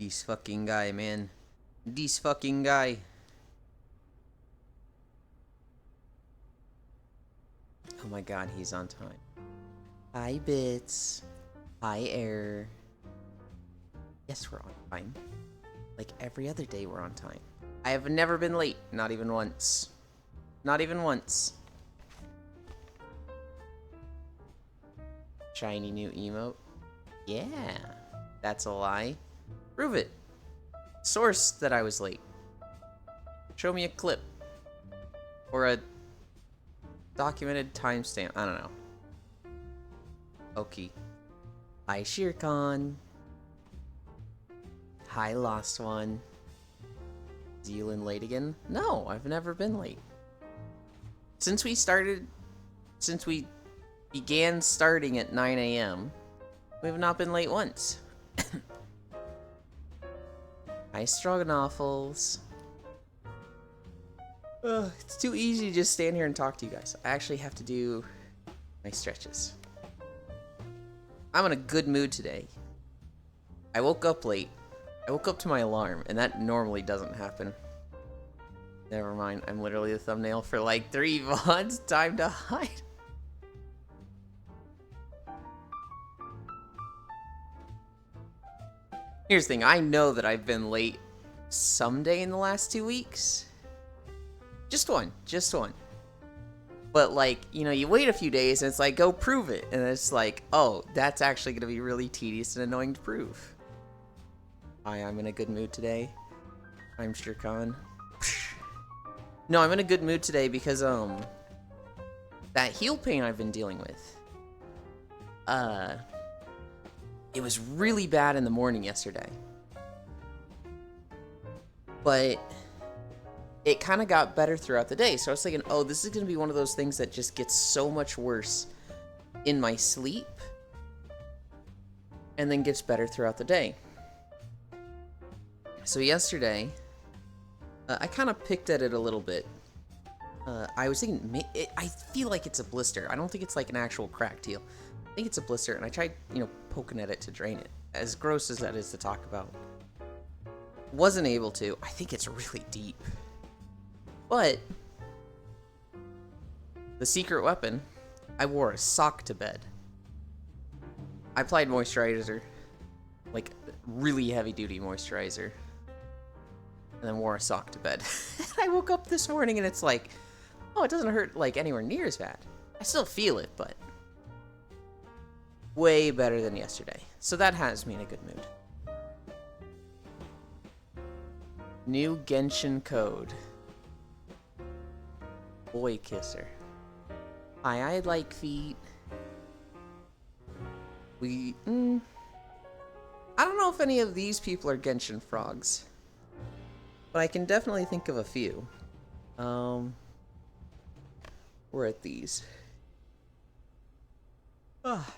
This fucking guy, man. This fucking guy. Oh my god, he's on time. Hi, Bits. Hi, Air. Yes, we're on time. Like every other day, we're on time. I have never been late. Not even once. Not even once. Shiny new emote. Yeah. That's a lie. Prove it. Source that I was late. Show me a clip. Or a documented timestamp. I don't know. Okay. Hi, Shirkan. Hi, Lost One. Zealand late again? No, I've never been late. Since we began starting at 9 a.m., we've not been late once. Hi, Stroganoffles. It's too easy to just stand here and talk to you guys. I actually have to do my stretches. I'm in a good mood today. I woke up late. I woke up to my alarm, and that normally doesn't happen. Never mind, I'm literally the thumbnail for like 3 VODs. Time to hide. Here's the thing, I know that I've been late someday in the last 2 weeks. Just one. But like, you know, you wait a few days and it's like, go prove it. And it's like, oh, that's actually gonna be really tedious and annoying to prove. Hi, I'm in a good mood today. I'm Shirkan. No, I'm in a good mood today because, that heel pain I've been dealing with. It was really bad in the morning yesterday. But it kind of got better throughout the day. So I was thinking, oh, this is going to be one of those things that just gets so much worse in my sleep and then gets better throughout the day. So yesterday, I kind of picked at it a little bit. I was thinking, I feel like it's a blister. I don't think it's like an actual cracked heel. I think it's a blister, and I tried, poking at it to drain it. As gross as that is to talk about. Wasn't able to. I think it's really deep. But the secret weapon, I wore a sock to bed. I applied moisturizer, like really heavy duty moisturizer, and then wore a sock to bed. I woke up this morning and it's like, oh, it doesn't hurt like anywhere near as bad. I still feel it, but way better than yesterday. So that has me in a good mood. New Genshin code. Boy kisser. Hi, I like feet. I don't know if any of these people are Genshin frogs, but I can definitely think of a few. We're at these. Ah.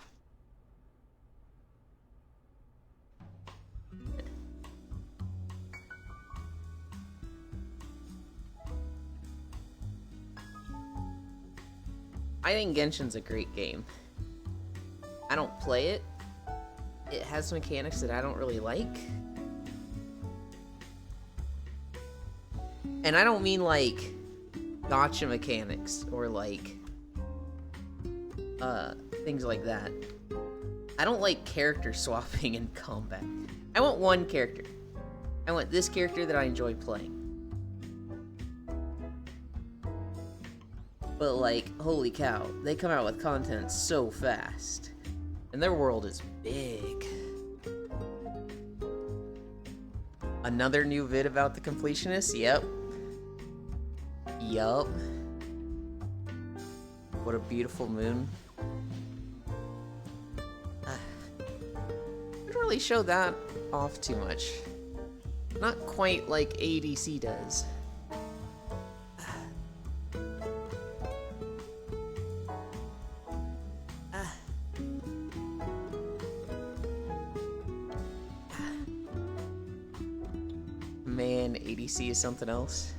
I think Genshin's a great game. I don't play it. It has mechanics that I don't really like. And I don't mean like gotcha mechanics or like things like that. I don't like character swapping in combat. I want one character. I want this character that I enjoy playing. But like, holy cow, they come out with content so fast. And their world is big. Another new vid about the completionist? Yep. What a beautiful moon. Didn't really show that off too much. Not quite like ADC does. Man, ADC is something else.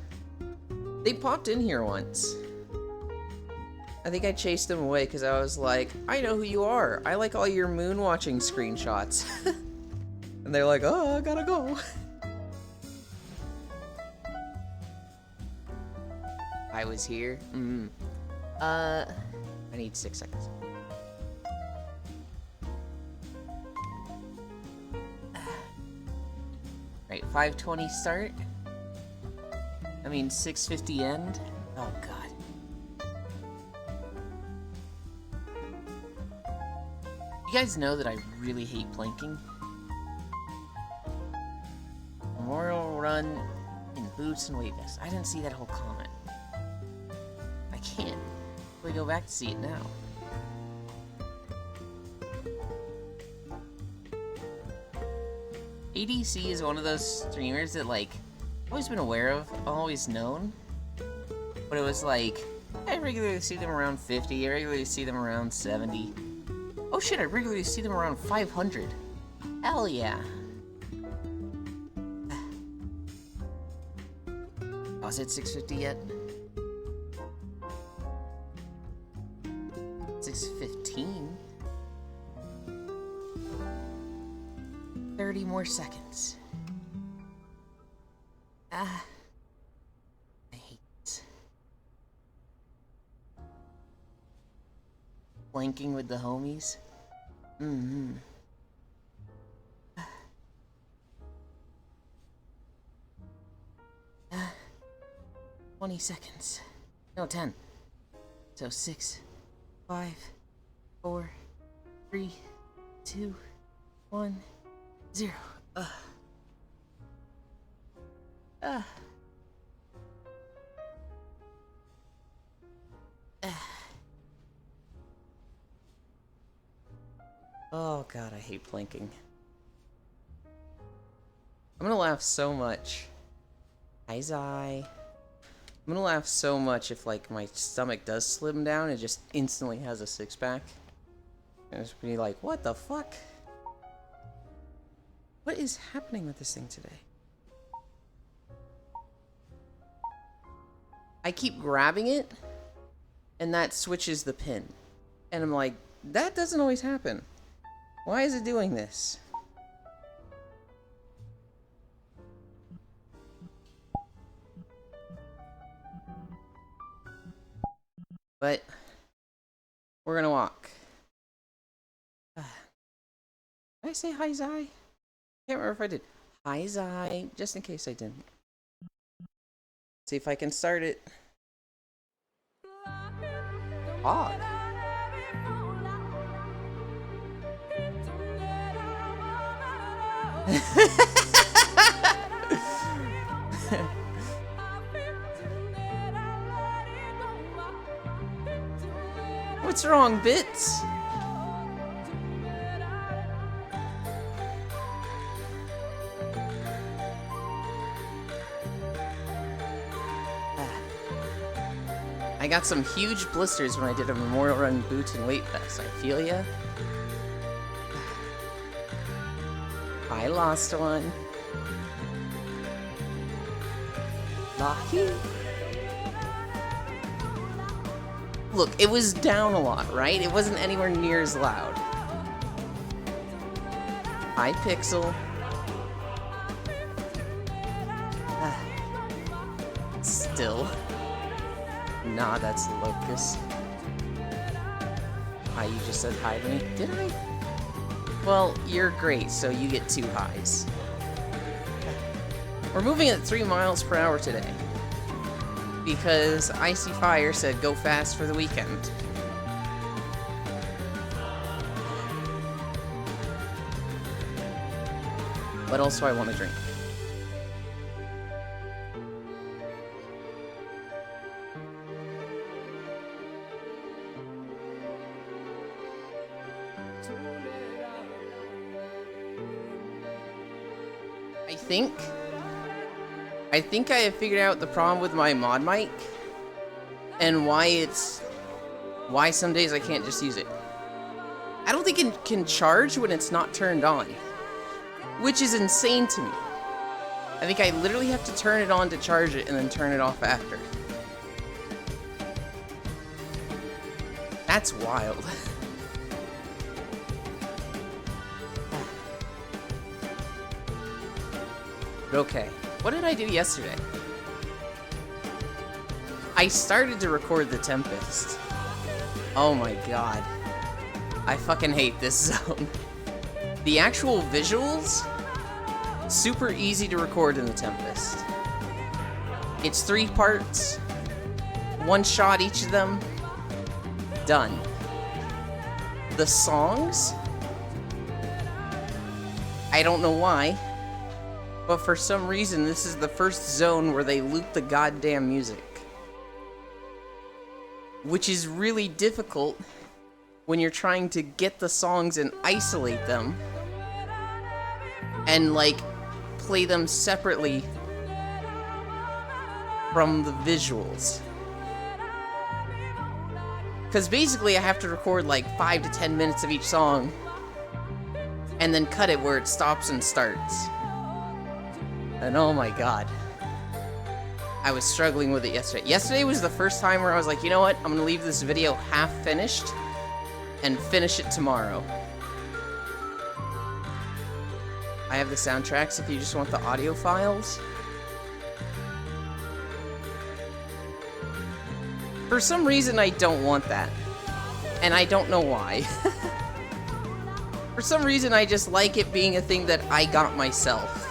They popped in here once. I think I chased them away because I was like, I know who you are. I like all your moon watching screenshots. And they're like, oh, I gotta go. I was here. I need 6 seconds. Right, 5:20 start. I mean, 6:50 end. Oh god. You guys know that I really hate planking. Memorial Run in boots and weight vests. I didn't see that whole comment. I can't. We go back to see it now. ADC is one of those streamers that, like, I've always been aware of, always known. But it was like, I regularly see them around 50, I regularly see them around 70. Oh shit, I regularly see them around 500. Hell yeah. Oh, is it 6:50 yet? 6:15? 30 more seconds. I hate it. Blanking with the homies. 20 seconds. No, 10. So 6, 5, 4, 3, 2, 1, 0. Oh god, I hate planking. I'm gonna laugh so much. Hi, Zai. I'm gonna laugh so much if, like, my stomach does slim down and just instantly has a six-pack. And it's be like, what the fuck? What is happening with this thing today? I keep grabbing it, and that switches the pin. And I'm like, that doesn't always happen. Why is it doing this? But we're gonna walk. Did I say hi, Zai? Can't remember if I did. Hi, Zai. Just in case I didn't. See if I can start it. Odd. What's wrong, Bits? I got some huge blisters when I did a Memorial Run boot and weight vest. I feel ya. I lost one. Lucky. Look, it was down a lot, right? It wasn't anywhere near as loud. Hi, Pixel. Still. Nah, that's Locust. Hi, you just said hi to me. Did I? Well, you're great, so you get 2 highs. We're moving at 3 miles per hour today. Because Icy Fire said go fast for the weekend. What else do I want to drink? I think I have figured out the problem with my mod mic and why some days I can't just use it. I don't think it can charge when it's not turned on, which is insane to me. I think I literally have to turn it on to charge it and then turn it off after. That's wild. But okay, what did I do yesterday? I started to record The Tempest. Oh my god. I fucking hate this zone. The actual visuals, super easy to record in The Tempest. It's 3 parts, 1 shot each of them, done. The songs, I don't know why, but for some reason this is the first zone where they loop the goddamn music. Which is really difficult when you're trying to get the songs and isolate them and like play them separately from the visuals. Because basically I have to record like 5 to 10 minutes of each song and then cut it where it stops and starts. And oh my god. I was struggling with it yesterday. Yesterday was the first time where I was like, you know what? I'm gonna leave this video half finished and finish it tomorrow. I have the soundtracks if you just want the audio files. For some reason, I don't want that. And I don't know why. For some reason, I just like it being a thing that I got myself.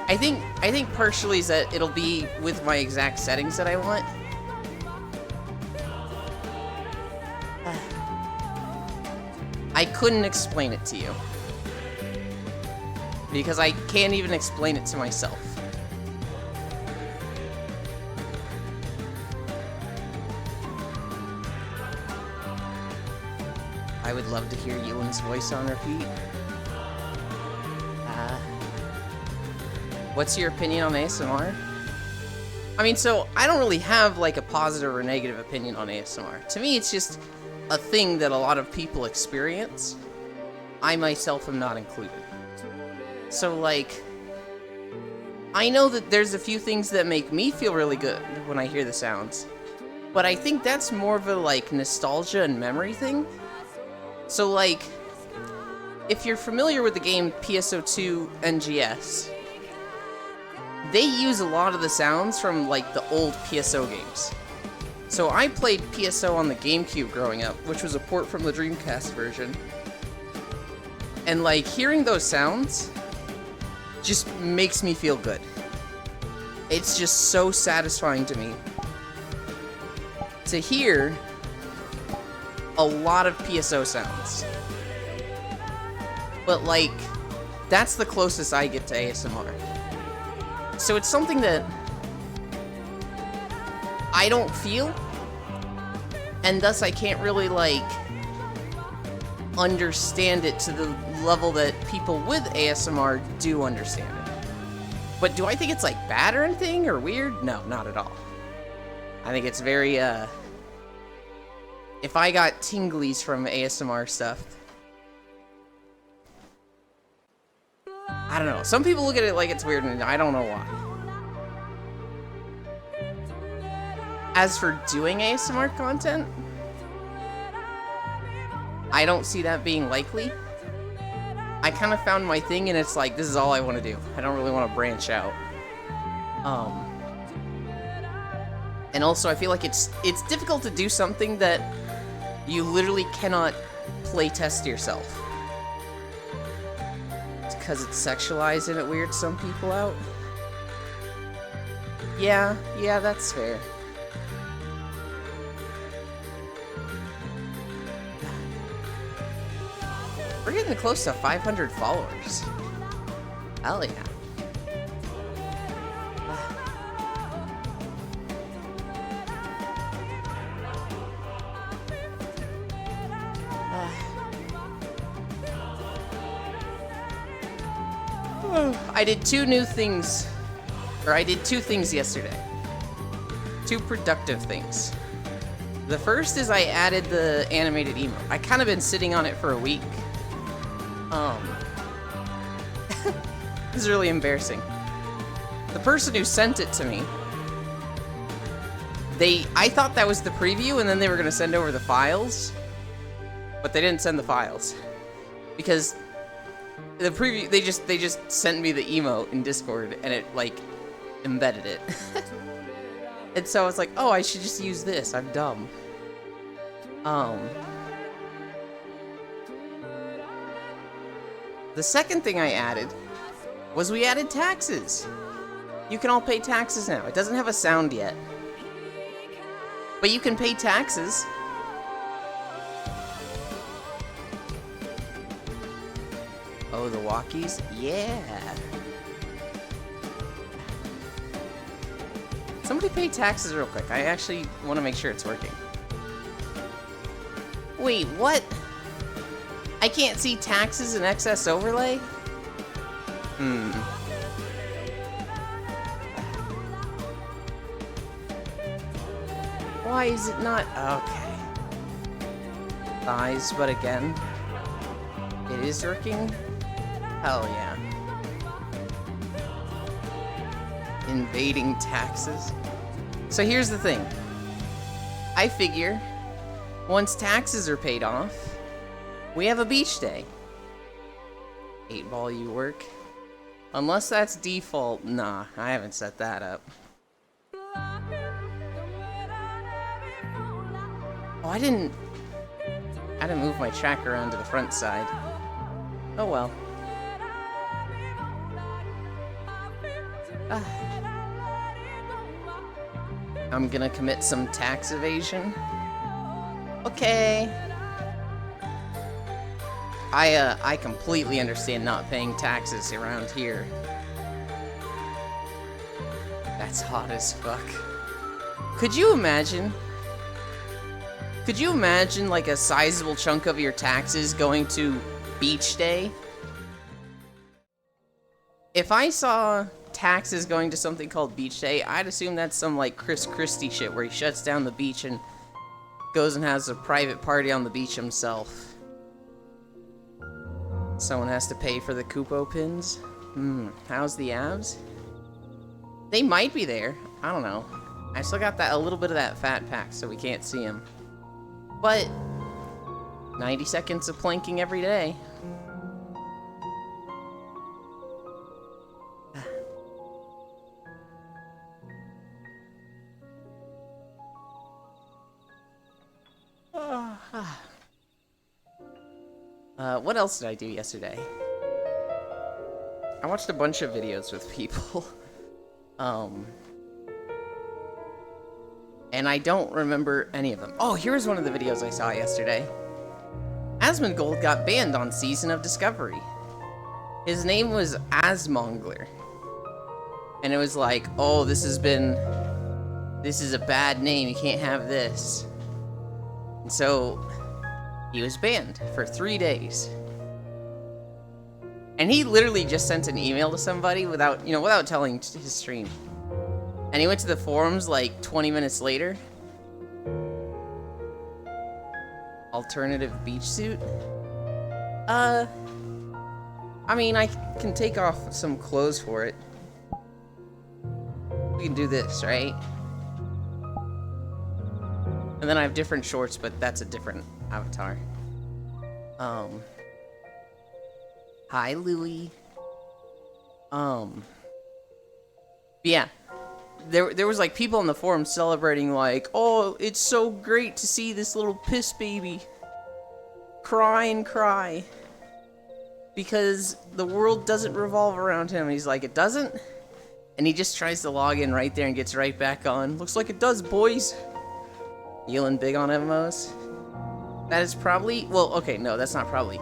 I think partially is that it'll be with my exact settings that I want. I couldn't explain it to you. Because I can't even explain it to myself. I would love to hear Ewan's voice on repeat. What's your opinion on ASMR? I mean, so I don't really have like a positive or negative opinion on ASMR. To me, it's just a thing that a lot of people experience. I myself am not included. So like, I know that there's a few things that make me feel really good when I hear the sounds. But I think that's more of a like nostalgia and memory thing. So like, if you're familiar with the game PSO2 NGS, they use a lot of the sounds from like the old PSO games. So I played PSO on the GameCube growing up, which was a port from the Dreamcast version. And like hearing those sounds just makes me feel good. It's just so satisfying to me to hear a lot of PSO sounds. But like, that's the closest I get to ASMR. So it's something that I don't feel, and thus I can't really like understand it to the level that people with ASMR do understand it. But do I think it's like bad or anything or weird? No, not at all. I think it's very if I got tinglies from ASMR stuff, I don't know. Some people look at it like it's weird, and I don't know why. As for doing ASMR content, I don't see that being likely. I kind of found my thing, and it's like, this is all I want to do. I don't really want to branch out. And also, I feel like it's difficult to do something that you literally cannot play test yourself. Because it's sexualized and it weirds some people out. Yeah, that's fair. We're getting close to 500 followers. Hell yeah. I did 2 new things, or I did 2 things yesterday. 2 productive things. The first is I added the animated emote. I kind of been sitting on it for a week. This is really embarrassing. The person who sent it to me, I thought that was the preview and then they were gonna send over the files, but they didn't send the files. Because they just sent me the emote in Discord, and it like embedded it. And so I was like, oh, I should just use this. I'm dumb. The second thing I added was we added taxes. You can all pay taxes now. It doesn't have a sound yet, but you can pay taxes. Oh, the walkies? Yeah. Somebody pay taxes real quick. I actually want to make sure it's working. Wait, what? I can't see taxes and excess overlay? Why is it not? Okay. Thighs, but again, it is working? Hell yeah. Invading taxes. So here's the thing. I figure once taxes are paid off, we have a beach day. 8-ball you work. Unless that's default. Nah, I haven't set that up. Oh, I didn't move my track around to the front side. Oh well. I'm gonna commit some tax evasion. Okay. I completely understand not paying taxes around here. That's hot as fuck. Could you imagine? Could you imagine like a sizable chunk of your taxes going to beach day? If I saw taxes going to something called beach day, I'd assume that's some like Chris Christie shit where he shuts down the beach and goes and has a private party on the beach himself. Someone has to pay for the Kupo pins. How's the abs? They might be there. I don't know. I still got that a little bit of that fat pack, so we can't see him. But 90 seconds of planking every day. What else did I do yesterday? I watched a bunch of videos with people. And I don't remember any of them. Oh, here's one of the videos I saw yesterday. Asmongold got banned on Season of Discovery. His name was Asmongler. And it was like, oh, this is a bad name, you can't have this. And so he was banned for 3 days. And he literally just sent an email to somebody without telling his stream. And he went to the forums like 20 minutes later. Alternative beach suit? I mean, I can take off some clothes for it. We can do this, right? And then I have different shorts, but that's a different avatar. Hi, Louie. Yeah. There was like people in the forum celebrating like, oh, it's so great to see this little piss baby cry and cry because the world doesn't revolve around him. And he's like, it doesn't? And he just tries to log in right there and gets right back on. Looks like it does, boys. Yelling big on MMOs. That is probably, well, okay, no, that's not probably.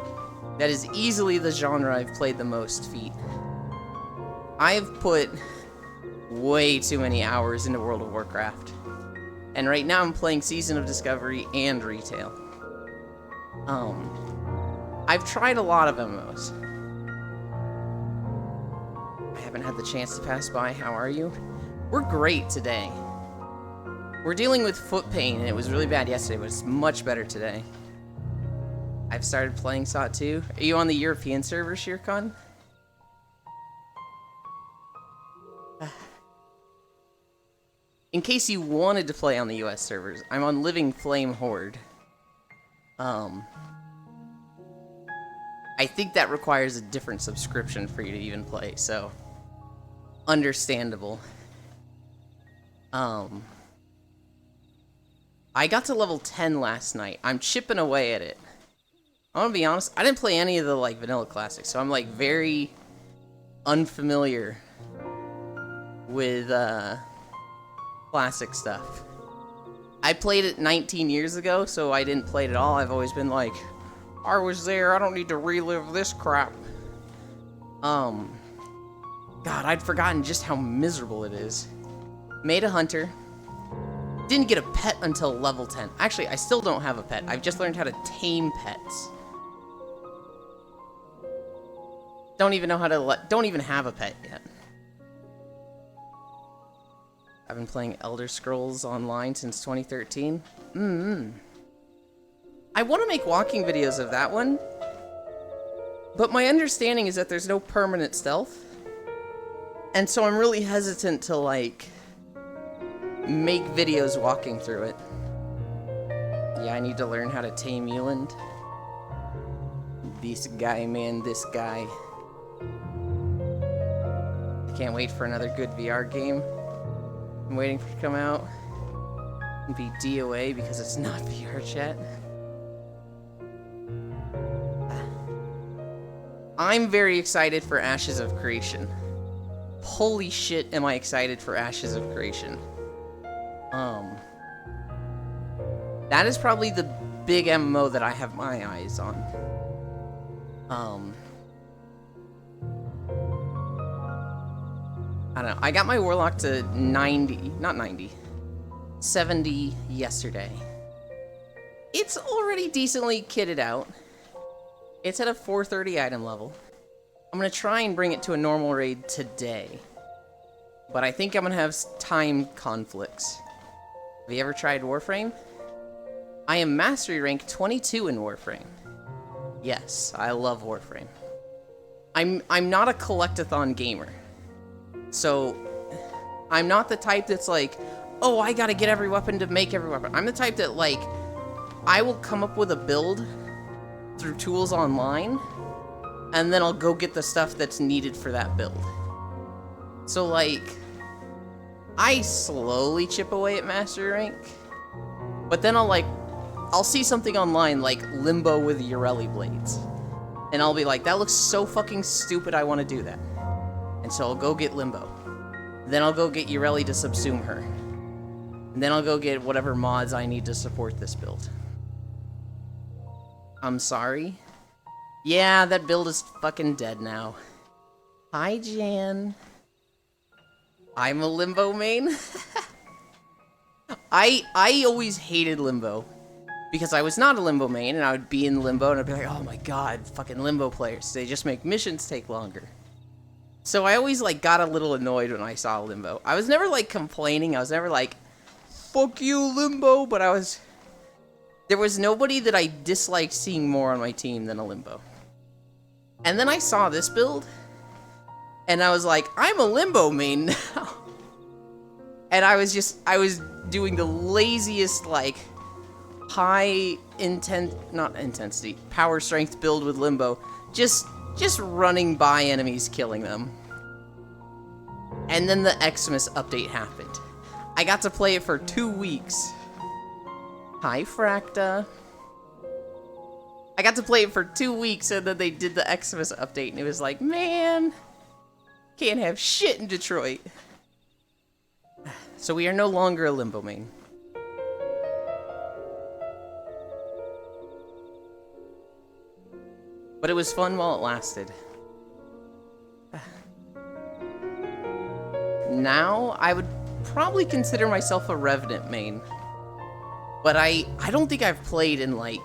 That is easily the genre I've played the most feet. I've put way too many hours into World of Warcraft. And right now I'm playing Season of Discovery and Retail. I've tried a lot of MMOs. I haven't had the chance to pass by. How are you? We're great today. We're dealing with foot pain, and it was really bad yesterday, but it's much better today. I've started playing SOT 2. Are you on the European server, Shirkan? In case you wanted to play on the US servers, I'm on Living Flame Horde. I think that requires a different subscription for you to even play, so understandable. I got to level 10 last night. I'm chipping away at it. I'm gonna be honest, I didn't play any of the like vanilla classics, so I'm like very unfamiliar with classic stuff. I played it 19 years ago, so I didn't play it at all. I've always been like, I was there, I don't need to relive this crap. God, I'd forgotten just how miserable it is. Made a hunter. Didn't get a pet until level 10. Actually, I still don't have a pet. I've just learned how to tame pets. Don't even know how to don't even have a pet yet. I've been playing Elder Scrolls Online since 2013. I want to make walking videos of that one, but my understanding is that there's no permanent stealth, and so I'm really hesitant to, like, make videos walking through it. Yeah, I need to learn how to tame Euland. This guy, man, this guy. I can't wait for another good VR game. I'm waiting for it to come out and be DOA because it's not VR chat. I'm very excited for Ashes of Creation. Holy shit, am I excited for Ashes of Creation. That is probably the big MMO that I have my eyes on. I don't know. I got my Warlock to 70 yesterday. It's already decently kitted out. It's at a 430 item level. I'm gonna try and bring it to a normal raid today. But I think I'm gonna have time conflicts. Have you ever tried Warframe? I am mastery rank 22 in Warframe. Yes, I love Warframe. I'm not a collectathon gamer. So, I'm not the type that's like, oh, I gotta get every weapon to make every weapon. I'm the type that, like, I will come up with a build through tools online, and then I'll go get the stuff that's needed for that build. So, like, I slowly chip away at mastery rank, but then I'll see something online like Limbo with Ureli blades, and I'll be like, that looks so fucking stupid, I want to do that. And so I'll go get Limbo. Then I'll go get Ureli to subsume her. And then I'll go get whatever mods I need to support this build. I'm sorry? Yeah, that build is fucking dead now. Hi, Jan. I'm a Limbo main. I always hated Limbo. Because I was not a Limbo main, and I would be in Limbo, and I'd be like, oh my god, fucking Limbo players. They just make missions take longer. So I always, like, got a little annoyed when I saw Limbo. I was never, like, complaining. I was never like, fuck you, Limbo, but there was nobody that I disliked seeing more on my team than a Limbo. And then I saw this build, and I was like, I'm a Limbo main now. And I was doing the laziest, like, power strength build with Limbo. Just running by enemies, killing them. And then the Xmas update happened. I got to play it for 2 weeks. Hi, Fracta. I got to play it for 2 weeks, and then they did the Xmas update, and it was like, man, can't have shit in Detroit. So we are no longer a Limbo main. But it was fun while it lasted. Now, I would probably consider myself a Revenant main. But I don't think I've played in, like,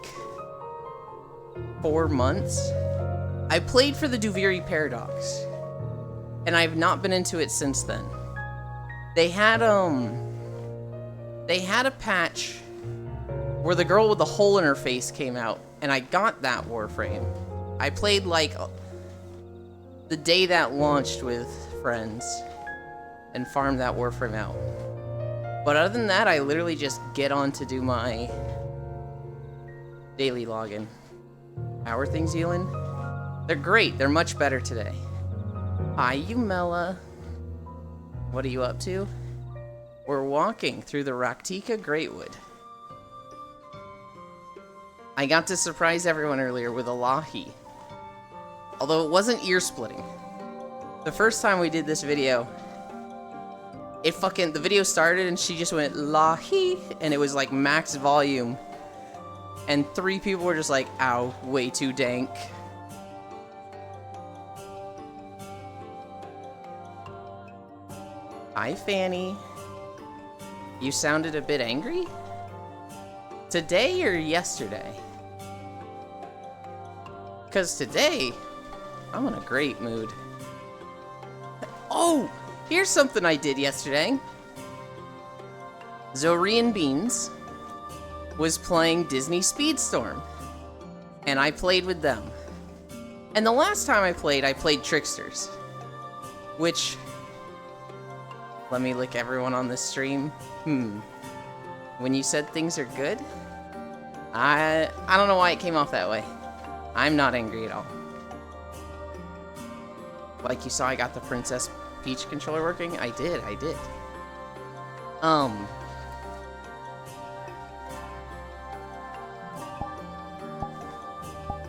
4 months. I played for the Duviri Paradox, and I've not been into it since then. They had a patch where the girl with the hole in her face came out, and I got that Warframe. I played, like, the day that launched with friends and farmed that Warframe out. But other than that, I literally just get on to do my daily login. How are things, Elin? They're great. They're much better today. Hi, Yumela. What are you up to? We're walking through the Raktika Greatwood. I got to surprise everyone earlier with a Lahi. Although it wasn't ear-splitting. The first time we did this video, the video started and she just went Lahi, and it was like max volume. And 3 people were just like, ow, way too dank. Hi, Fanny. You sounded a bit angry? Today or yesterday? Because today, I'm in a great mood. Oh, here's something I did yesterday. Zorii and Beans was playing Disney Speedstorm, and I played with them. And the last time I played Tricksters, which, let me lick everyone on this stream. When you said things are good, I don't know why it came off that way. I'm not angry at all. Like you saw, I got the Princess Peach controller working. I did.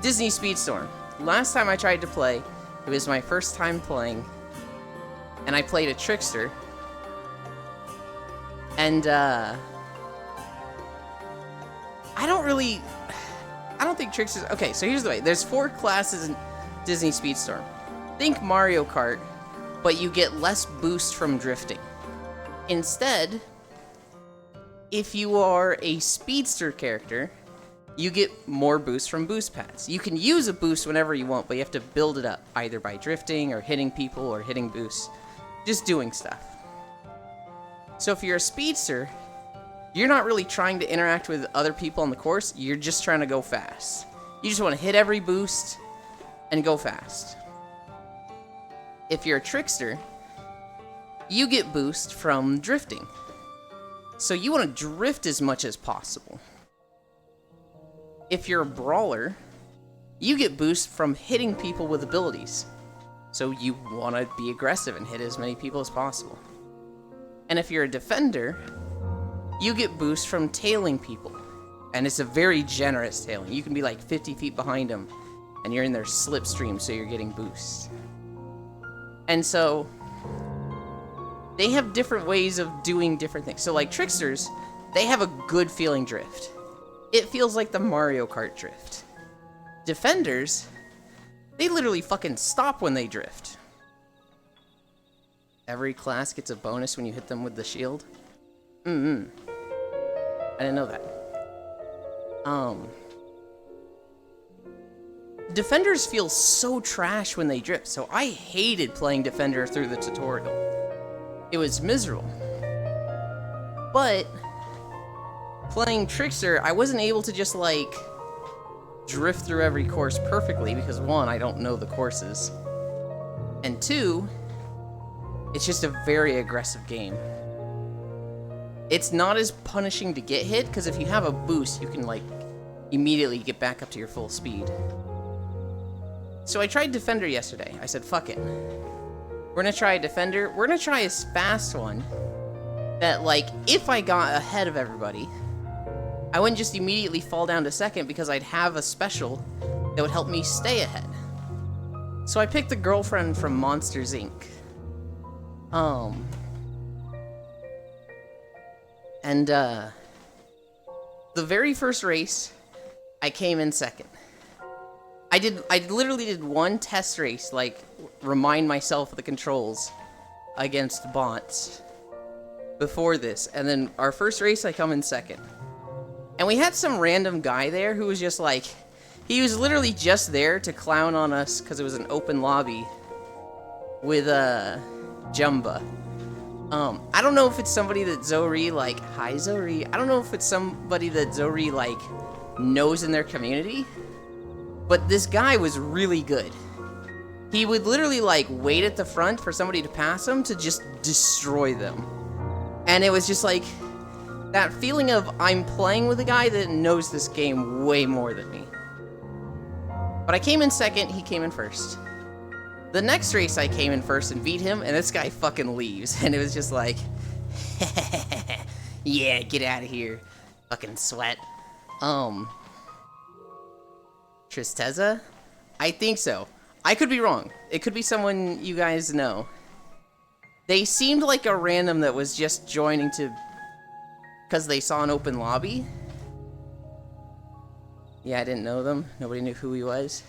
Disney Speedstorm. Last time I tried to play, it was my first time playing, and I played a Trickster. And, I don't think Tricksters... Okay, so here's the way. There's 4 classes in Disney Speedstorm. Think Mario Kart, but you get less boost from drifting. Instead, if you are a Speedster character, you get more boost from boost pads. You can use a boost whenever you want, but you have to build it up, either by drifting, or hitting people, or hitting boosts. Just doing stuff. So if you're a Speedster, you're not really trying to interact with other people on the course, you're just trying to go fast. You just want to hit every boost and go fast. If you're a Trickster, you get boost from drifting. So you want to drift as much as possible. If you're a Brawler, you get boost from hitting people with abilities. So you want to be aggressive and hit as many people as possible. And if you're a Defender, you get boost from tailing people. And it's a very generous tailing. You can be like 50 feet behind them, and you're in their slipstream, so you're getting boosts. And so, they have different ways of doing different things. So like Tricksters, they have a good feeling drift. It feels like the Mario Kart drift. Defenders, they literally fucking stop when they drift. Every class gets a bonus when you hit them with the shield. I didn't know that. Defenders feel so trash when they drift, so I hated playing Defender through the tutorial. It was miserable. But playing Trickster, I wasn't able to just like drift through every course perfectly because 1, I don't know the courses, and 2, it's just a very aggressive game. It's not as punishing to get hit, because if you have a boost, you can, like, immediately get back up to your full speed. So I tried Defender yesterday. I said, fuck it. We're gonna try a Defender. We're gonna try a fast one that, like, if I got ahead of everybody, I wouldn't just immediately fall down to second because I'd have a special that would help me stay ahead. So I picked the girlfriend from Monsters, Inc. The very first race, I came in second. I literally did one test race, like, remind myself of the controls against bots before this, and then our first race, I come in second. And we had some random guy there who was just like, he was literally just there to clown on us because it was an open lobby with, Jumba. I don't know if it's somebody that Zorii, like, hi Zorii, I don't know if it's somebody that Zorii, like, knows in their community, but this guy was really good. He would literally, like, wait at the front for somebody to pass him to just destroy them. And it was just, like, that feeling of I'm playing with a guy that knows this game way more than me. But I came in second, he came in first. The next race I came in first and beat him, and this guy fucking leaves. And it was just like, yeah, get out of here. Fucking sweat. Tristeza? I think so. I could be wrong. It could be someone you guys know. They seemed like a random that was just joining to... because they saw an open lobby. Yeah, I didn't know them. Nobody knew who he was.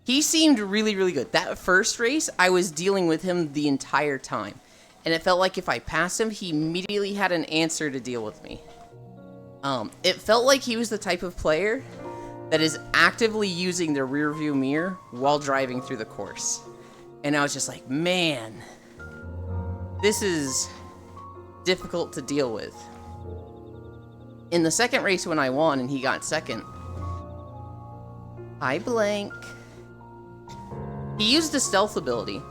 He seemed really, really good. That first race, I was dealing with him the entire time. And it felt like if I passed him, he immediately had an answer to deal with me. It felt like he was the type of player that is actively using the rear view mirror while driving through the course. And I was just like, man, this is difficult to deal with. In the second race when I won and he got second, I blank. He used the stealth ability.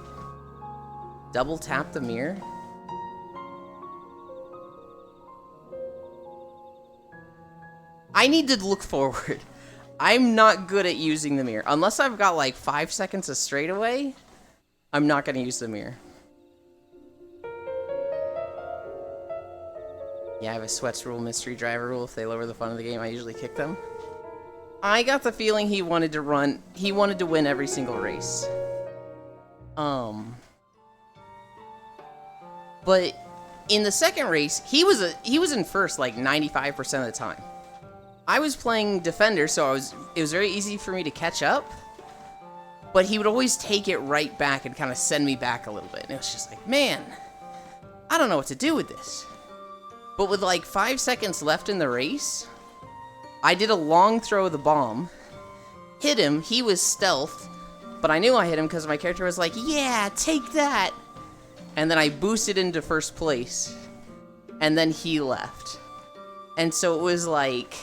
Double tap the mirror. I need to look forward. I'm not good at using the mirror. Unless I've got like 5 seconds of straightaway, I'm not going to use the mirror. Yeah, I have a sweats rule, mystery driver rule. If they lower the fun of the game, I usually kick them. I got the feeling he wanted to win every single race. But in the second race, he was in first like 95% of the time. I was playing defender, so it was very easy for me to catch up. But he would always take it right back and kind of send me back a little bit. And it was just like, man, I don't know what to do with this. But with like 5 seconds left in the race, I did a long throw of the bomb, hit him, he was stealth, but I knew I hit him because my character was like, yeah, take that! And then I boosted into first place, and then he left. And so it was like,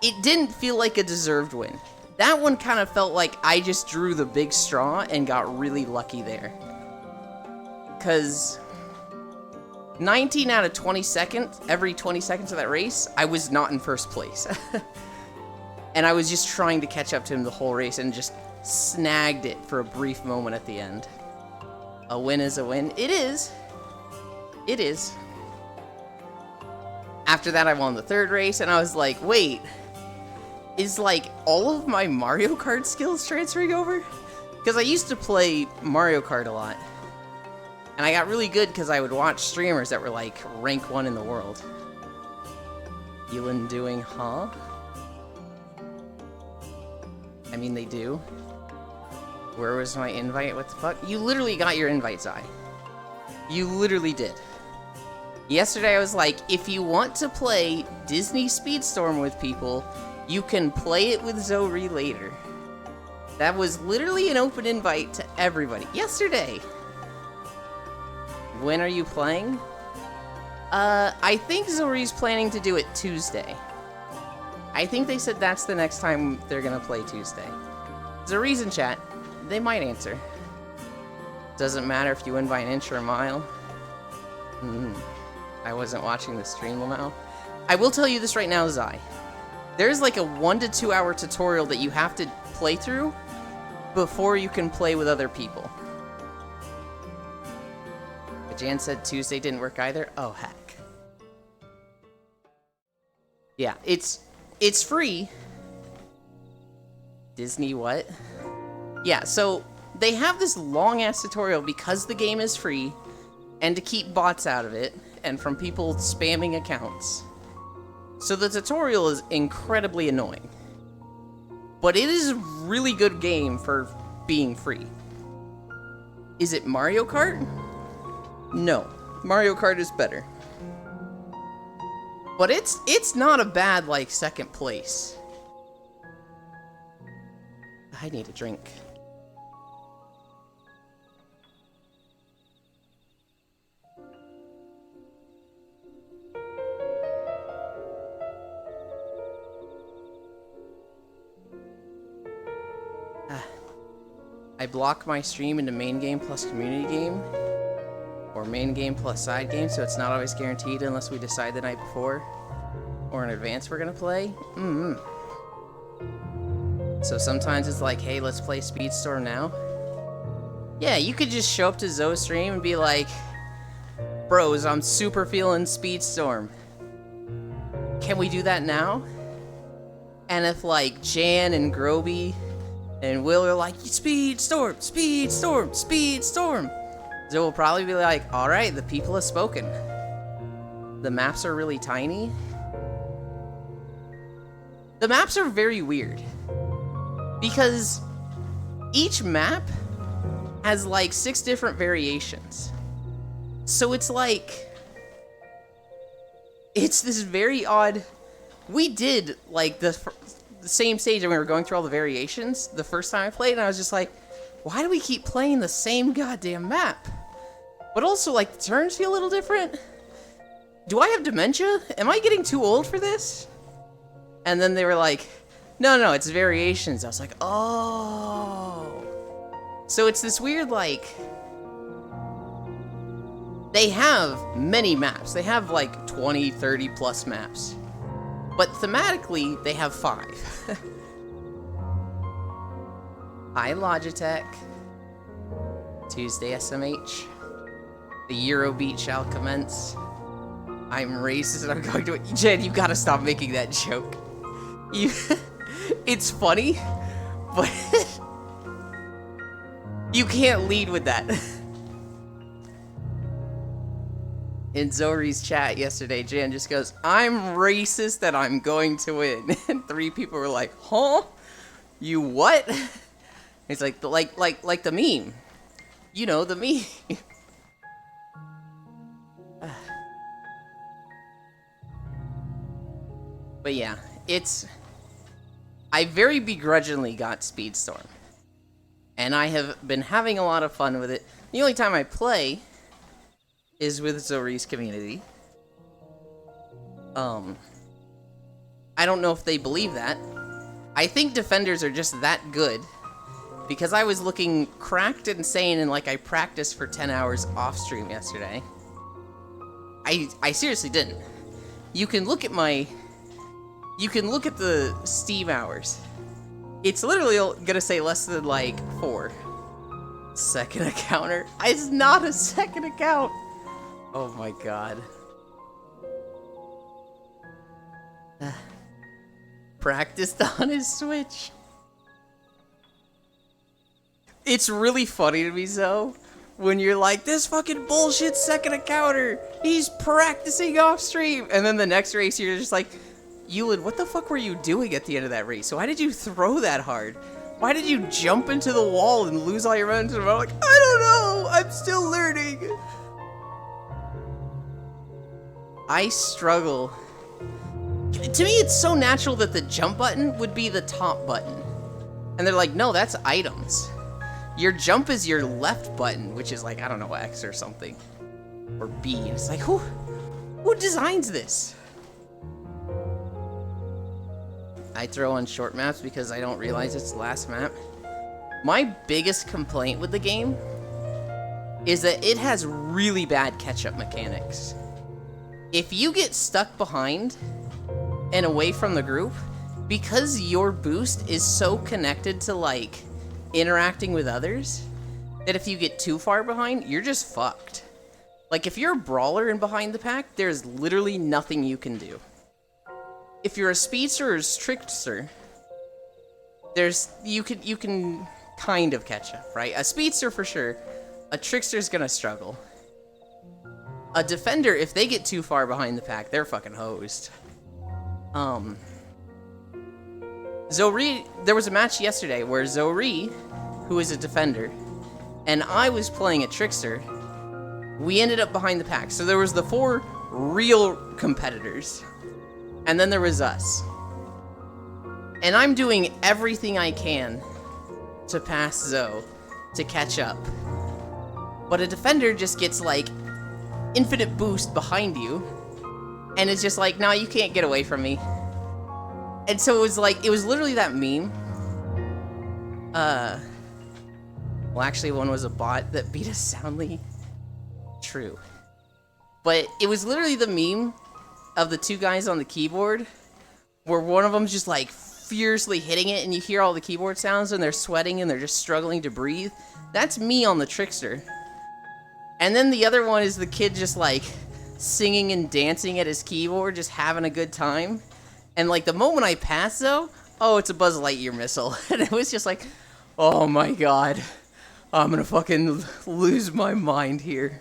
it didn't feel like a deserved win. That one kind of felt like I just drew the big straw and got really lucky there. Because 19 out of 20 seconds, every 20 seconds of that race, I was not in first place. And I was just trying to catch up to him the whole race and just snagged it for a brief moment at the end. A win is a win. It is. It is. After that, I won the third race, and I was like, wait, is like all of my Mario Kart skills transferring over? Because I used to play Mario Kart a lot. And I got really good because I would watch streamers that were like rank 1 in the world. Elin doing, huh? I mean, they do. Where was my invite? What the fuck? You literally got your invite, Zai. You literally did. Yesterday I was like, if you want to play Disney Speedstorm with people, you can play it with Zoe later. That was literally an open invite to everybody. Yesterday. When are you playing? I think Zoe's planning to do it Tuesday. I think they said that's the next time they're gonna play Tuesday. Zoe's in chat. They might answer. Doesn't matter if you win by an inch or a mile. I wasn't watching the stream now. I will tell you this right now, Zai. There's like a 1 to 2 hour tutorial that you have to play through before you can play with other people. But Jan said Tuesday didn't work either. Oh, heck. Yeah, it's free. Disney what? Yeah, so they have this long-ass tutorial because the game is free and to keep bots out of it and from people spamming accounts. So the tutorial is incredibly annoying. But it is a really good game for being free. Is it Mario Kart? No. Mario Kart is better. But it's not a bad, like, second place. I need a drink. I block my stream into main game plus community game, or main game plus side game, so it's not always guaranteed unless we decide the night before or in advance we're gonna play. So sometimes it's like, hey, let's play Speedstorm now. Yeah, you could just show up to Zoe's stream and be like, bros, I'm super feeling Speedstorm. Can we do that now? And if like Jan and Groby and Will are like, Speedstorm, Speedstorm, Speedstorm, Zoe will probably be like, alright, the people have spoken. The maps are really tiny. The maps are very weird. Because each map has like 6 different variations. So it's like, it's this very odd. We did like the same stage and we were going through all the variations the first time I played, and I was just like, why do we keep playing the same goddamn map? But also like the turns feel a little different. Do I have dementia? Am I getting too old for this? And then they were like, no, it's variations. I was like, oh. So it's this weird, like, they have many maps. They have like 20, 30 plus maps. But thematically, they have 5. Hi, Logitech. Tuesday SMH. The Eurobeat shall commence. I'm racist and I'm going to... Jen, you gotta stop making that joke. It's funny, but you can't lead with that. In Zori's chat yesterday, Jan just goes, I'm racist and I'm going to win. And 3 people were like, huh? You what? It's like the meme. You know, the meme. But yeah, I very begrudgingly got Speedstorm. And I have been having a lot of fun with it. The only time I play is with Zori's community. I don't know if they believe that. I think defenders are just that good. Because I was looking cracked insane and like I practiced for 10 hours off stream yesterday. I seriously didn't. You can look at the Steam hours. It's literally gonna say less than like 4. Second encounter? It's not a second account. Oh my god. Practiced on his Switch. It's really funny to me, Zoe, when you're like, this fucking bullshit second encounter. He's practicing off stream. And then the next race, you're just like, Yulin, what the fuck were you doing at the end of that race? Why did you throw that hard? Why did you jump into the wall and lose all your momentum? I'm like, I don't know. I'm still learning. I struggle. To me, it's so natural that the jump button would be the top button. And they're like, no, that's items. Your jump is your left button, which is like, I don't know, X or something. Or B. And it's like, who designs this? I throw on short maps because I don't realize it's the last map. My biggest complaint with the game is that it has really bad catch-up mechanics. If you get stuck behind and away from the group, because your boost is so connected to like interacting with others, that if you get too far behind, you're just fucked. Like if you're a brawler and behind the pack, there's literally nothing you can do. If you're a speedster or a trickster, you can kind of catch up, right? A speedster for sure. A trickster's gonna struggle. A defender, if they get too far behind the pack, they're fucking hosed. Zori, there was a match yesterday where Zori, who is a defender, and I was playing a trickster. We ended up behind the pack. So there was the 4 real competitors. And then there was us. And I'm doing everything I can to pass Zoe, to catch up. But a defender just gets like infinite boost behind you. And it's just like, nah, you can't get away from me. And so it was like, it was literally that meme. Well, actually, one was a bot that beat us soundly. True. But it was literally the meme of the 2 guys on the keyboard, where one of them's just like, fiercely hitting it, and you hear all the keyboard sounds, and they're sweating, and they're just struggling to breathe. That's me on the Trickster. And then the other one is the kid just, like, singing and dancing at his keyboard, just having a good time. And, like, the moment I pass, though, oh, it's a Buzz Lightyear missile. And it was just like, oh my god. I'm gonna fucking lose my mind here.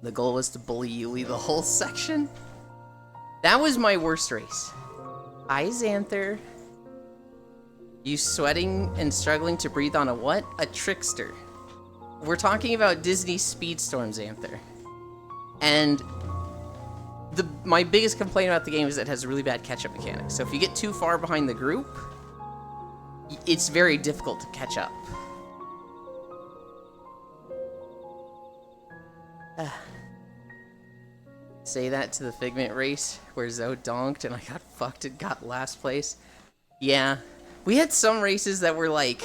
The goal was to bully Yuli the whole section. That was my worst race. Hi, Xanther. You sweating and struggling to breathe on a what? A Trickster. We're talking about Disney Speedstorm, Xanther. And my biggest complaint about the game is that it has really bad catch-up mechanics. So if you get too far behind the group, it's very difficult to catch up. Say that to the Figment race where Zoe donked and I got fucked and got last place. Yeah, we had some races that were like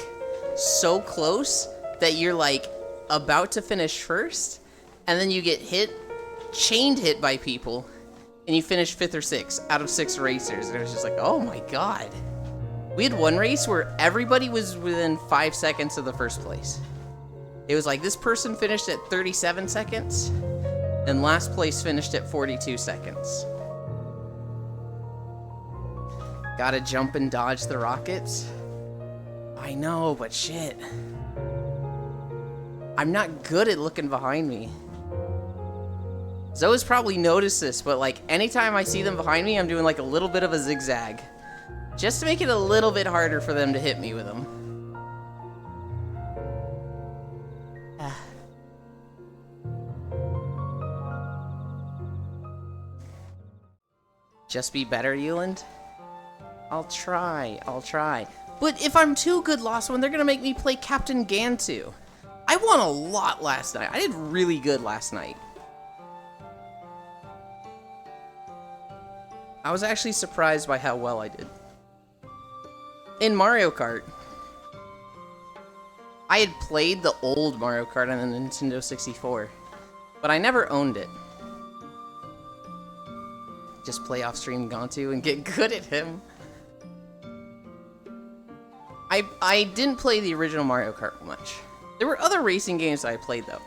so close that you're like about to finish first, and then you get chained hit by people, and you finish 5th or 6th out of 6 racers. And it was just like, oh my god. We had one race where everybody was within 5 seconds of the first place. It was like this person finished at 37 seconds, and last place finished at 42 seconds. Gotta jump and dodge the rockets. I know, but shit. I'm not good at looking behind me. Zoe's probably noticed this, but like anytime I see them behind me, I'm doing like a little bit of a zigzag. Just to make it a little bit harder for them to hit me with them. Just be better, Euland? I'll try. But if I'm too good last one, they're gonna make me play Captain Gantu. I won a lot last night. I did really good last night. I was actually surprised by how well I did. In Mario Kart, I had played the old Mario Kart on the Nintendo 64, but I never owned it. Just play off-stream Gantu and get good at him. I didn't play the original Mario Kart much. There were other racing games that I played, though.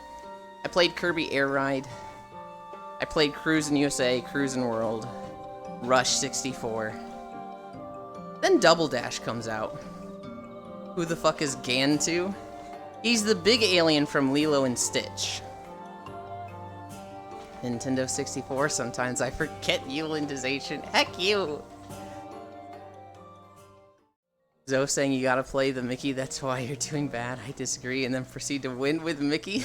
I played Kirby Air Ride. I played Cruisin' USA, Cruisin' World, Rush 64. Then Double Dash comes out. Who the fuck is Gantu? He's the big alien from Lilo and Stitch. Nintendo 64, sometimes I forget Eulandization. Heck you! Zoe saying you gotta play the Mickey, that's why you're doing bad. I disagree, and then proceed to win with Mickey.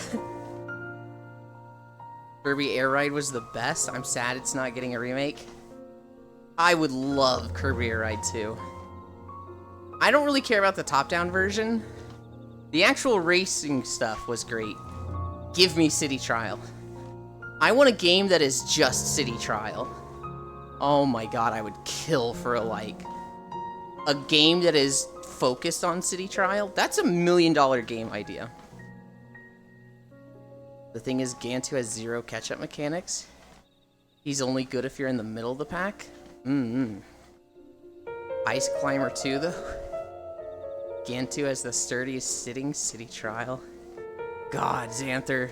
Kirby Air Ride was the best. I'm sad it's not getting a remake. I would love Kirby Air Ride 2. I don't really care about the top-down version. The actual racing stuff was great. Give me City Trial. I want a game that is just City Trial. Oh my god, I would kill for a game that is focused on City Trial. That's $1 million game idea. The thing is, Gantu has 0 catch-up mechanics. He's only good if you're in the middle of the pack. Ice Climber 2, though. Gantu has the sturdiest sitting City Trial. God, Xanther.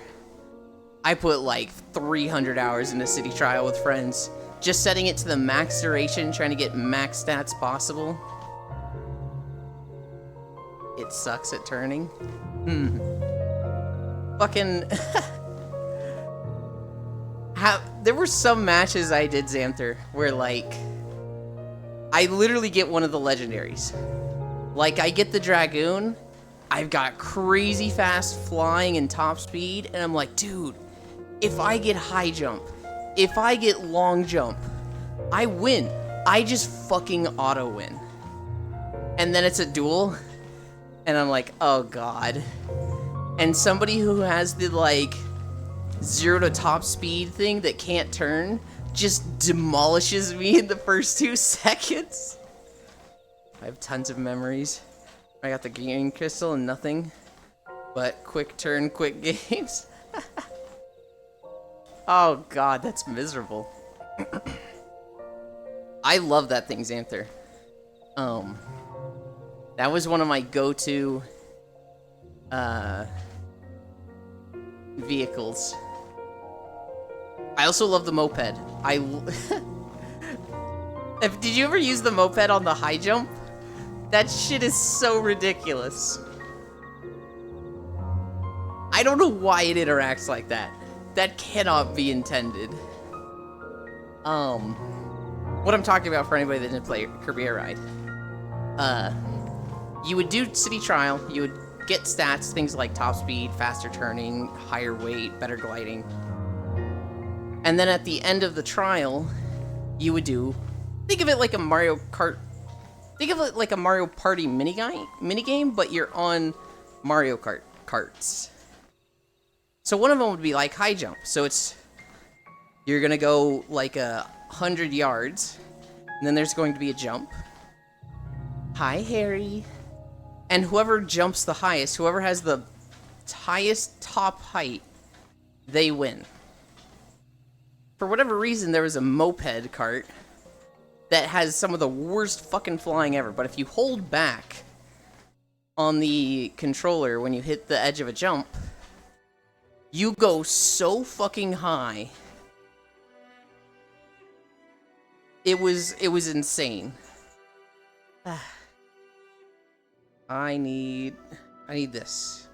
I put like 300 hours into City Trial with friends. Just setting it to the max duration, trying to get max stats possible. It sucks at turning. Fucking... There were some matches I did, Xanther, where like... I literally get one of the legendaries. Like, I get the Dragoon, I've got crazy fast flying and top speed, and I'm like, dude, if I get high jump, if I get long jump, I win. I just fucking auto win. And then it's a duel, and I'm like, oh god. And somebody who has the, like, 0 to top speed thing that can't turn just demolishes me in the first 2 seconds. I have tons of memories. I got the green crystal and nothing but quick turn, quick games. Oh god, that's miserable. I love that thing, Xanther. That was one of my go-to vehicles. I also love the moped. Did you ever use the moped on the high jump? That shit is so ridiculous. I don't know why it interacts like that. That cannot be intended. What I'm talking about for anybody that didn't play Kirby Air Ride. You would do city trial, you would get stats, things like top speed, faster turning, higher weight, better gliding. And then at the end of the trial, you would do, think of it like a Mario Kart, think of it like a Mario Party minigame, but you're on Mario Kart carts. So one of them would be like high jump. So you're gonna go like 100 yards, and then there's going to be a jump. Hi, Harry. And whoever jumps the highest, whoever has the highest top height, they win. For whatever reason, there was a moped cart that has some of the worst fucking flying ever. But if you hold back on the controller when you hit the edge of a jump, you go so fucking high. It was insane. I need this.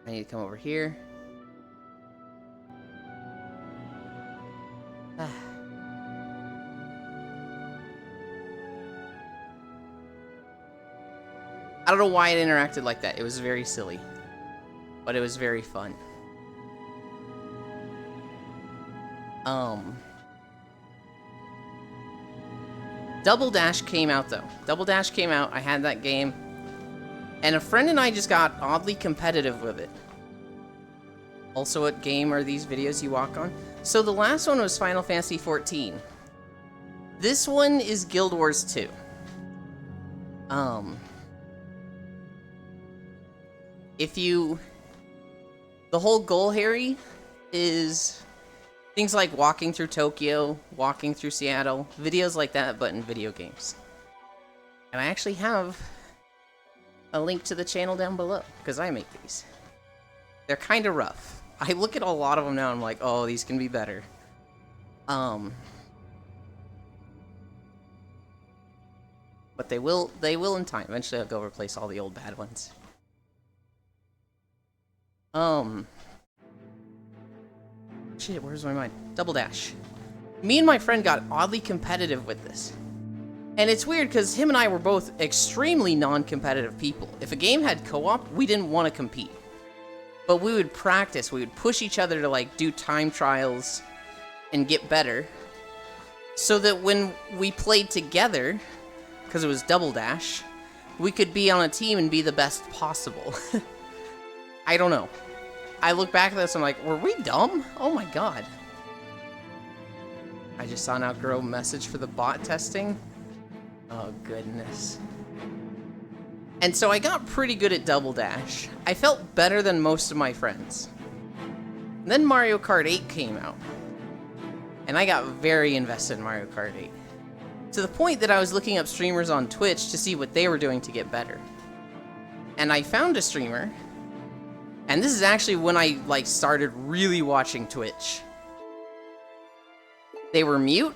I need to come over here. I don't know why it interacted like that. It was very silly. But it was very fun. Double Dash came out, though. Double Dash came out. I had that game. And a friend and I just got oddly competitive with it. Also, what game are these videos you walk on? So the last one was Final Fantasy XIV. This one is Guild Wars 2. The whole goal, Harry, is things like walking through Tokyo, walking through Seattle, videos like that, but in video games. And I actually have a link to the channel down below, because I make these. They're kind of rough. I look at a lot of them now and I'm like, oh, these can be better. But they will in time. Eventually I'll go replace all the old bad ones. Shit, where's my mind? Double Dash. Me and my friend got oddly competitive with this. And it's weird because him and I were both extremely non-competitive people. If a game had co-op, we didn't want to compete. But we would practice, we would push each other to like do time trials and get better. So that when we played together, because it was Double Dash, we could be on a team and be the best possible. I don't know. I look back at this, I'm like, were we dumb? Oh my god. I just saw an Outgrow message for the bot testing. Oh goodness. And so I got pretty good at Double Dash. I felt better than most of my friends. And then Mario Kart 8 came out. And I got very invested in Mario Kart 8. To the point that I was looking up streamers on Twitch to see what they were doing to get better. And I found a streamer. And this is actually when I like started really watching Twitch. They were mute.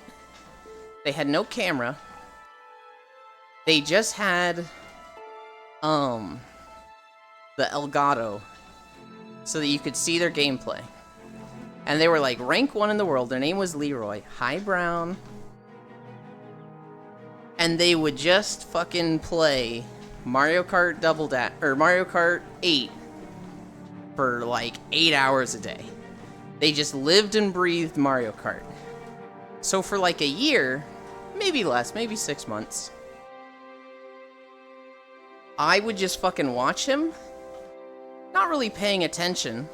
They had no camera. They just had the Elgato so that you could see their gameplay. And they were like rank 1 in the world. Their name was Leroy. Hi, Brown. And they would just fucking play Mario Kart Double Dash or Mario Kart 8 for like 8 hours a day. They just lived and breathed Mario Kart. So for like a year, maybe less, maybe 6 months, I would just fucking watch him, not really paying attention,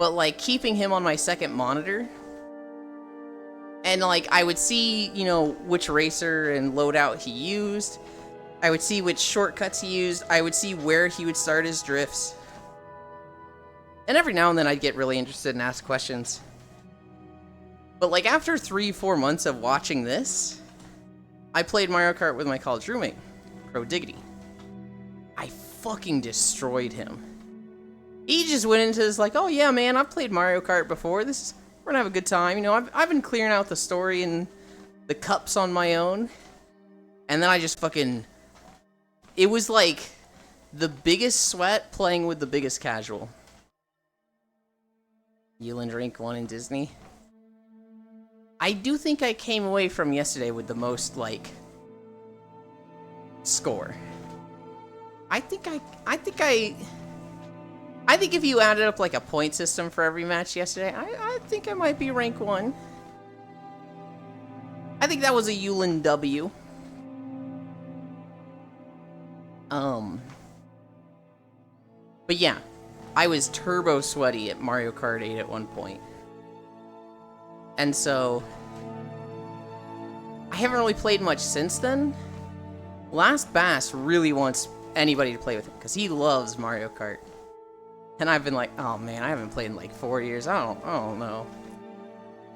but like keeping him on my second monitor. And like I would see, you know, which racer and loadout he used. I would see which shortcuts he used. I would see where he would start his drifts. And every now and then I'd get really interested and ask questions. But like after 3-4 months of watching this, I played Mario Kart with my college roommate, Pro Diggity. I fucking destroyed him. He just went into this like, oh yeah, man, I've played Mario Kart before. We're gonna have a good time. You know, I've been clearing out the story and the cups on my own. And then I just fucking... It was like the biggest sweat playing with the biggest casual. Yulin rank 1 in Disney. I do think I came away from yesterday with the most, like, score. I think if you added up, like, a point system for every match yesterday, I think I might be rank 1. I think that was a Yulin W. But yeah, I was turbo sweaty at Mario Kart 8 at one point. And so, I haven't really played much since then. Last Bass really wants anybody to play with him, because he loves Mario Kart. And I've been like, oh man, I haven't played in like 4 years, I don't know.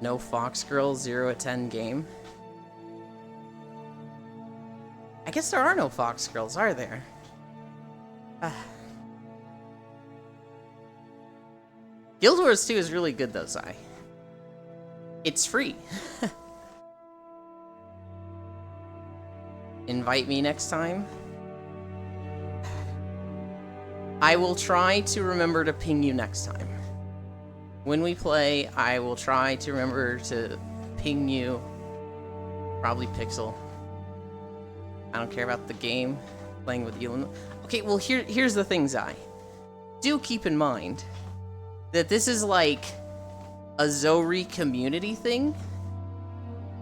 No Fox Girl 0-10 game. I guess there are no Fox Girls, are there? Guild Wars 2 is really good though, Sai. It's free. Invite me next time. I will try to remember to ping you next time. When we play, I will try to remember to ping you. Probably Pixel. I don't care about the game. Playing with you. Okay, well here's the thing, Zai. Do keep in mind that this is like a Zorii community thing.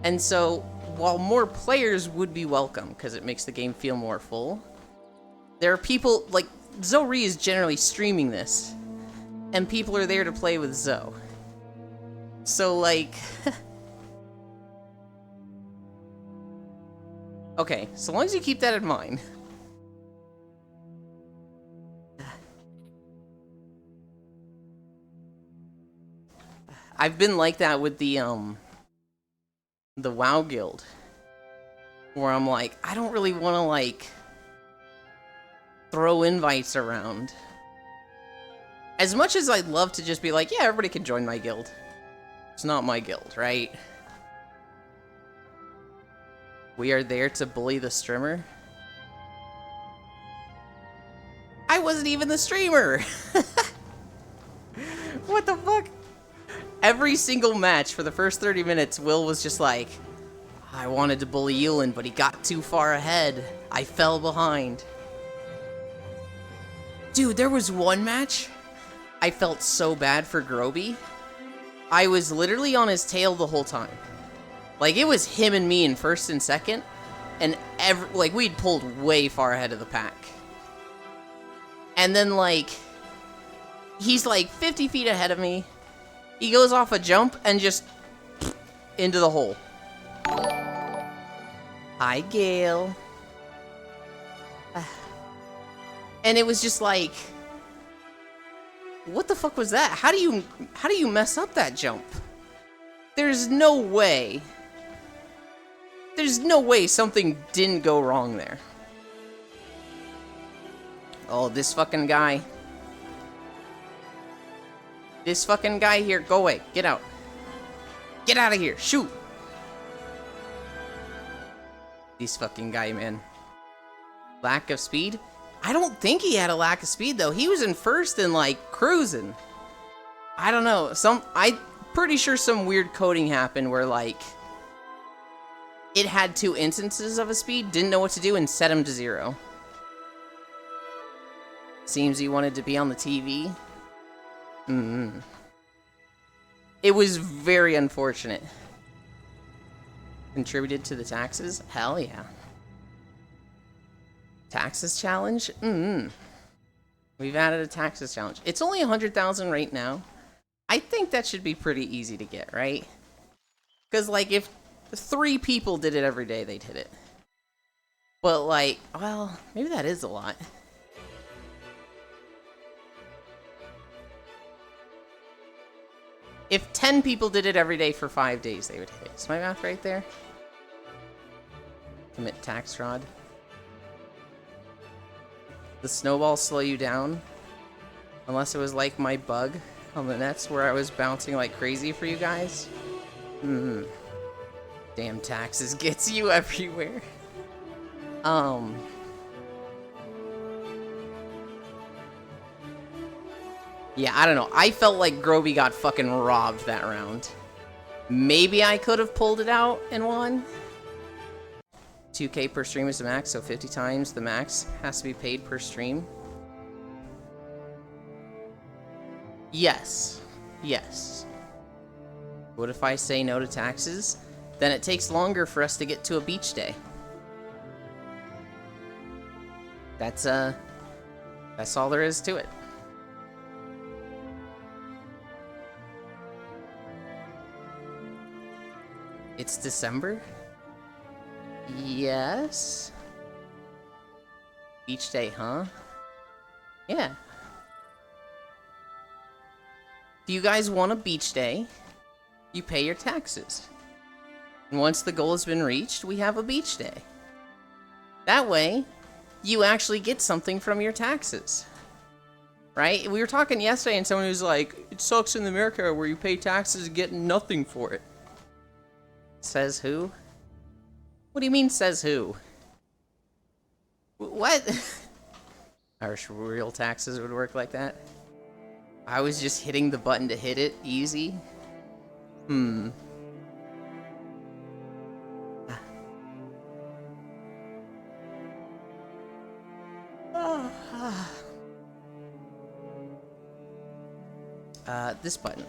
And so, while more players would be welcome, because it makes the game feel more full, there are people, like, Zorii is generally streaming this, and people are there to play with Zoe. So, like... okay, so long as you keep that in mind. I've been like that with the WoW Guild, where I'm like, I don't really want to, like, throw invites around. As much as I'd love to just be like, yeah, everybody can join my guild. It's not my guild, right? We are there to bully the streamer. I wasn't even the streamer! What the fuck? Every single match for the first 30 minutes, Will was just like, I wanted to bully Yulin, but he got too far ahead. I fell behind. Dude, there was one match, I felt so bad for Groby. I was literally on his tail the whole time. Like, it was him and me in first and second, and like, we'd pulled way far ahead of the pack. And then, like, he's like 50 feet ahead of me. He goes off a jump and just into the hole. Hi, Gale. And it was just like, what the fuck was that? How do you mess up that jump? There's no way. There's no way something didn't go wrong there. Oh, this fucking guy. This fucking guy here, go away. Get out. Get out of here. Shoot. This fucking guy, man. Lack of speed? I don't think he had a lack of speed, though. He was in first and, like, cruising. I don't know. I'm pretty sure some weird coding happened where, like, it had 2 instances of a speed, didn't know what to do, and set him to 0. Seems he wanted to be on the TV. It was very unfortunate. Contributed to the taxes? Hell yeah. Taxes challenge? We've added a taxes challenge. It's only 100,000 right now. I think that should be pretty easy to get, right? Because, like, if 3 people did it every day, they'd hit it. But, like, well, maybe that is a lot. If 10 people did it every day for 5 days, they would hit. Is my math right there? Commit tax fraud. The snowballs slow you down. Unless it was like my bug on the nets where I was bouncing like crazy for you guys. Damn taxes gets you everywhere. Yeah, I don't know. I felt like Groby got fucking robbed that round. Maybe I could have pulled it out and won. 2K per stream is the max, so 50 times the max has to be paid per stream. Yes. Yes. What if I say no to taxes? Then it takes longer for us to get to a beach day. That's all there is to it. It's December? Yes. Beach day, huh? Yeah. If you guys want a beach day, you pay your taxes. And once the goal has been reached, we have a beach day. That way, you actually get something from your taxes. Right? We were talking yesterday and someone was like, it sucks in America where you pay taxes and get nothing for it. Says who? What do you mean, says who? What? I wish real taxes would work like that. I was just hitting the button to hit it easy. This button.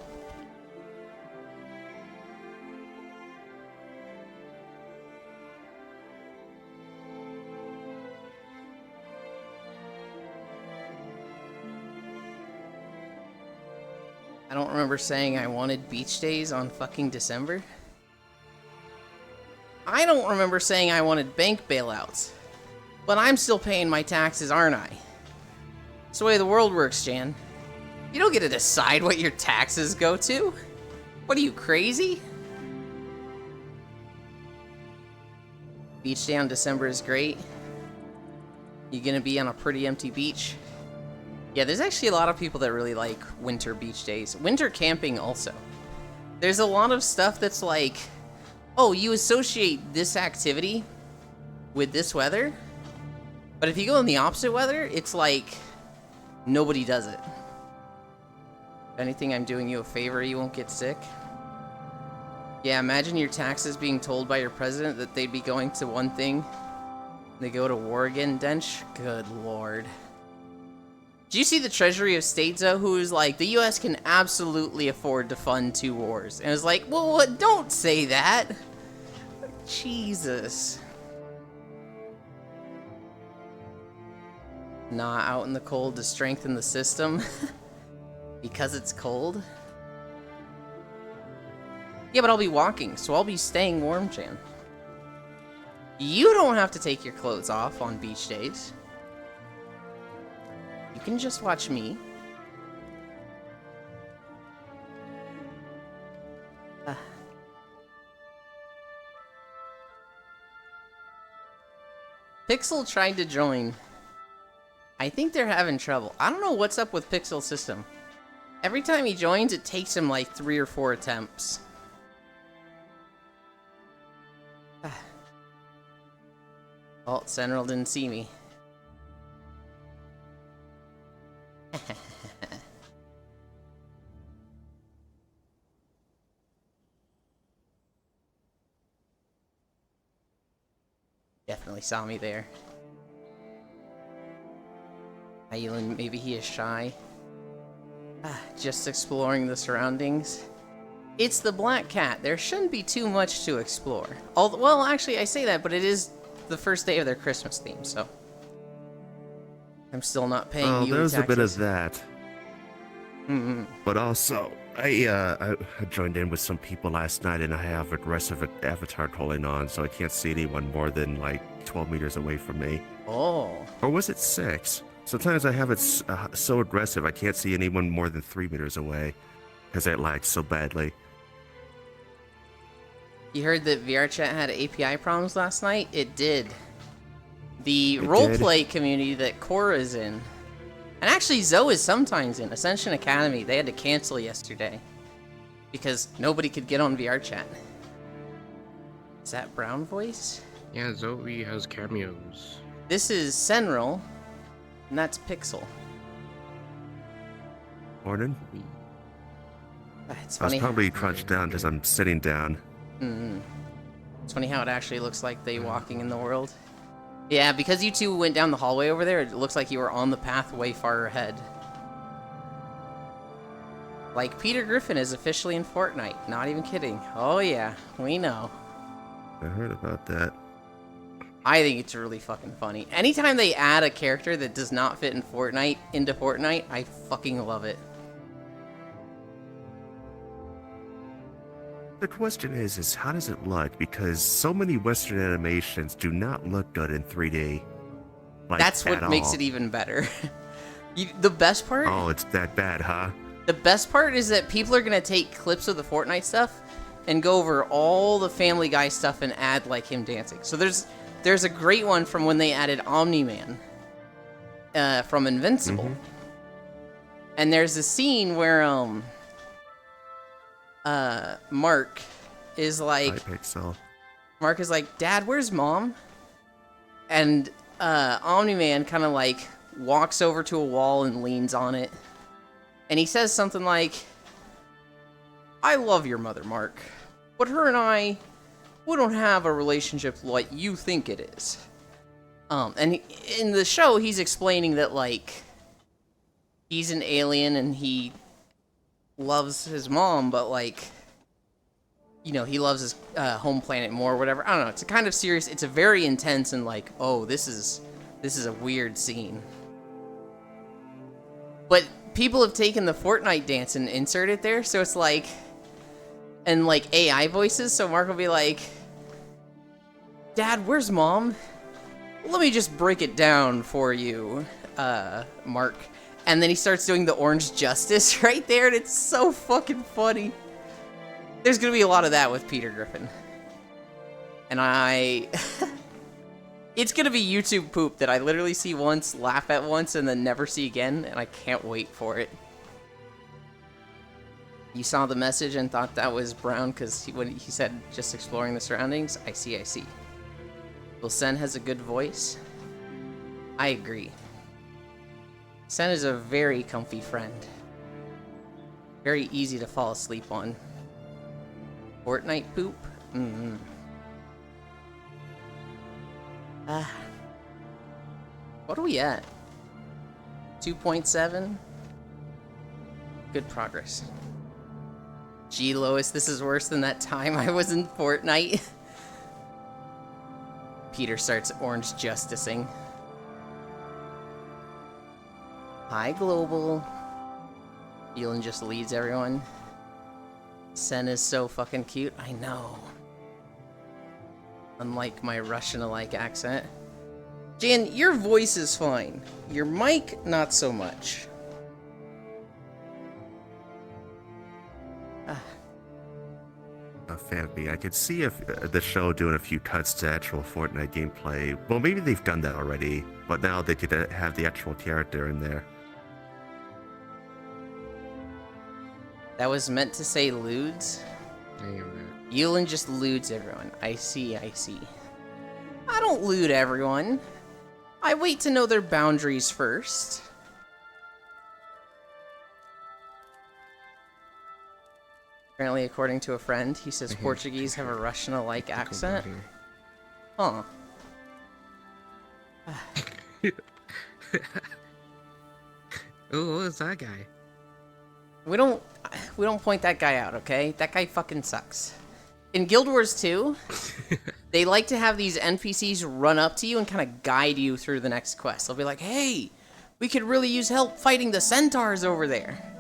I don't remember saying I wanted beach days on fucking December. I don't remember saying I wanted bank bailouts. But I'm still paying my taxes, aren't I? It's the way the world works, Jan. You don't get to decide what your taxes go to. What are you, crazy? Beach day on December is great. You gonna be on a pretty empty beach? Yeah, there's actually a lot of people that really like winter beach days. Winter camping also. There's a lot of stuff that's like, oh, you associate this activity with this weather, but if you go in the opposite weather, it's like nobody does it. If anything, I'm doing you a favor, you won't get sick. Yeah, imagine your taxes being told by your president that they'd be going to one thing. They go to war again, Dench? Good lord. Do you see the Treasury of State, though, who is like, the U.S. can absolutely afford to fund 2 wars? And it's like, well, what? Don't say that. Jesus. Nah, out in the cold to strengthen the system. Because it's cold? Yeah, but I'll be walking, so I'll be staying warm, Jan. You don't have to take your clothes off on beach days. You can just watch me. Pixel tried to join. I think they're having trouble. I don't know what's up with Pixel's system. Every time he joins, it takes him like 3 or 4 attempts. Oh, Senral didn't see me. Definitely saw me there. Aylan, maybe he is shy. Just exploring the surroundings. It's the Black Cat. There shouldn't be too much to explore. Well, actually, I say that, but it is the first day of their Christmas theme, so I'm still not paying you there's taxes. a bit of that. But also, I joined in with some people last night, and I have aggressive avatar trolling on, so I can't see anyone more than like 12 meters away from me. Oh. Or was it 6? Sometimes I have it so aggressive I can't see anyone more than 3 meters away. because it lagged so badly. You heard that VRChat had API problems last night? It did. The It roleplay community that Cora's in, and actually Zoe is sometimes in, Ascension Academy, they had to cancel yesterday because nobody could get on VRChat. Is that Brown voice? Yeah, Zoe has cameos. This is Senril, and that's Pixel. Morning. It's I was funny. probably crouched down because I'm sitting down. It's funny how it actually looks like they walking in the world. Yeah, because you two went down the hallway over there, it looks like you were on the path way far ahead. Like, Peter Griffin is officially in Fortnite. Not even kidding. Oh yeah, we know. I heard about that. I think it's really fucking funny. Anytime they add a character that does not fit in Fortnite into Fortnite, I fucking love it. The question is how does it look? Because so many Western animations do not look good in 3D. Like, That's what at makes all. it even better. The best part? Oh, it's that bad, huh? The best part is that people are gonna take clips of the Fortnite stuff and go over all the Family Guy stuff and add like him dancing. So there's a great one from when they added Omni-Man from Invincible. And there's a scene where Mark is like Hypixel. Mark is like, "Dad, where's Mom?" And Omni-Man kind of like walks over to a wall and leans on it. And he says something like, "I love your mother, Mark, but her and I, we don't have a relationship like you think it is." And in the show, he's explaining that, like, he's an alien and he loves his mom, but, like, you know, he loves his home planet more or whatever. I don't know. It's a kind of serious, it's a very intense and, like, oh, this is a weird scene. But people have taken the Fortnite dance and inserted it there, so it's like, and like AI voices, so Mark will be like, "Dad, where's Mom? Let me just break it down for you, Mark." And then he starts doing the Orange Justice right there, and it's so fucking funny. There's gonna be a lot of that with Peter Griffin. And it's gonna be YouTube poop that I literally see once, laugh at once, and then never see again, and I can't wait for it. You saw the message and thought that was Brown because when he said just exploring the surroundings? I see. Well, Sen has a good voice. I agree. Sen is a very comfy friend. Very easy to fall asleep on. Fortnite poop? What are we at? 2.7? Good progress. Gee, Lois, this is worse than that time I was in Fortnite. Peter starts orange justicing. Hi, Global. Elon just leads everyone. Sen is so fucking cute. I know. Unlike my Russian-alike accent. Jan, your voice is fine. Your mic, not so much. Fanby, I could see if the show doing a few cuts to actual Fortnite gameplay. Well, maybe they've done that already, but now they could have the actual character in there. That was meant to say lewds? Yulin just lewds everyone. I see. I don't lewd everyone. I wait to know their boundaries first. Apparently, according to a friend, he says Portuguese have a Russian-alike accent. Huh. Oh, what's that guy? We don't point that guy out, okay? That guy fucking sucks. In Guild Wars 2, they like to have these NPCs run up to you and kind of guide you through the next quest. They'll be like, "Hey, we could really use help fighting the centaurs over there."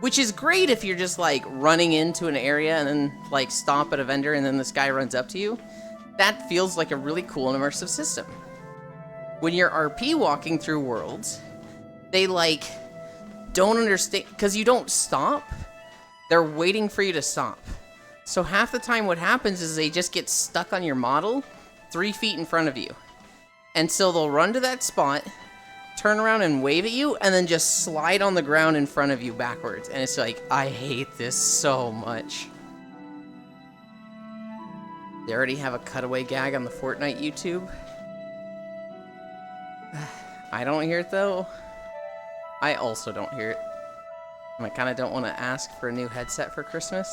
Which is great if you're just, like, running into an area and then, like, stop at a vendor and then this guy runs up to you. That feels like a really cool and immersive system. When you're RP walking through worlds, they, like, don't understand, because you don't stop. they're waiting for you to stop. So half the time what happens is they just get stuck on your model 3 feet in front of you. And so they'll run to that spot, turn around and wave at you, and then just slide on the ground in front of you backwards. And it's like, I hate this so much. They already have a cutaway gag on the Fortnite YouTube. I don't hear it though. I also don't hear it. And I kind of don't want to ask for a new headset for Christmas.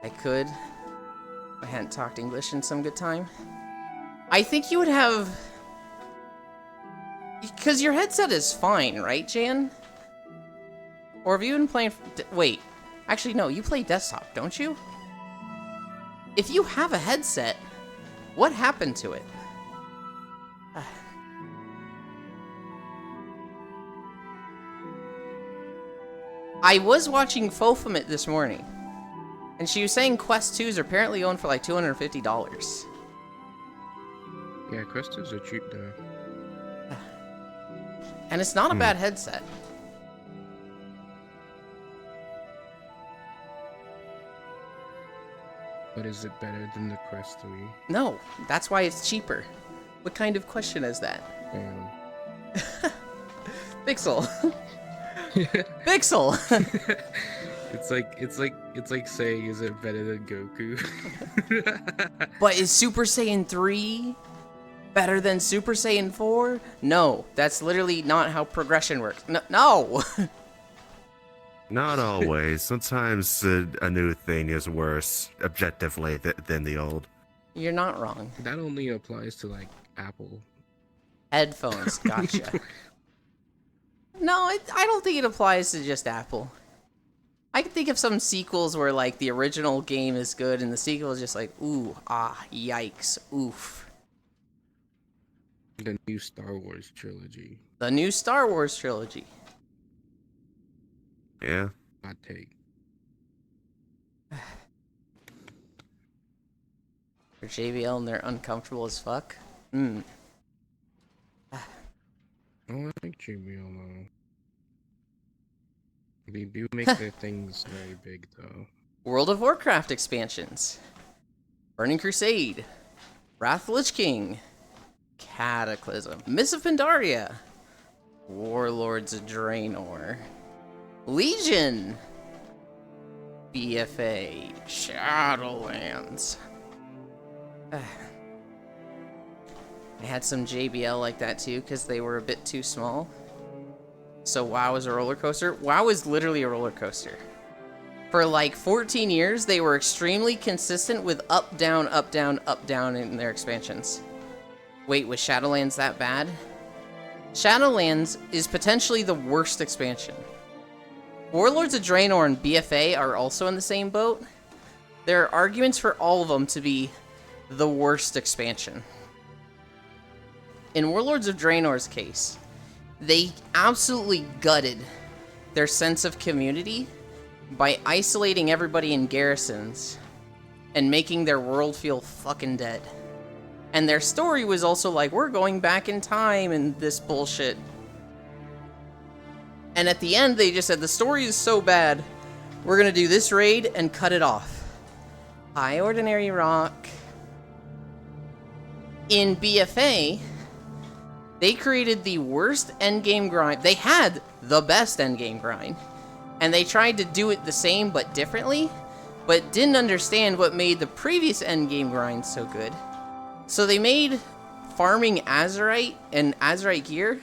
I could. I hadn't talked English in some good time. I think you would have... Because your headset is fine, right, Jan? Or have you been playing... Wait. Actually, no, you play desktop, don't you? If you have a headset, what happened to it? I was watching Fofamit this morning, and she was saying Quest 2s are apparently going for like $250. Yeah, Quest 2s are cheap though. And it's not a bad headset. But is it better than the Quest 3? No, that's why it's cheaper. What kind of question is that? Damn. Pixel. Pixel. It's like saying, is it better than Goku? But is Super Saiyan 3 better than Super Saiyan 4? No, that's literally not how progression works. No. Not always. Sometimes a new thing is worse, objectively, than the old. You're not wrong. That only applies to like Apple. Headphones, gotcha. No, I don't think it applies to just Apple. I can think of some sequels where, like, the original game is good and the sequel is just like, ooh, ah, yikes, oof. The new Star Wars trilogy. The new Star Wars trilogy. Yeah. Hot take. For JBL and they're uncomfortable as fuck. Hmm. Oh, I like JBL though. They do make their things very big though. World of Warcraft expansions. Burning Crusade. Wrath of the Lich King. Cataclysm. Mists of Pandaria. Warlords of Draenor. Legion. BFA. Shadowlands. I had some JBL like that too, because they were a bit too small. So WoW is a roller coaster. WoW is literally a roller coaster. For like 14 years, they were extremely consistent with up, down, up, down, up, down in their expansions. Wait, was Shadowlands that bad? Shadowlands is potentially the worst expansion. Warlords of Draenor and BFA are also in the same boat. There are arguments for all of them to be the worst expansion. In Warlords of Draenor's case, they absolutely gutted their sense of community by isolating everybody in garrisons and making their world feel fucking dead. And their story was also like, we're going back in time and this bullshit. And at the end, they just said, the story is so bad, we're gonna do this raid and cut it off. High Ordinary Rock. In BFA, they created the worst endgame grind. They had the best endgame grind. And they tried to do it the same but differently, but didn't understand what made the previous endgame grind so good. So they made farming Azerite and Azerite gear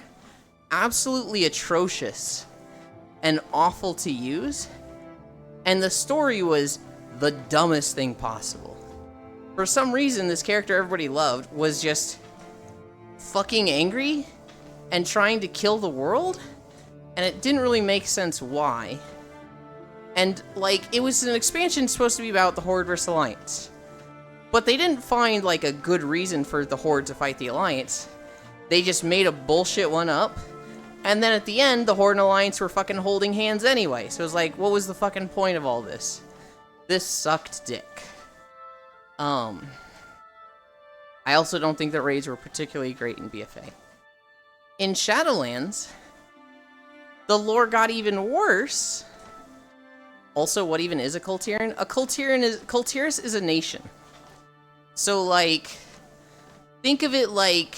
absolutely atrocious and awful to use. And the story was the dumbest thing possible. For some reason, this character everybody loved was just fucking angry and trying to kill the world, and it didn't really make sense why. And like, it was an expansion supposed to be about the Horde versus Alliance, but they didn't find like a good reason for the Horde to fight the Alliance. They just made a bullshit one up, and then at the end the Horde and Alliance were fucking holding hands anyway, so it was like, what was the fucking point of all this? This sucked dick. I also don't think the raids were particularly great in BFA. In Shadowlands, the lore got even worse Also, what even is a Kultiran? Kultiris is a nation. So, like, think of it like,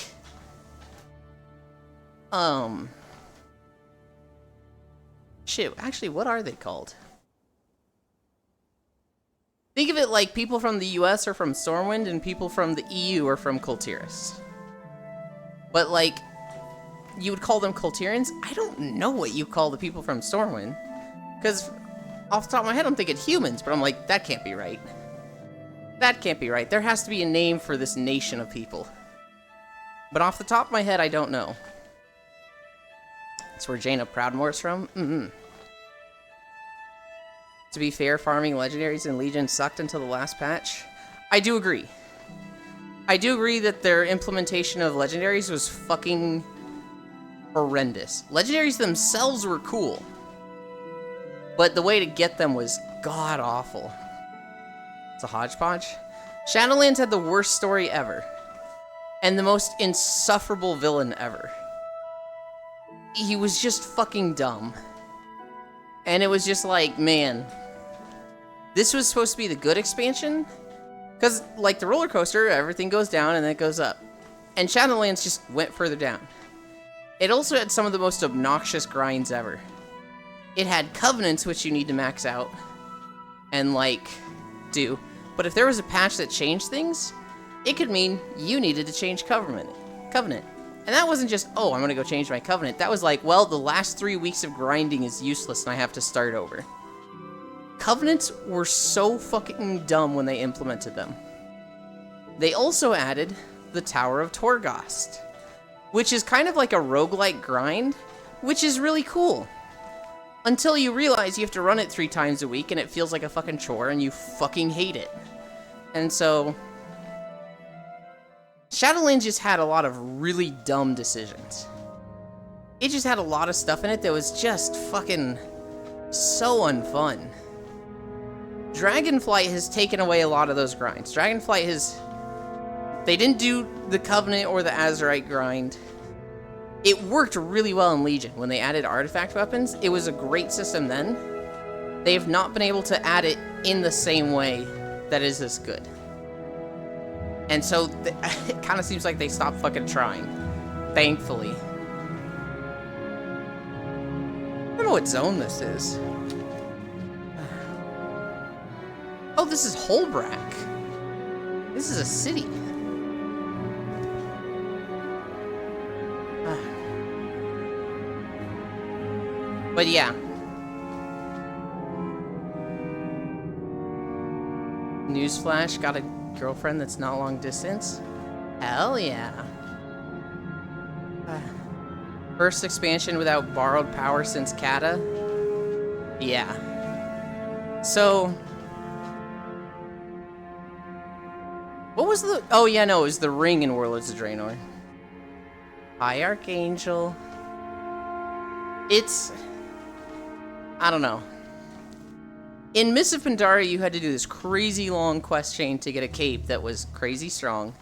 shit, actually, what are they called? Think of it like people from the US are from Stormwind and people from the EU are from Kultiris. But, like, you would call them Kultirans? I don't know what you call the people from Stormwind. Because off the top of my head, I'm thinking humans, but I'm like, that can't be right. That can't be right. There has to be a name for this nation of people. But off the top of my head, I don't know. That's where Jaina Proudmoore's from? To be fair, farming legendaries and Legion sucked until the last patch. I do agree. I do agree that their implementation of legendaries was fucking horrendous. Legendaries themselves were cool, but the way to get them was god-awful. It's a hodgepodge. Shadowlands had the worst story ever, and the most insufferable villain ever. He was just fucking dumb. And it was just like, man, this was supposed to be the good expansion? Because, like the roller coaster, everything goes down and then it goes up. And Shadowlands just went further down. It also had some of the most obnoxious grinds ever. It had covenants, which you need to max out and, like, do. But if there was a patch that changed things, it could mean you needed to change covenant. And that wasn't just, oh, I'm going to go change my covenant. That was like, well, the last 3 weeks of grinding is useless and I have to start over. Covenants were so fucking dumb when they implemented them. They also added the Tower of Torghast, which is kind of like a roguelike grind, which is really cool. Until you realize you have to run it 3 times a week and it feels like a fucking chore and you fucking hate it. And so Shadowlands just had a lot of really dumb decisions. It just had a lot of stuff in it that was just fucking so unfun. Dragonflight has taken away a lot of those grinds. Dragonflight has... They didn't do the Covenant or the Azerite grind. It worked really well in Legion when they added artifact weapons. It was a great system then. They have not been able to add it in the same way that is as good. And so it kind of seems like they stopped fucking trying. Thankfully. I don't know what zone this is. Oh, this is Holbrack. This is a city. But yeah. Newsflash, got a girlfriend that's not long distance? Hell yeah. First expansion without borrowed power since Kata? Yeah. So... What was the... Oh yeah, no, it was the ring in Warlords of Draenor. Hi, Archangel. It's... I don't know. In Mists of Pandaria, you had to do this crazy long quest chain to get a cape that was crazy strong.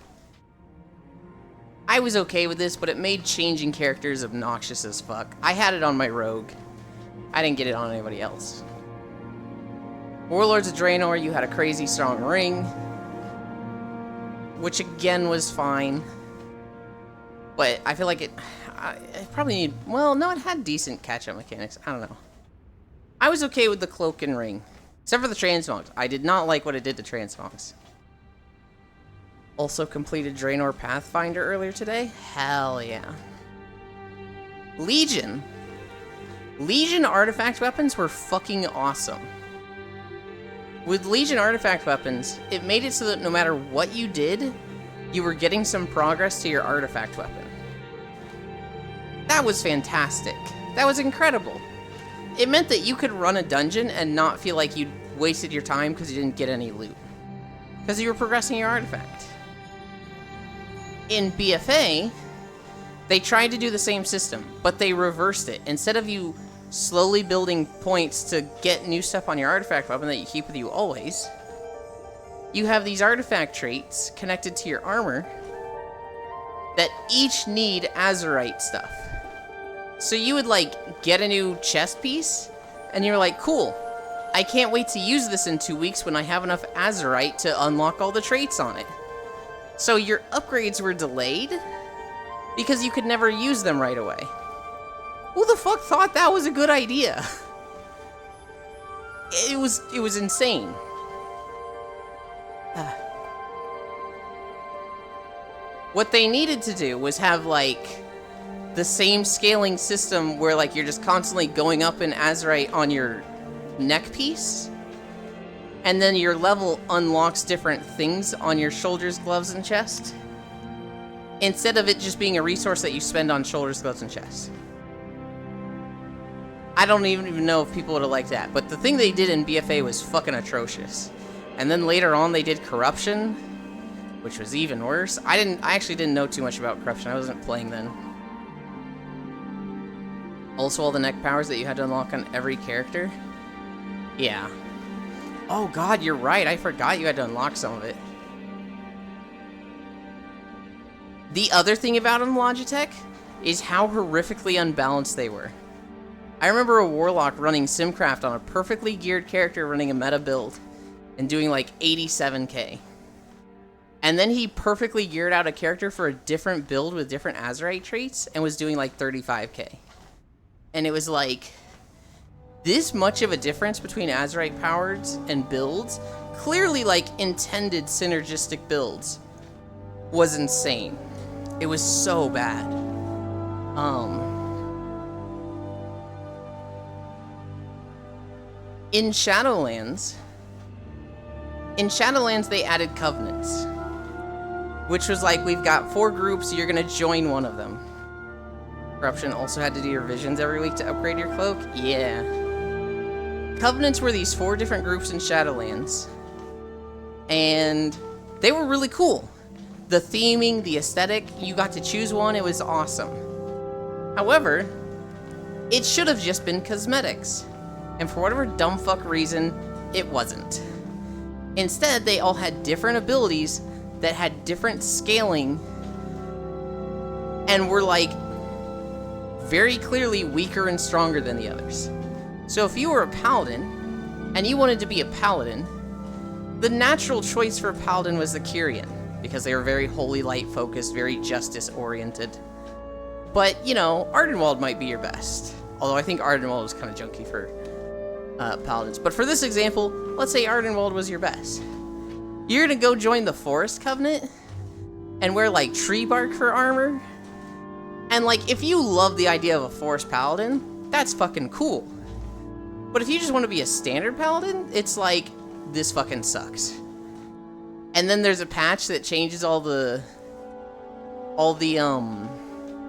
I was okay with this, but it made changing characters obnoxious as fuck. I had it on my rogue. I didn't get it on anybody else. Warlords of Draenor, you had a crazy strong ring, which again was fine. But I feel like it probably need... Well, no, it had decent catch-up mechanics. I don't know. I was okay with the cloak and ring. Except for the transmogs. I did not like what it did to transmogs. Also completed Draenor Pathfinder earlier today? Hell yeah. Legion. Legion artifact weapons were fucking awesome. With Legion artifact weapons, it made it so that no matter what you did, you were getting some progress to your artifact weapon. That was fantastic. That was incredible. It meant that you could run a dungeon and not feel like you'd wasted your time because you didn't get any loot. Because you were progressing your artifact. In BFA, they tried to do the same system, but they reversed it. Instead of you slowly building points to get new stuff on your artifact weapon that you keep with you always, you have these artifact traits connected to your armor that each need Azerite stuff. So you would, like, get a new chest piece, and you're like, cool, I can't wait to use this in 2 weeks when I have enough Azurite to unlock all the traits on it. So your upgrades were delayed because you could never use them right away. Who the fuck thought that was a good idea? It was insane. What they needed to do was have, like, the same scaling system where, like, you're just constantly going up in Azurite on your neck piece, and then your level unlocks different things on your shoulders, gloves, and chest, instead of it just being a resource that you spend on shoulders, gloves, and chest. I don't even know if people would have liked that, but the thing they did in BFA was fucking atrocious. And then later on they did Corruption, which was even worse. I actually didn't know too much about Corruption. I wasn't playing then. Also, all the neck powers that you had to unlock on every character. Yeah. Oh god, you're right. I forgot you had to unlock some of it. The other thing about them, Logitech, is how horrifically unbalanced they were. I remember a Warlock running Simcraft on a perfectly geared character running a meta build and doing like 87k. And then he perfectly geared out a character for a different build with different Azurite traits and was doing like 35k. And it was like, this much of a difference between Azurite powers and builds, clearly like intended synergistic builds, was insane. It was so bad. In Shadowlands they added covenants, which was like, we've got 4 groups, you're gonna join one of them. Corruption also had to do your visions every week to upgrade your cloak. Yeah. Covenants were these 4 different groups in Shadowlands, and they were really cool. The theming, the aesthetic, you got to choose one, it was awesome. However, it should have just been cosmetics. And for whatever dumb fuck reason, it wasn't. Instead, they all had different abilities that had different scaling and were like very clearly weaker and stronger than the others. So if you were a paladin and you wanted to be a paladin, the natural choice for a paladin was the Kyrian, because they were very holy light focused, very justice oriented. But, you know, Ardenwald might be your best. Although I think Ardenwald was kind of junky for paladins. But for this example, let's say Ardenwald was your best. You're gonna go join the Forest Covenant and wear like tree bark for armor. And like, if you love the idea of a Forest Paladin, that's fucking cool. But if you just want to be a standard Paladin, it's like, this fucking sucks. And then there's a patch that changes all the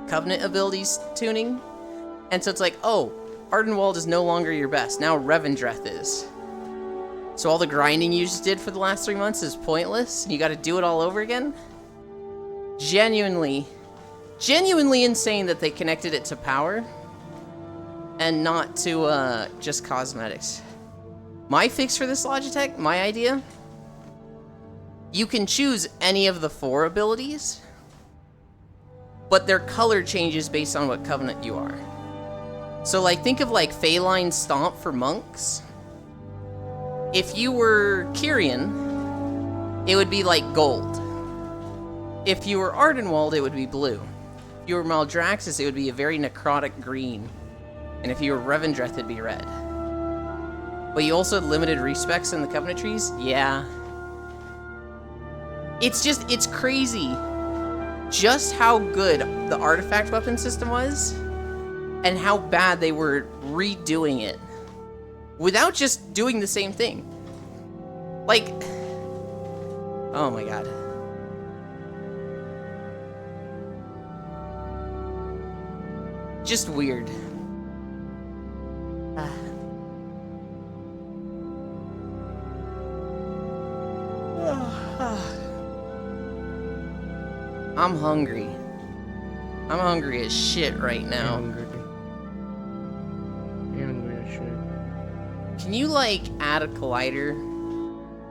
Covenant abilities tuning. And so it's like, oh, Ardenwald is no longer your best. Now Revendreth is. So all the grinding you just did for the last 3 months is pointless, and you gotta do it all over again? Genuinely insane that they connected it to power and not to just cosmetics. My fix for this, Logitech, my idea, you can choose any of the 4 abilities, but their color changes based on what covenant you are. So like, think of like Phaline Stomp for monks. If you were Kyrian, it would be like gold. If you were Ardenwald, it would be blue. If you were Maldraxxus, it would be a very necrotic green. And if you were Revendreth, it'd be red. But you also had limited respecs in the Covenant trees? Yeah. It's crazy just how good the artifact weapon system was and how bad they were redoing it without just doing the same thing. Like, oh my god. Just weird. I'm hungry. I'm hungry as shit right now. Can you, like, add a collider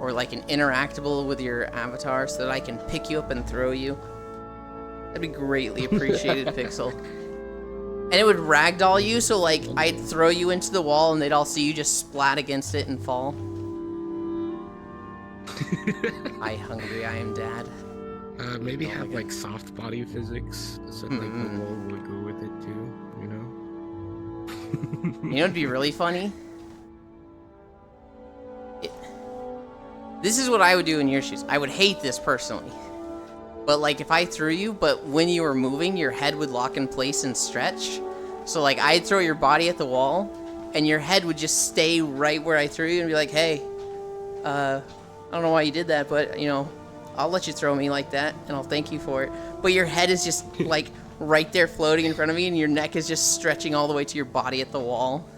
or, like, an interactable with your avatar so that I can pick you up and throw you? That'd be greatly appreciated, Pixel. And it would ragdoll you, so like I'd throw you into the wall and they'd all see you just splat against it and fall. I hungry, I am dad. Maybe have like soft body physics, so like the wall would go with it too, you know? You know what'd be really funny? This is what I would do in your shoes. I would hate this personally. But like if I threw you, but when you were moving, your head would lock in place and stretch. So like I'd throw your body at the wall and your head would just stay right where I threw you and be like, hey, I don't know why you did that, but you know, I'll let you throw me like that and I'll thank you for it. But your head is just like right there floating in front of me and your neck is just stretching all the way to your body at the wall.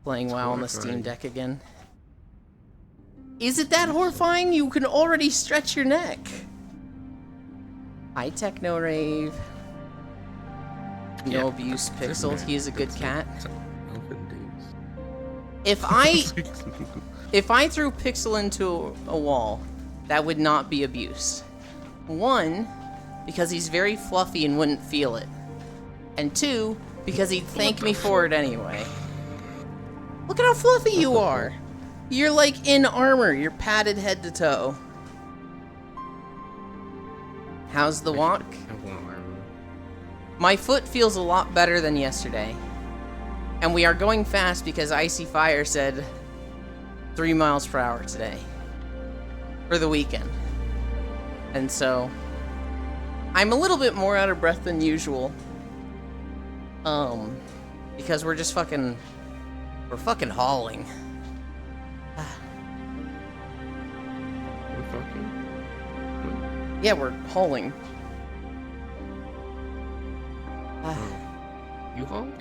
Playing WoW on the Steam Deck again. Is it that horrifying? You can already stretch your neck. Hi, Techno Rave. No abuse, Pixel. He is a good cat. If I threw Pixel into a wall, that would not be abuse. One, because he's very fluffy and wouldn't feel it. And two, because he'd thank me for it anyway. Look at how fluffy you are. You're like in armor. You're padded head to toe. How's the walk? My foot feels a lot better than yesterday. And we are going fast because Icy Fire said 3 miles per hour today. For the weekend. And so I'm a little bit more out of breath than usual. Because we're just fucking hauling. Yeah, we're hauling. You hauled?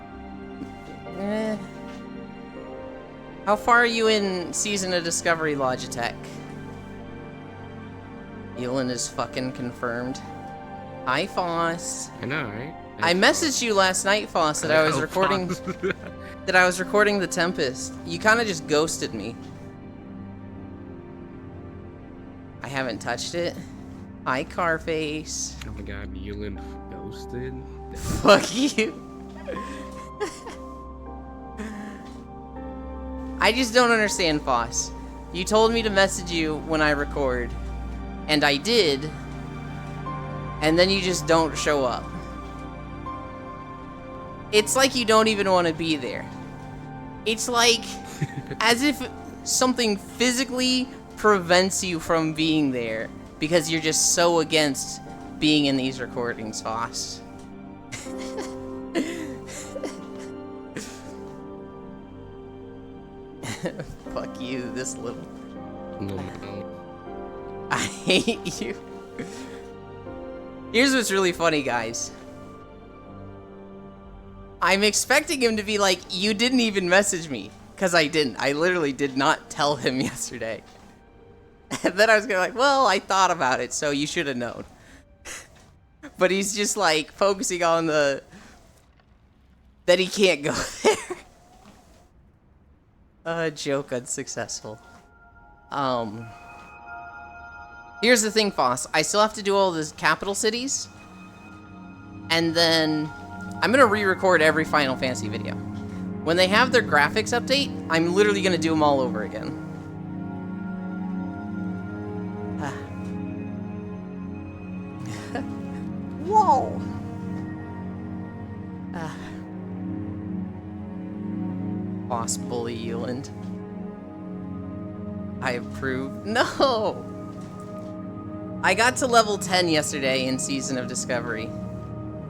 How far are you in Season of Discovery, Logitech? Elon is fucking confirmed. Hi, Foss. I know, right? I messaged you last night, Foss, that I was recording The Tempest. You kind of just ghosted me. I haven't touched it. Hi, Carface. Oh my god, Yulin ghosted? Fuck you. I just don't understand, Foss. You told me to message you when I record. And I did. And then you just don't show up. It's like you don't even want to be there. It's like as if something physically prevents you from being there because you're just so against being in these recordings, Foss. Fuck you, this little... No. I hate you. Here's what's really funny, guys. I'm expecting him to be like, you didn't even message me. Because I didn't. I literally did not tell him yesterday. And then I was gonna like, well, I thought about it, so you should have known. But he's just like focusing on the... that he can't go there. Joke unsuccessful. Here's the thing, Foss. I still have to do all the capital cities. And then I'm gonna re-record every Final Fantasy video. When they have their graphics update, I'm literally gonna do them all over again. Whoa! Boss bully Euland. I approve. No! I got to level 10 yesterday in Season of Discovery.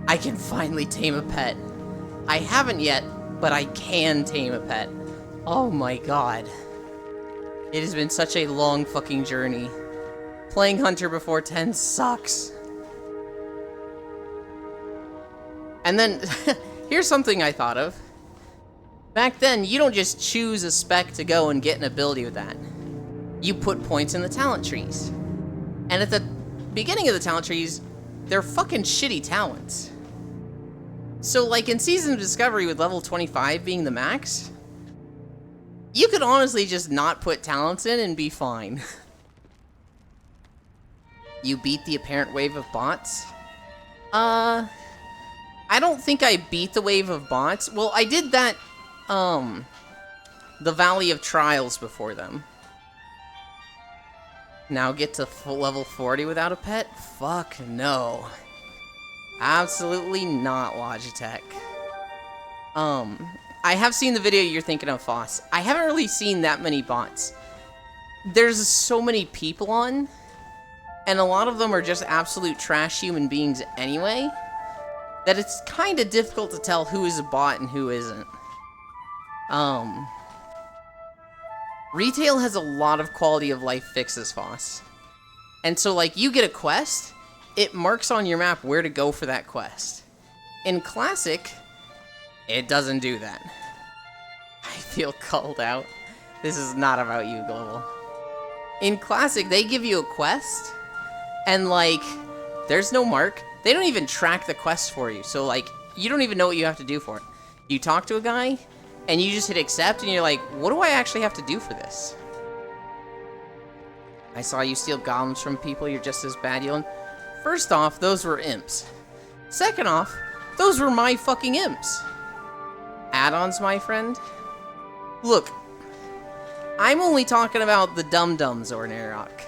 I can finally tame a pet. I haven't yet, but I can tame a pet. Oh my god. It has been such a long fucking journey. Playing Hunter before 10 sucks. And then, here's something I thought of. Back then, you don't just choose a spec to go and get an ability with that. You put points in the talent trees. And at the beginning of the talent trees, they're fucking shitty talents. So like in Season of Discovery with level 25 being the max, you could honestly just not put talents in and be fine. You beat the apparent wave of bots? I don't think I beat the wave of bots. Well, I did that, the Valley of Trials before them. Now get to level 40 without a pet? Fuck no. Absolutely not, Logitech. I have seen the video you're thinking of, Foss. I haven't really seen that many bots. There's so many people on, and a lot of them are just absolute trash human beings anyway, that it's kind of difficult to tell who is a bot and who isn't. Retail has a lot of quality of life fixes, Foss. And so, like, you get a quest, it marks on your map where to go for that quest. In Classic, it doesn't do that. I feel called out. This is not about you, Global. In Classic, they give you a quest, and, like, there's no mark. They don't even track the quest for you, so, like, you don't even know what you have to do for it. You talk to a guy, and you just hit accept, and you're like, what do I actually have to do for this? I saw you steal golems from people, you're just as bad, Yulin. First off, those were imps. Second off, those were my fucking imps. Add-ons, my friend? Look, I'm only talking about the dum-dums, Ornarok.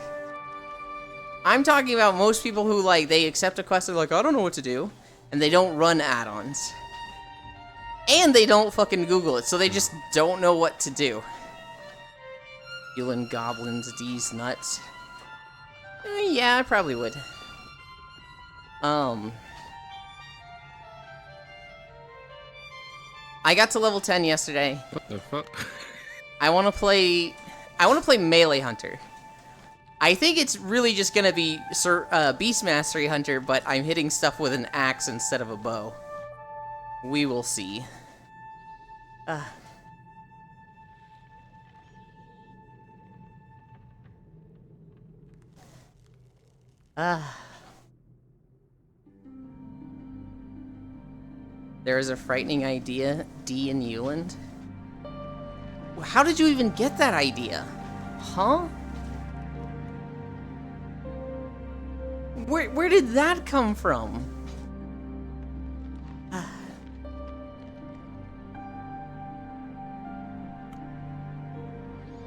I'm talking about most people who, like, they accept a quest, they're like, I don't know what to do, and they don't run add-ons. And they don't fucking Google it, so they just don't know what to do. Yulin goblins, D's nuts. Yeah, I probably would. I got to level 10 yesterday. What the fuck? I want to play Melee Hunter. I think it's really just gonna be Beast Mastery Hunter, but I'm hitting stuff with an axe instead of a bow. We will see. There is a frightening idea, D in Euland. How did you even get that idea? Huh? Where did that come from?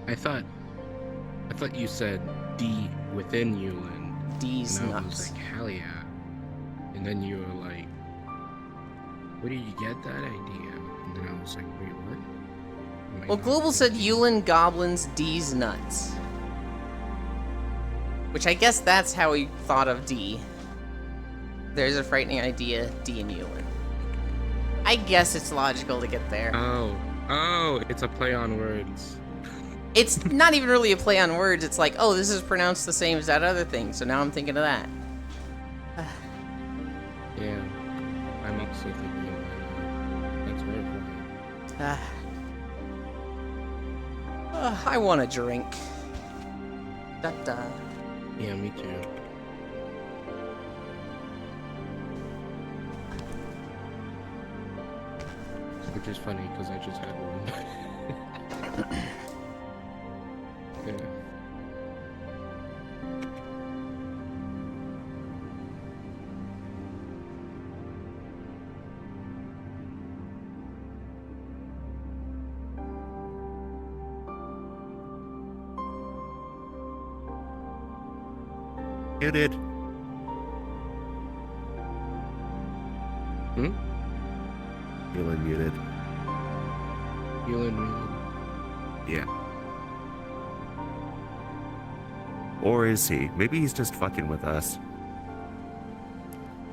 I thought you said D within Euland. D's and I nuts. was like, hell yeah. And then you were like, where did you get that idea? And then I was like, wait, what? Am I Well, not Global said thinking? Yulin goblins, D's nuts. Which I guess that's how he thought of D. There's a frightening idea, D and Yulin. I guess it's logical to get there. Oh, it's a play on words. It's not even really a play on words, it's like, oh, this is pronounced the same as that other thing, so now I'm thinking of that. Yeah, I'm also thinking of that. That's very funny. I want a drink. Da-da. Yeah, me too. Which is funny because I just had one. Yeah. Muted. Feeling muted. Feeling muted. Yeah. Or is he? Maybe he's just fucking with us.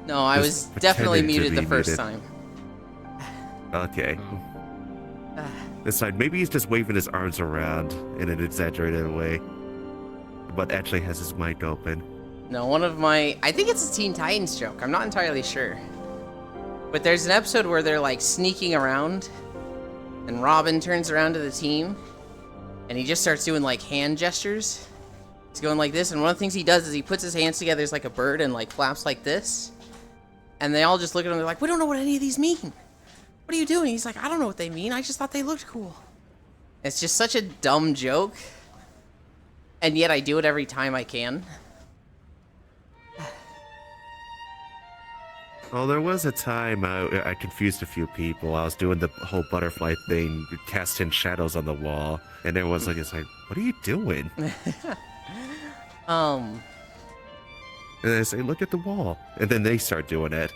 No, I was Just definitely pretended to muted the be first muted. time. Okay. Oh. This side, maybe he's just waving his arms around in an exaggerated way, but actually has his mic open. No, I think it's a Teen Titans joke. I'm not entirely sure. But there's an episode where they're like sneaking around, and Robin turns around to the team, and he just starts doing like hand gestures. He's going like this, and one of the things he does is he puts his hands together as like a bird and like flaps like this. And they all just look at him, they're like, we don't know what any of these mean. What are you doing? He's like, I don't know what they mean. I just thought they looked cool. It's just such a dumb joke. And yet I do it every time I can. Oh, there was a time I confused a few people. I was doing the whole butterfly thing, casting shadows on the wall, and there was like, it's like, what are you doing? And I say, look at the wall, and then they start doing it.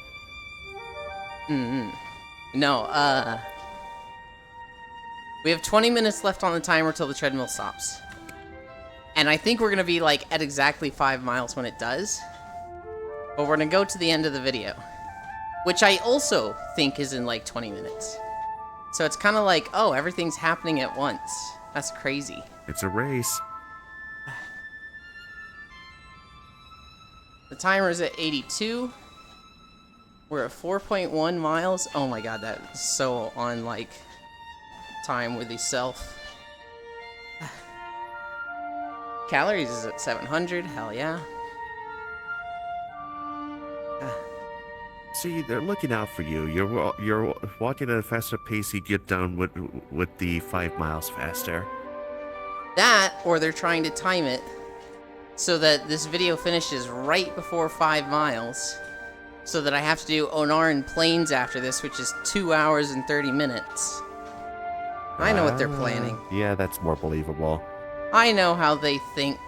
No, we have 20 minutes left on the timer till the treadmill stops. And I think we're gonna be like at exactly 5 miles when it does. But we're gonna go to the end of the video, which I also think is in like 20 minutes. So it's kind of like, oh, everything's happening at once. That's crazy. It's a race. The timer is at 82. We're at 4.1 miles. Oh my god, that's so on like time with yourself. Calories is at 700. Hell yeah. See, they're looking out for you. You're walking at a faster pace. You get done with the 5 miles faster. That, or they're trying to time it so that this video finishes right before 5 miles, so that I have to do Onaran Plains after this, which is 2 hours and 30 minutes. I know what they're planning. Yeah, that's more believable. I know how they think.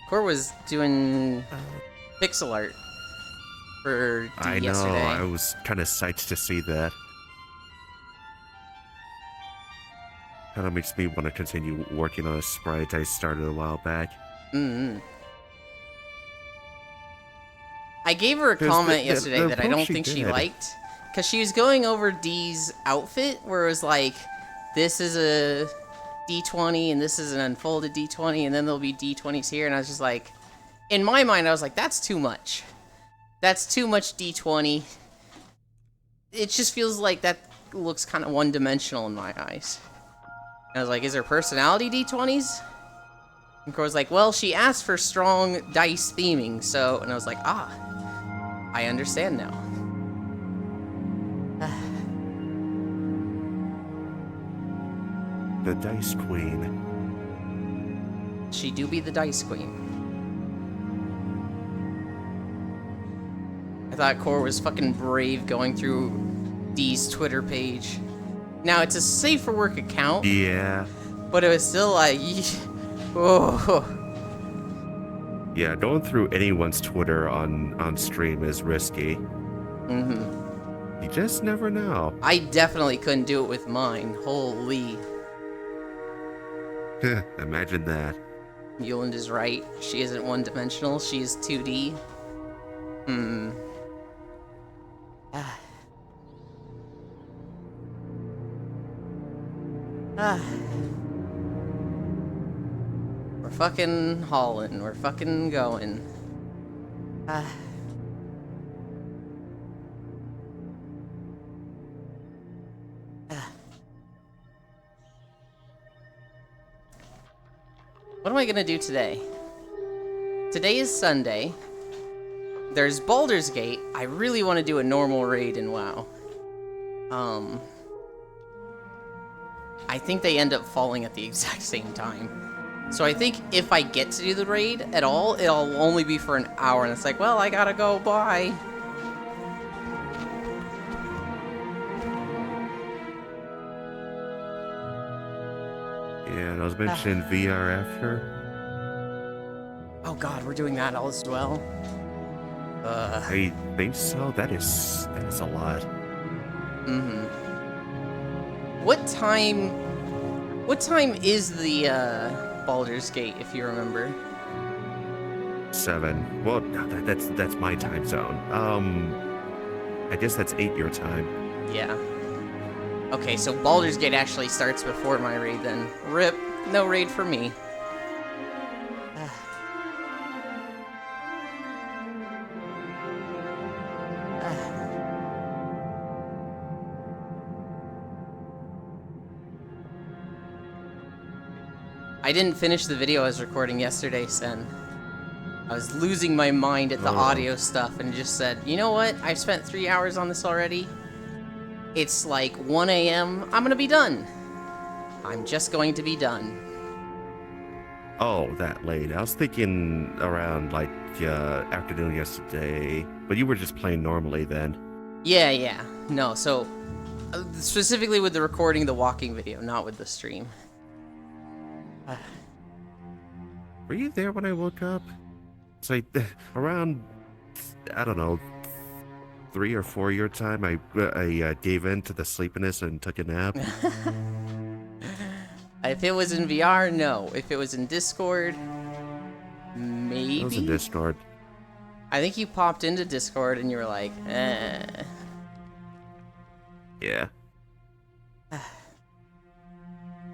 Core was doing pixel art for D I know. yesterday. I was kind of psyched to see that. Kind of makes me want to continue working on a sprite I started a while back. I gave her a comment yesterday that I don't approach she think she did. liked, because she was going over D's outfit, where it was like, this is a D20, and this is an unfolded D20, and then there'll be D20s here, and I was just like, in my mind, I was like, that's too much. That's too much D20. It just feels like that looks kind of one-dimensional in my eyes. And I was like, is her personality D20s? And Core was like, well, she asked for strong dice theming, so... And I was like, ah, I understand now. The Dice Queen. She do be the Dice Queen. I thought Core was fucking brave going through D's Twitter page. Now, it's a safe for work account, Yeah. but it was still like... Oh. Yeah, going through anyone's Twitter on stream is risky. You just never know. I definitely couldn't do it with mine. Holy. Imagine that. Yuland is right. She isn't one-dimensional. She is 2D. We're fucking hauling. We're fucking going. What am I gonna do today? Today is Sunday. There's Baldur's Gate. I really want to do a normal raid in WoW. I think they end up falling at the exact same time. So I think if I get to do the raid at all, it'll only be for an hour, and it's like, well, I gotta go, bye. Yeah, and I was mentioning VR after. Oh god, we're doing that all as well? I think so. That is a lot. What time is the, Baldur's Gate, if you remember? 7. Well, no, that's my time zone. I guess that's 8 your time. Yeah. Okay, so Baldur's Gate actually starts before my raid then. RIP. No raid for me. I didn't finish the video I was recording yesterday, Sen. I was losing my mind at the audio stuff and just said, you know what? I've spent 3 hours on this already. It's like 1 a.m. I'm gonna be done. I'm just going to be done. Oh, that late. I was thinking around like afternoon yesterday, but you were just playing normally then. Yeah. No, so specifically with the recording the walking video, not with the stream. Were you there when I woke up? It's like around, I don't know, 3 or 4 your time. I gave in to the sleepiness and took a nap. If it was in VR, no. If it was in Discord, maybe. It was in Discord. I think you popped into Discord and you were like, eh. Yeah.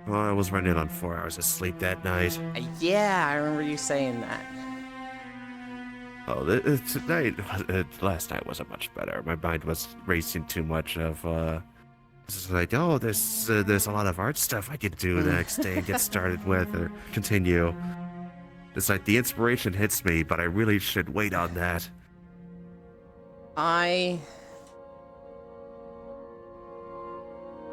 Well, I was running on 4 hours of sleep that night. Yeah, I remember you saying that. Oh, tonight, last night wasn't much better. My mind was racing too much of, it's like, oh, there's a lot of art stuff I could do the next day and get started with or continue. It's like the inspiration hits me, but I really should wait on that. I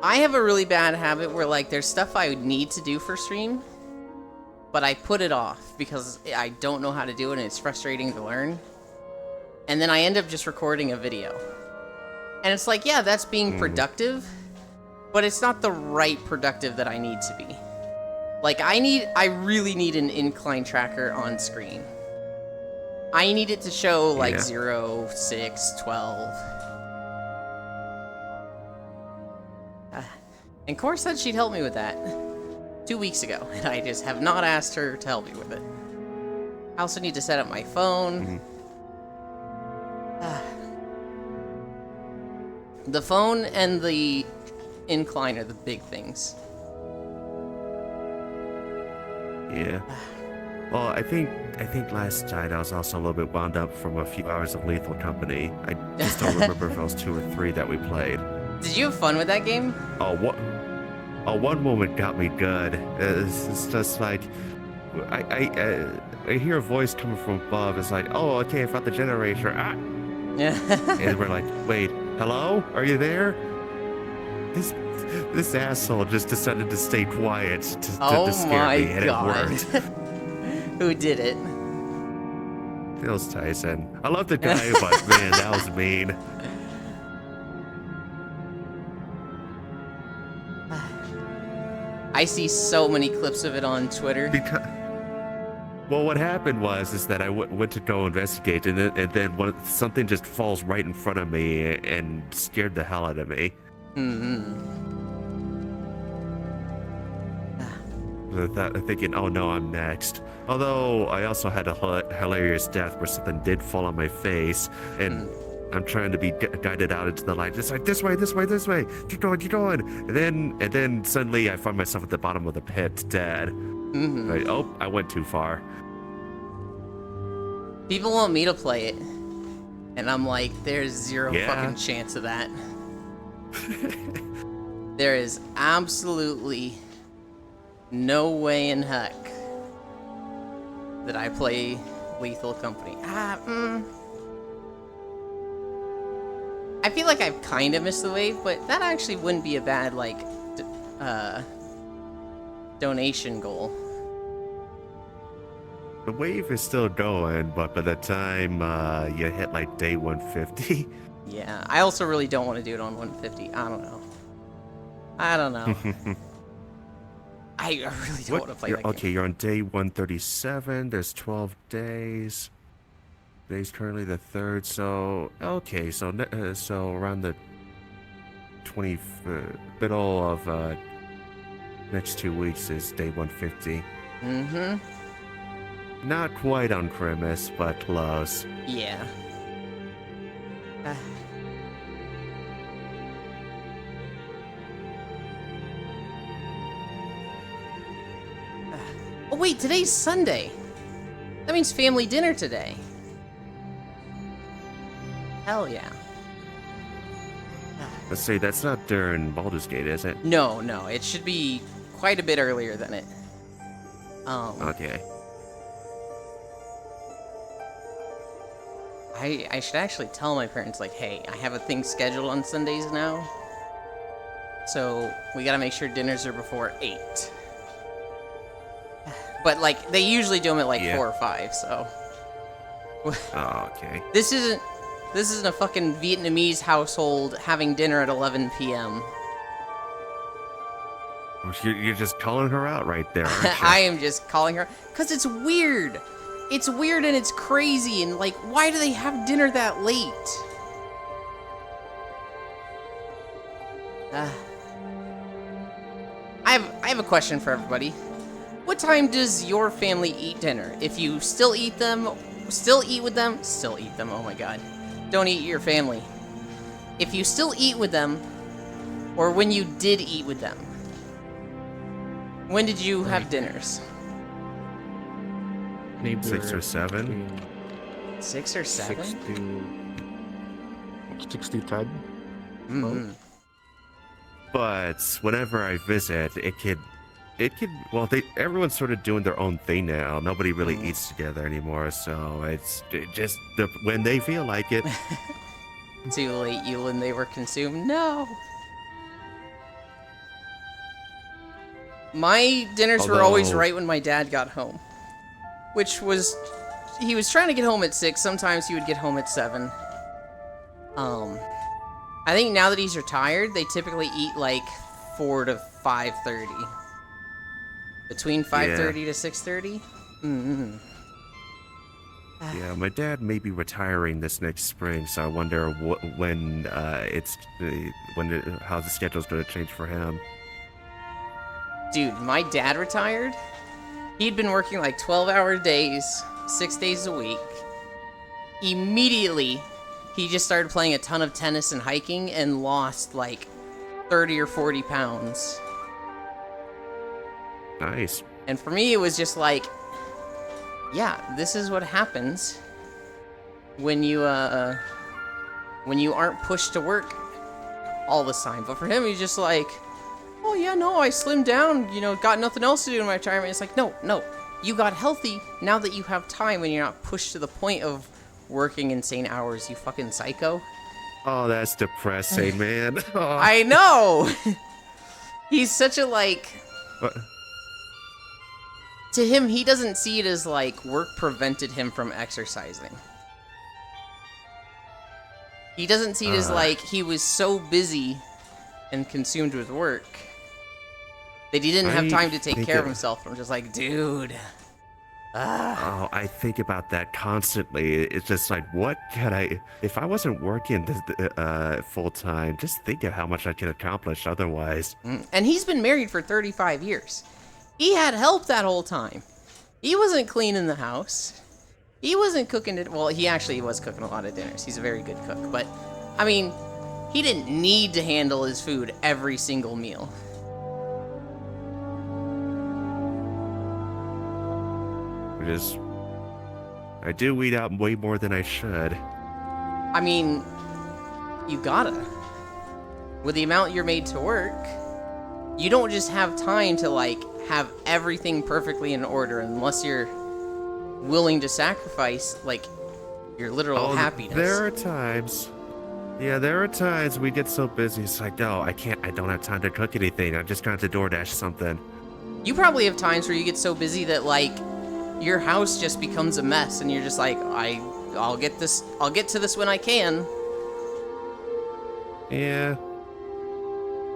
have a really bad habit where, like, there's stuff I would need to do for stream, but I put it off because I don't know how to do it and it's frustrating to learn. And then I end up just recording a video. And it's like, yeah, that's being productive, but it's not the right productive that I need to be. Like, I really need an incline tracker on screen. I need it to show, like, 0, 6, 12. And Cora said she'd help me with that 2 weeks ago, and I just have not asked her to help me with it. I also need to set up my phone. The phone and the incline are the big things. Yeah. Well, I think last night I was also a little bit wound up from a few hours of Lethal Company. I just don't remember if it was 2 or 3 that we played. Did you have fun with that game? One moment got me good. It's just like, I hear a voice coming from above. It's like, oh, okay, I found the generator. Ah! And we're like, wait, hello? Are you there? This asshole just decided to stay quiet to scare me, and God. it worked. Who did it? It was Tyson. I love the guy, but man, that was mean. I see so many clips of it on Twitter. Well, what happened was that I went to go investigate, and then something just falls right in front of me and scared the hell out of me. Thinking, oh no, I'm next. Although I also had a hilarious death where something did fall on my face, and I'm trying to be guided out into the light. It's like, this way, keep going. And then suddenly I find myself at the bottom of the pit, dead. Like, oh, I went too far. People want me to play it, and I'm like, there's zero fucking chance of that. There is absolutely no way in heck that I play Lethal Company. I feel like I've kind of missed the wave, but that actually wouldn't be a bad, like, donation goal. The wave is still going, but by the time you hit like day 150. Yeah, I also really don't want to do it on 150. I don't know. I really don't want to play that game. Okay, you're on day 137. There's 12 days. Today's currently the 3rd, so okay, so around the middle of next 2 weeks is day 150. Not quite on Christmas, but close. Yeah. Oh wait, today's Sunday. That means family dinner today. Hell yeah. Let's see, that's not during Baldur's Gate, is it? No, it should be quite a bit earlier than it. Okay. I should actually tell my parents, like, hey, I have a thing scheduled on Sundays now. So we gotta make sure dinners are before 8. But like they usually do them at like Yeah. 4 or 5. So Oh, okay. this isn't a fucking Vietnamese household having dinner at 11 p.m. You're just calling her out right there, aren't you? I am just calling her because it's weird. It's weird and it's crazy and like, why do they have dinner that late? I have a question for everybody. What time does your family eat dinner? If you still eat with them, oh my god. Don't eat your family. If you still eat with them, or when you did eat with them, when did you have dinners? Maybe 6 or 7? between 6 or 7? 6 to 10. Mhm. But whenever I visit, it could, well, everyone's sort of doing their own thing now. Nobody really eats together anymore, so it just, when they feel like it. Too late, Yulin, they were consumed. No! My dinners were always Although- right when my dad got home. Which was... He was trying to get home at 6, sometimes he would get home at 7. I think now that he's retired, they typically eat like 4 to 5:30. Between 5:30 to 6:30? Mm-hmm. Yeah, my dad may be retiring this next spring, so I wonder when how the schedule's going to change for him. Dude, my dad retired. He'd been working like 12-hour days, 6 days a week. Immediately, he just started playing a ton of tennis and hiking and lost like 30 or 40 pounds. Nice. And for me, it was just like, yeah, this is what happens when you aren't pushed to work all the time. But for him, he's just like, oh yeah, no, I slimmed down, got nothing else to do in my retirement. It's like, no, you got healthy now that you have time and you're not pushed to the point of working insane hours, you fucking psycho. Oh, that's depressing, man. Oh. I know! He's such a, like... What? To him, he doesn't see it as, like, work prevented him from exercising. He doesn't see it as, like, he was so busy and consumed with work that he didn't have time to take care of himself. I'm just like, dude... Oh, I think about that constantly. It's just like, what could if I wasn't working full time, just think of how much I could accomplish otherwise. And he's been married for 35 years. He had help that whole time. He wasn't cleaning the house. He wasn't cooking it. Well, he actually was cooking a lot of dinners. He's a very good cook. But, I mean, he didn't need to handle his food every single meal. I do weed out way more than I should. I mean, you gotta. With the amount you're made to work, you don't just have time to, like, have everything perfectly in order unless you're willing to sacrifice, like, your literal happiness. There are times. Yeah, there are times we get so busy, it's like, oh, I don't have time to cook anything. I'm just going to DoorDash something. You probably have times where you get so busy that, like, your house just becomes a mess and you're just like, I'll get to this when I can. Yeah.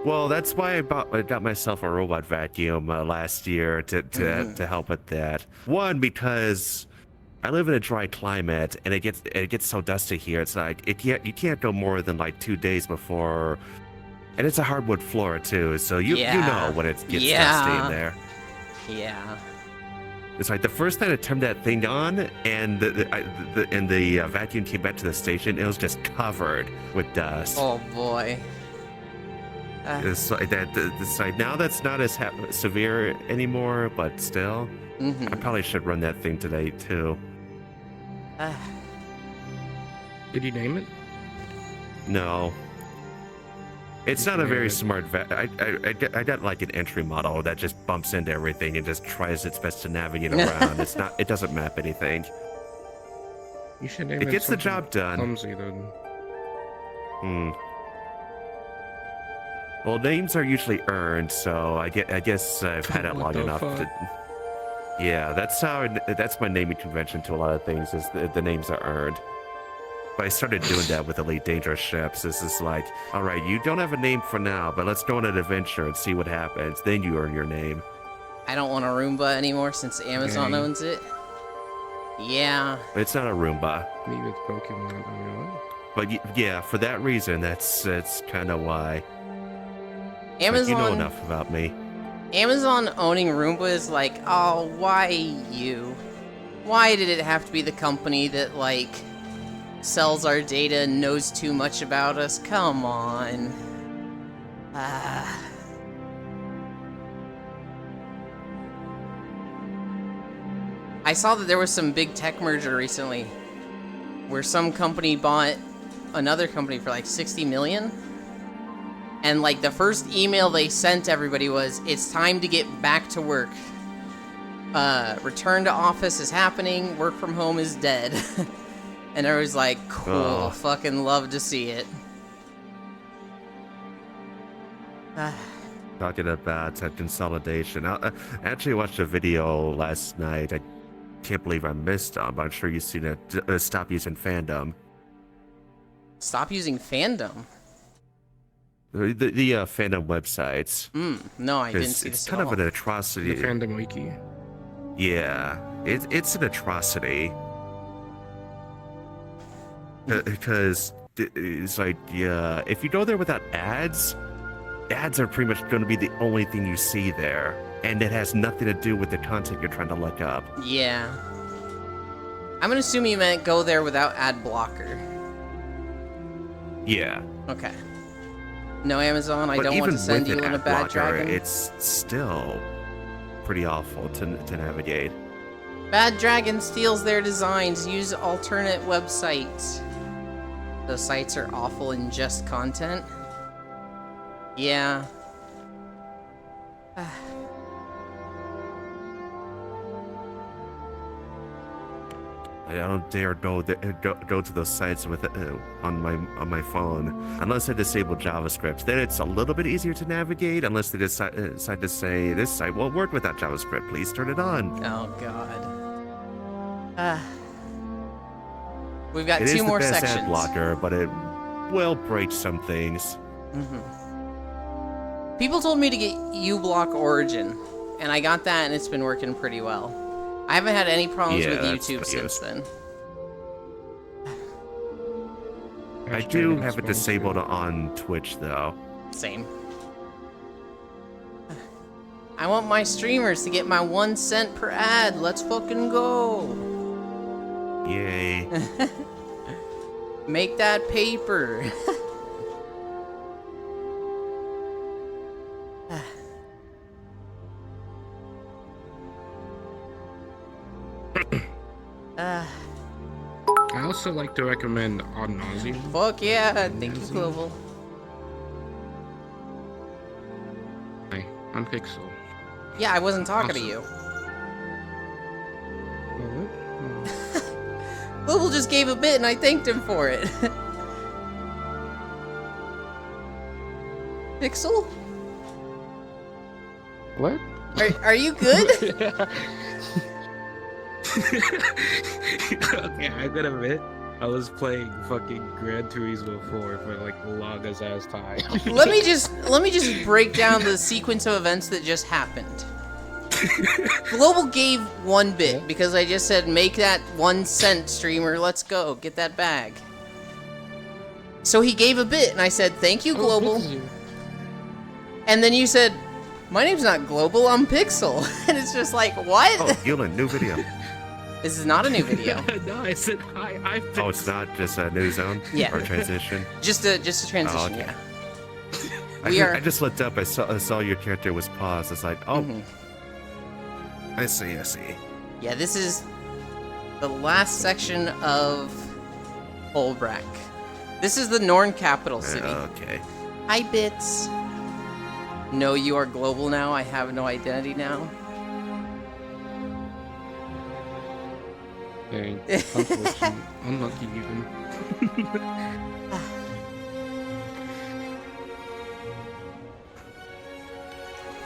Well, that's why I got myself a robot vacuum last year to help with that. One, because I live in a dry climate and it gets so dusty here. It's like you can't go more than like 2 days before, and it's a hardwood floor too. So you know when it gets dusty in there. Yeah. It's like the first time I turned that thing on and the vacuum came back to the station, it was just covered with dust. Oh boy. It's like that. It's like now that's not as severe anymore, but still, I probably should run that thing today too. Did you name it? No, it's not a very smart I got like an entry model that just bumps into everything and just tries its best to navigate around. It doesn't map anything. You should name It gets the something job done. clumsy then. Well, names are usually earned, so I guess I've had it What long the enough fuck? to. Yeah, that's my naming convention to a lot of things. Is the names are earned. But I started doing that with Elite Dangerous ships. This is like, all right, you don't have a name for now, but let's go on an adventure and see what happens. Then you earn your name. I don't want a Roomba anymore since Amazon Dang. owns it. Yeah. It's not a Roomba, Me with Pokemon. I mean, what? but yeah, for that reason, that's kind of why. Like, Amazon. you know enough about me. Amazon owning Roomba is like, oh, why you? Why did it have to be the company that, like, sells our data and knows too much about us? Come on. I saw that there was some big tech merger recently where some company bought another company for like 60 million. And like the first email they sent everybody was, it's time to get back to work. Return to office is happening, work from home is dead. And I was like, cool, Oh. fucking love to see it. Talking about consolidation. I actually watched a video last night. I can't believe I missed them, but I'm sure you've seen it. Stop using fandom. Stop using fandom. The fandom websites. No, I didn't 'Cause see it's this kind at of all. an atrocity. The fandom wiki. Yeah, it's an atrocity. Because it's like, yeah, if you go there without ads, ads are pretty much going to be the only thing you see there. And it has nothing to do with the content you're trying to look up. Yeah. I'm gonna assume you meant go there without ad blocker. Yeah. Okay. No, Amazon, I But don't even want to send with you an in a ad bad blocker, dragon. it's still pretty awful to navigate. Bad Dragon steals their designs. Use alternate websites. Those sites are awful in just content. Yeah. I don't dare go to those sites with on my phone unless I disable JavaScript. Then it's a little bit easier to navigate. Unless they decide to say this site won't work without JavaScript. Please turn it on. Oh god. We've got It is two more the best sections. ad blocker, but it will break some things. People told me to get uBlock Origin, and I got that, and it's been working pretty well. I haven't had any problems Yeah, with that's YouTube pretty since then. I do have it disabled on Twitch though. Same. I want my streamers to get my 1 cent per ad. Let's fucking go. Yay. Make that paper. I also like to recommend Ad Nauseam. Fuck yeah. Thank you, Global. Hi, I'm Pixel. Yeah, I wasn't talking to Awesome. you. Oh, what? Global just gave a bit and I thanked him for it. Pixel? What? Are you good? Okay, I'm gonna admit, I was playing fucking Gran Turismo 4 for like the longest ass time. let me just break down the sequence of events that just happened. Global gave 1 bit because I just said make that 1 cent streamer, let's go, get that bag. So he gave a bit and I said thank you, Global. And then you said, my name's not Global, I'm Pixel. And it's just like, what? Oh, Gillen, new video. This is not a new video. No, I said hi. I Oh, it's not just a new zone? Yeah. Or transition? Just a transition, Oh, okay. yeah. I just looked up. I saw your character was paused. It's like, oh. I see. Yeah, this is the last section of Olbrak. This is the Norn capital city. Okay. Hi, Bits. No, you are global now. I have no identity now. Dang, unfortunate. Unlucky even.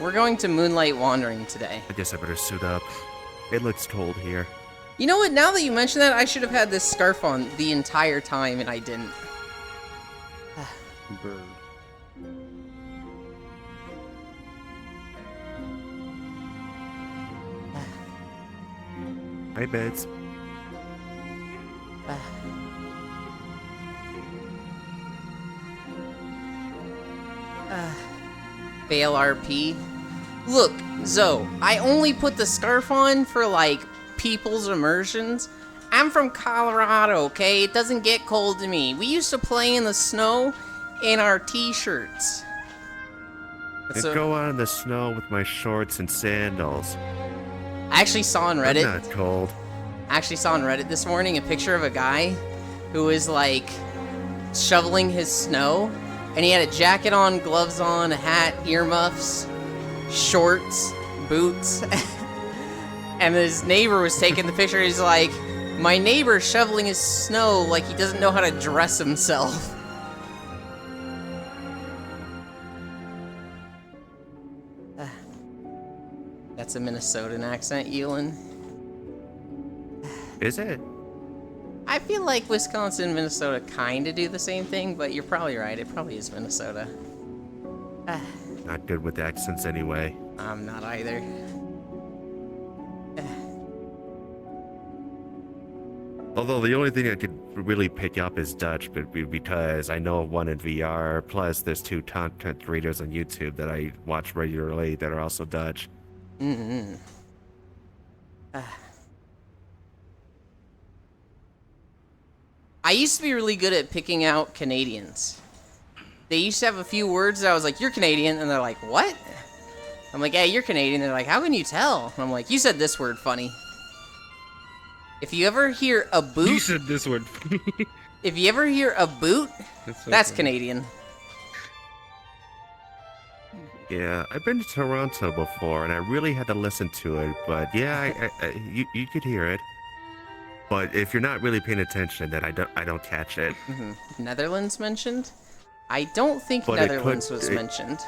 We're going to Moonlight Wandering today. I guess I better suit up. It looks cold here. You know what? Now that you mention that, I should have had this scarf on the entire time, and I didn't. Bird. Hi, beds. Fail RP. Look, Zoe, I only put the scarf on for, like, people's immersions. I'm from Colorado, okay? It doesn't get cold to me. We used to play in the snow in our t-shirts. I go out in the snow with my shorts and sandals. I actually saw on Reddit. I'm not cold. I actually saw on Reddit this morning a picture of a guy who was, like, shoveling his snow. And he had a jacket on, gloves on, a hat, earmuffs, shorts, boots. And his neighbor was taking the picture. He's like, my neighbor's shoveling his snow like he doesn't know how to dress himself. That's a Minnesotan accent, Elon. Is it? I feel like Wisconsin and Minnesota kind of do the same thing, but you're probably right. It probably is Minnesota. Not good with accents anyway. I'm not either. Although the only thing I could really pick up is Dutch, but because I know one in VR, plus there's 2 content creators on YouTube that I watch regularly that are also Dutch. Mm-hmm. I used to be really good at picking out Canadians. They used to have a few words that I was like, you're Canadian, and they're like, what? I'm like, yeah, you're Canadian. They're like, how can you tell? And I'm like, you said this word funny. If you ever hear a boot... You said this word. If you ever hear a boot, that's funny. Canadian. Yeah, I've been to Toronto before, and I really had to listen to it, but yeah, you could hear it. But if you're not really paying attention, then I don't catch it. Mm-hmm. Netherlands mentioned? I don't think But Netherlands was mentioned.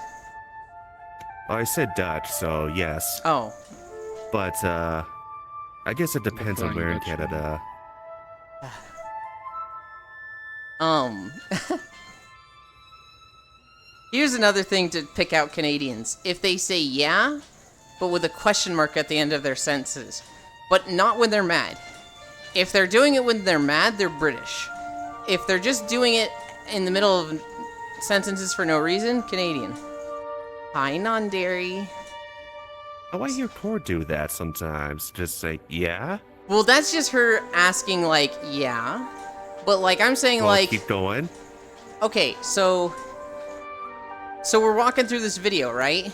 Oh, I said Dutch, so yes. Oh. But I guess it depends on where in Flying Canada. Here's another thing to pick out Canadians. If they say yeah, but with a question mark at the end of their sentences, but not when they're mad. If they're doing it when they're mad, they're British. If they're just doing it in the middle of sentences for no reason, Canadian. Hi, non-dairy. Oh, I hear Core do that sometimes. Just say, yeah? Well, that's just her asking, like, yeah. But, like, I'm saying, Well, like... keep going. Okay, so we're walking through this video, right?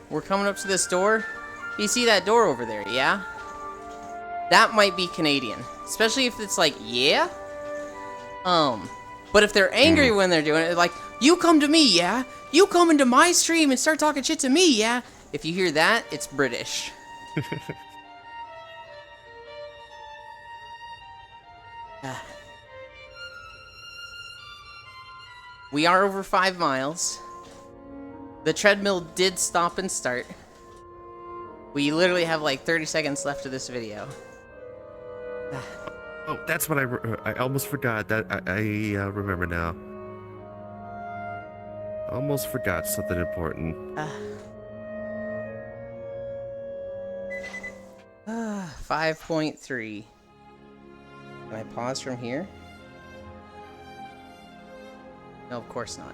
We're coming up to this door. You see that door over there, yeah? That might be Canadian. Especially if it's like, yeah? But if they're angry when they're doing it, like, you come to me, yeah? You come into my stream and start talking shit to me, yeah? If you hear that, it's British. We are over 5 miles. The treadmill did stop and start. We literally have like 30 seconds left of this video. Oh, that's what I almost forgot. That I remember now. Almost forgot something important. 5.3. Can I pause from here? No, of course not.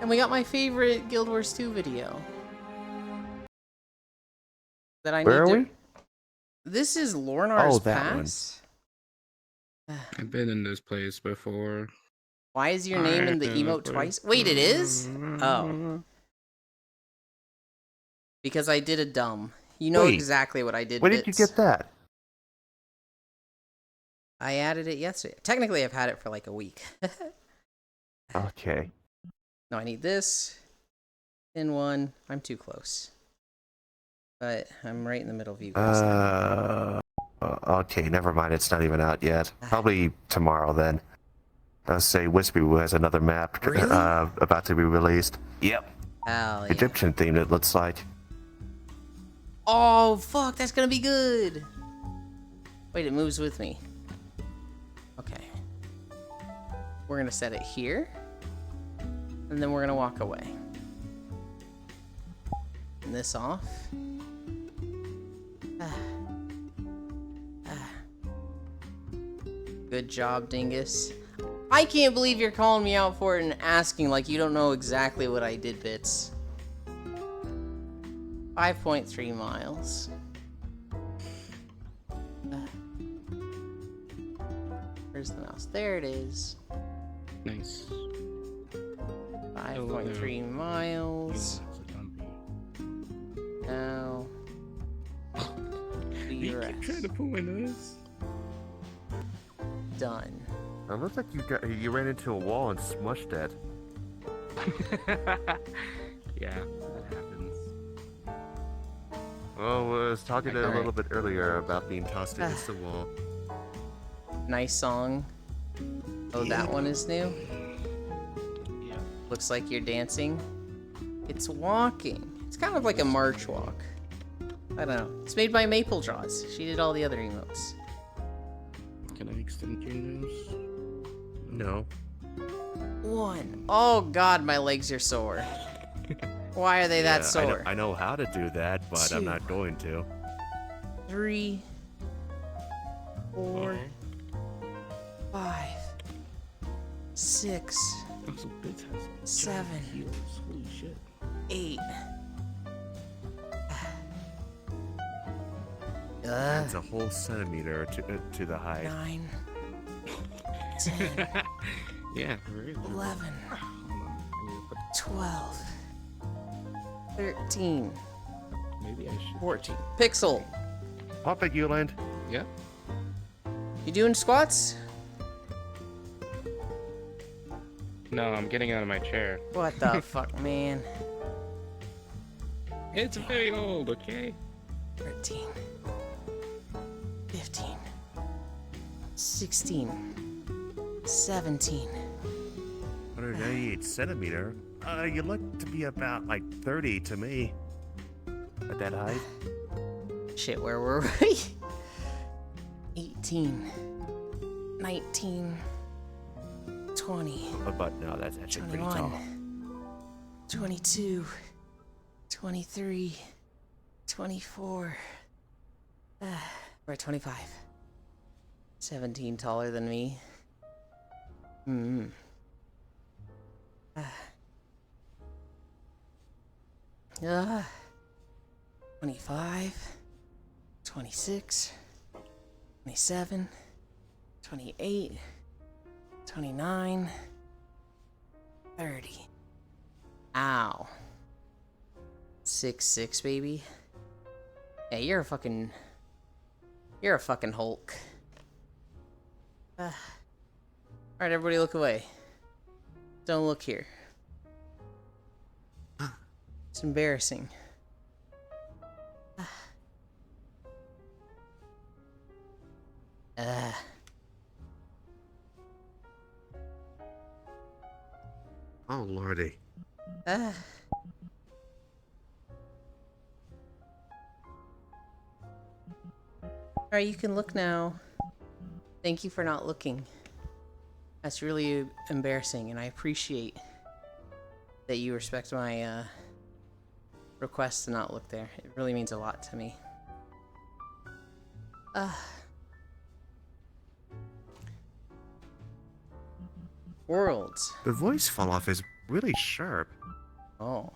And we got my favorite Guild Wars 2 video. That I Where need are to... we? This is Lornar's Oh, that one. Pass. I've been in this place before. Why is your name in the emote twice? Wait, it is? Oh. Because I did a dumb. You know Wait, exactly what I did. Where did you Bits. get that? I added it yesterday. Technically, I've had it for like a week. Okay. No, I need this. In one. I'm too close. But I'm right in the middle of you guys. Okay, never mind. It's not even out yet. Probably tomorrow then. I'll say Wispy Woo has another map Really? about to be released. Yep. Hell yeah. Egyptian themed, it looks like. Oh, fuck, that's gonna be good. Wait, it moves with me. Okay. We're gonna set it here. And then we're gonna walk away. Turn this off. Good job, Dingus. I can't believe you're calling me out for it and asking like you don't know exactly what I did, Bits. 5.3 miles. Where's the mouse? There it is. Nice. 5.3 miles. Now. You keep trying to pull my nose. Done. It looks like you ran into a wall and smushed it. Yeah, that happens. Well, I was talking a little bit earlier about being tossed against the wall. Nice song. Oh, that one is new? Yeah. Looks like you're dancing. It's walking. It's kind of like a march walk. I don't know. It's made by Maple Jaws. She did all the other emotes. Can I extend your nose? No. 1. Oh god, my legs are sore. Why are they that sore? I know how to do that, but 2. I'm not going to. 3. 4. 5. 6. Also, Bits has 7. heels. Holy shit. 8. It's a whole centimeter to the height. 9. 10. Yeah, very 11. Hold on. I need to put, 12. 13. maybe I should. 14. Pixel. Pop it, Euland. Yeah. You doing squats? No, I'm getting out of my chair. What the fuck, man? It's very old, okay? 13. 15. 16. 17. 188 centimeter. You look to be about like 30 to me. At that height. Shit, where were we? 18. 19. 20. But no, that's actually pretty tall. 22. 23. 24. We're at 25. 17 taller than me. 25. 26. 27. 28. 29. 30. Ow. 6'6", baby. Yeah, you're a fucking Hulk. Alright, everybody look away. Don't look here. It's embarrassing. Oh, lordy. Alright, you can look now. Thank you for not looking. That's really embarrassing, and I appreciate that you respect my request to not look there. It really means a lot to me. Worlds. The voice fall off is really sharp. Oh.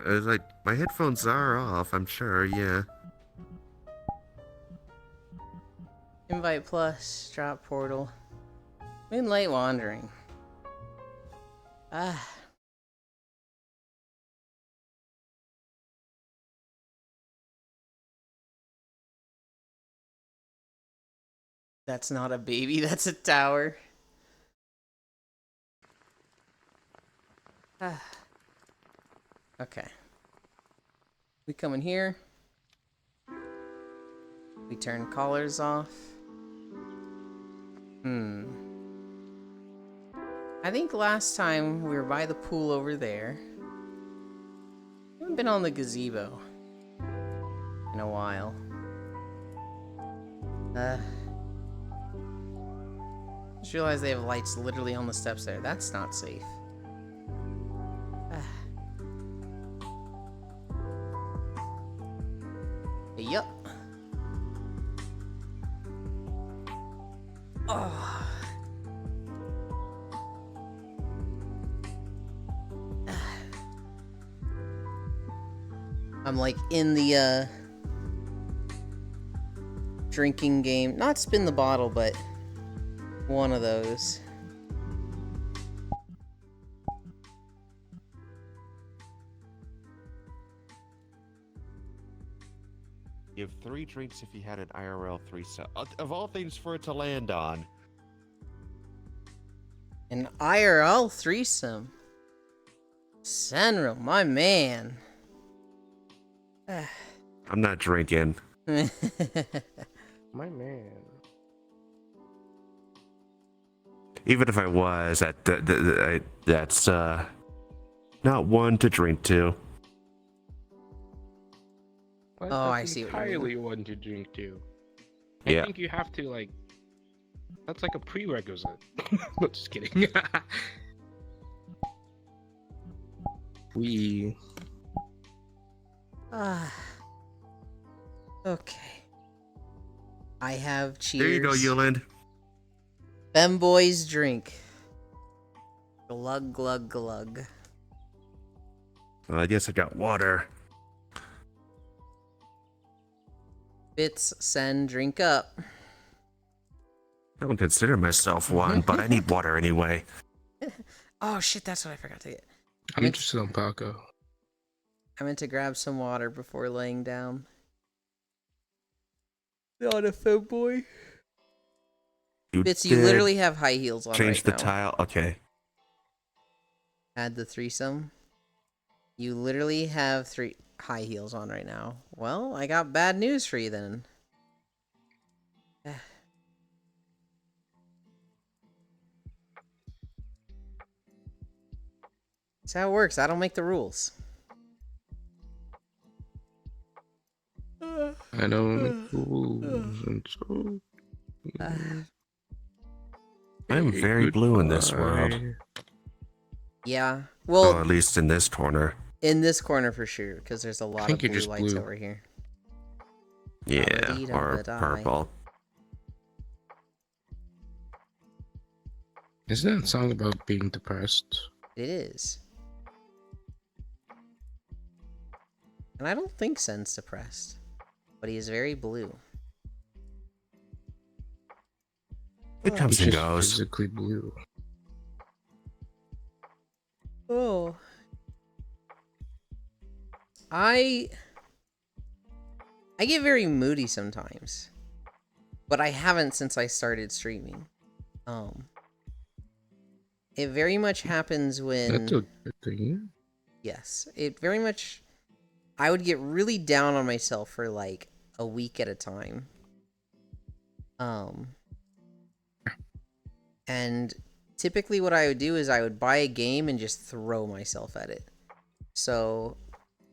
It's like, my headphones are off, I'm sure, yeah. Invite plus, drop portal. Moonlight wandering. That's not a baby, that's a tower. Okay. We come in here. We turn collars off. I I think last time we were by the pool over there. I haven't been on the gazebo in a while. Just realized they have lights literally on the steps there. That's not safe. Yup. Oh. I'm like in the drinking game. Not spin the bottle, but one of those. You have 3 drinks if you had an IRL threesome. Of all things for it to land on. An IRL threesome. Senro, my man. I'm not drinking. My man. Even if I was, that's not one to drink to. Well, Oh, I that's see what you mean. entirely one to drink to. Yeah. I think you have to like. That's like a prerequisite. No, just kidding. We. Okay. I have cheers. There you go, Yuland. Femboy's drink. Glug, glug, glug. Well, I guess I got water. Bits, send, drink up. I don't consider myself one, but I need water anyway. Oh shit, that's what I forgot to get. I'm interested on Paco. I meant to grab some water before laying down. Not a femboy. Bits, you did literally have high heels on change right the now. tile. Okay. Add the threesome. You literally have 3 high heels on right now. Well, I got bad news for you then. That's how it works. I don't make the rules. I don't make rules, and so. I'm very blue in this world. Yeah. Oh, Well, at least in this corner. in this corner for sure, because there's a lot of think you're blue just lights blue. over here. Yeah, Ba-ba-dee-da, or ba-da. purple. Isn't that song about being depressed? It is. And I don't think Sen's depressed. But he is very blue. It comes He's and just goes. physically blue. Oh. I get very moody sometimes. But I haven't since I started streaming. It very much happens when... That's a good thing. Yes, it very much... I would get really down on myself for like a week at a time. And typically what I would do is I would buy a game and just throw myself at it. So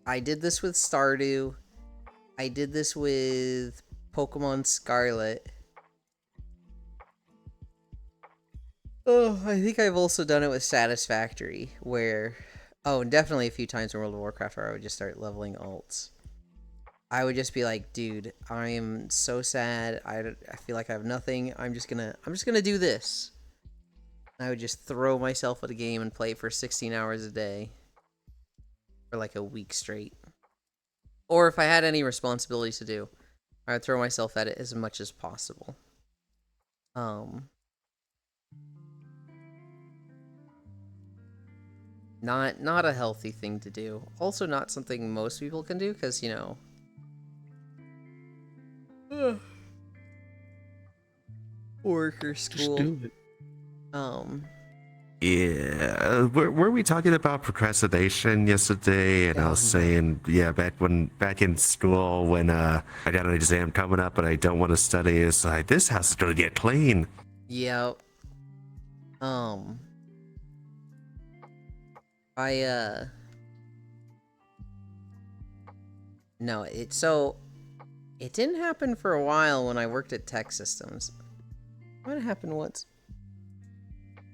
I did this with Stardew. I did this with Pokemon Scarlet. Oh, I think I've also done it with Satisfactory, where... Oh, and definitely a few times in World of Warcraft where I would just start leveling alts. I would just be like, dude, I am so sad. I feel like I have nothing. I'm just gonna do this. I would just throw myself at a game and play for 16 hours a day. For like a week straight. Or if I had any responsibilities to do, I would throw myself at it as much as possible. Not a healthy thing to do. Also not something most people can do, because, you know... work or Just school. do it. Yeah, were we talking about procrastination yesterday? And I was saying, yeah, back in school when I got an exam coming up and I don't want to study, it's like, this house is gonna get clean. Yeah. No, it didn't happen for a while when I worked at Tech Systems. Might have happened once.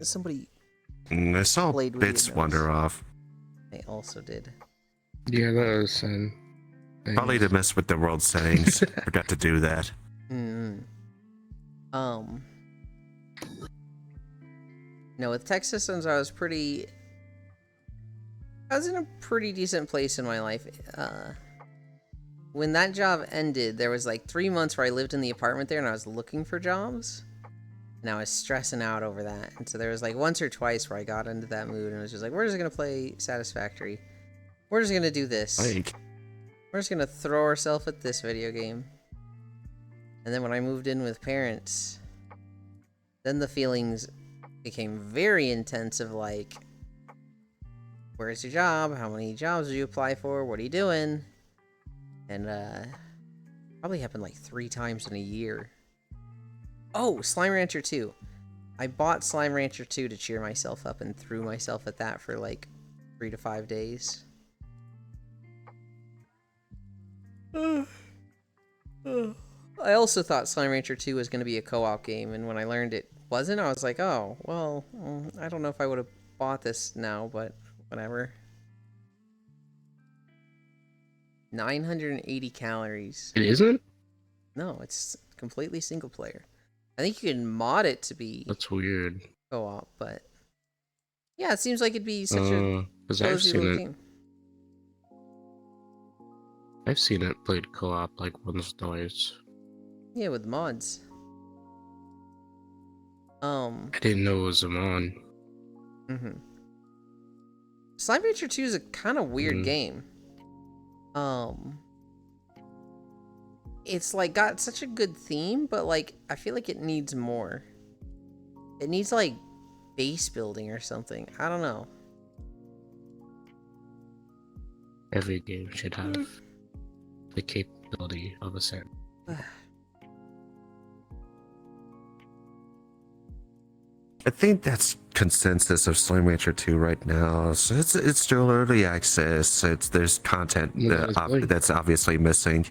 Somebody I saw played with bits your wander mouse. off. They also did. Yeah, that was Probably to mess with the world settings. Forgot to do that. No, with Tech Systems, I was in a pretty decent place in my life. When that job ended, there was like 3 months where I lived in the apartment there and I was looking for jobs. And I was stressing out over that. And so there was like once or twice where I got into that mood and I was just like, we're just going to play Satisfactory. We're just going to do this. Like, We're just going to throw ourselves at this video game. And then when I moved in with parents, then the feelings became very intense of like, where's your job? How many jobs did you apply for? What are you doing? And probably happened like 3 times in a year. Oh, Slime Rancher 2. I bought Slime Rancher 2 to cheer myself up and threw myself at that for like 3 to 5 days. I also thought Slime Rancher 2 was going to be a co-op game, and when I learned it wasn't, I was like, oh, well, I don't know if I would have bought this now, but whatever. 980 calories. It isn't? No, it's completely single player. I think you can mod it to be That's weird. co-op, but yeah, it seems like it'd be such a because I've cozy seen little it. game. I've seen it played co-op like once or twice. Yeah, with mods. I didn't know it was a mod. Slime Rancher 2 is a kind of weird Mhm. game. It's like got such a good theme, but like I feel like it needs more. It needs like base building or something. I don't know. Every game should have the capability of a set. I think that's consensus of Slime Rancher 2 right now. So it's still early access. There's content Yeah, it's like- that's obviously missing.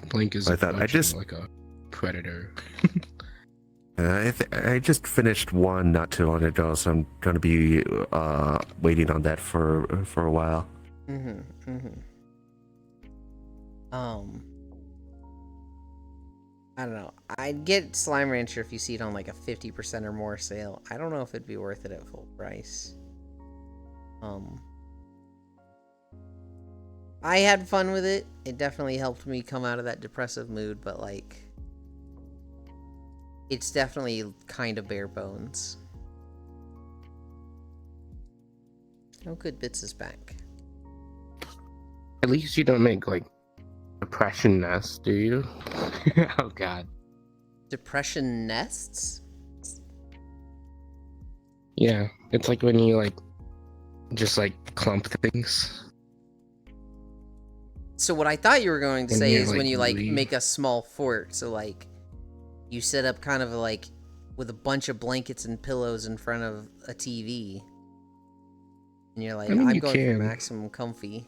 Blink is I thought I approaching just- like a predator. I just finished one not too long ago, so I'm gonna be waiting on that for a while. I don't know. I'd get Slime Rancher if you see it on like a 50% or more sale. I don't know if it'd be worth it at full price. I had fun with it. It definitely helped me come out of that depressive mood, but like it's definitely kind of bare bones. Oh, good, Bits is back. At least you don't make like depression nests, do you? Oh god. Depression nests? Yeah, it's like when you like just like clump things. So what I thought you were going to When say you, is when like, you like leave. make a small fort. So like you set up kind of like with a bunch of blankets and pillows in front of a TV. And you're like, I mean, I'm you going for can. maximum comfy.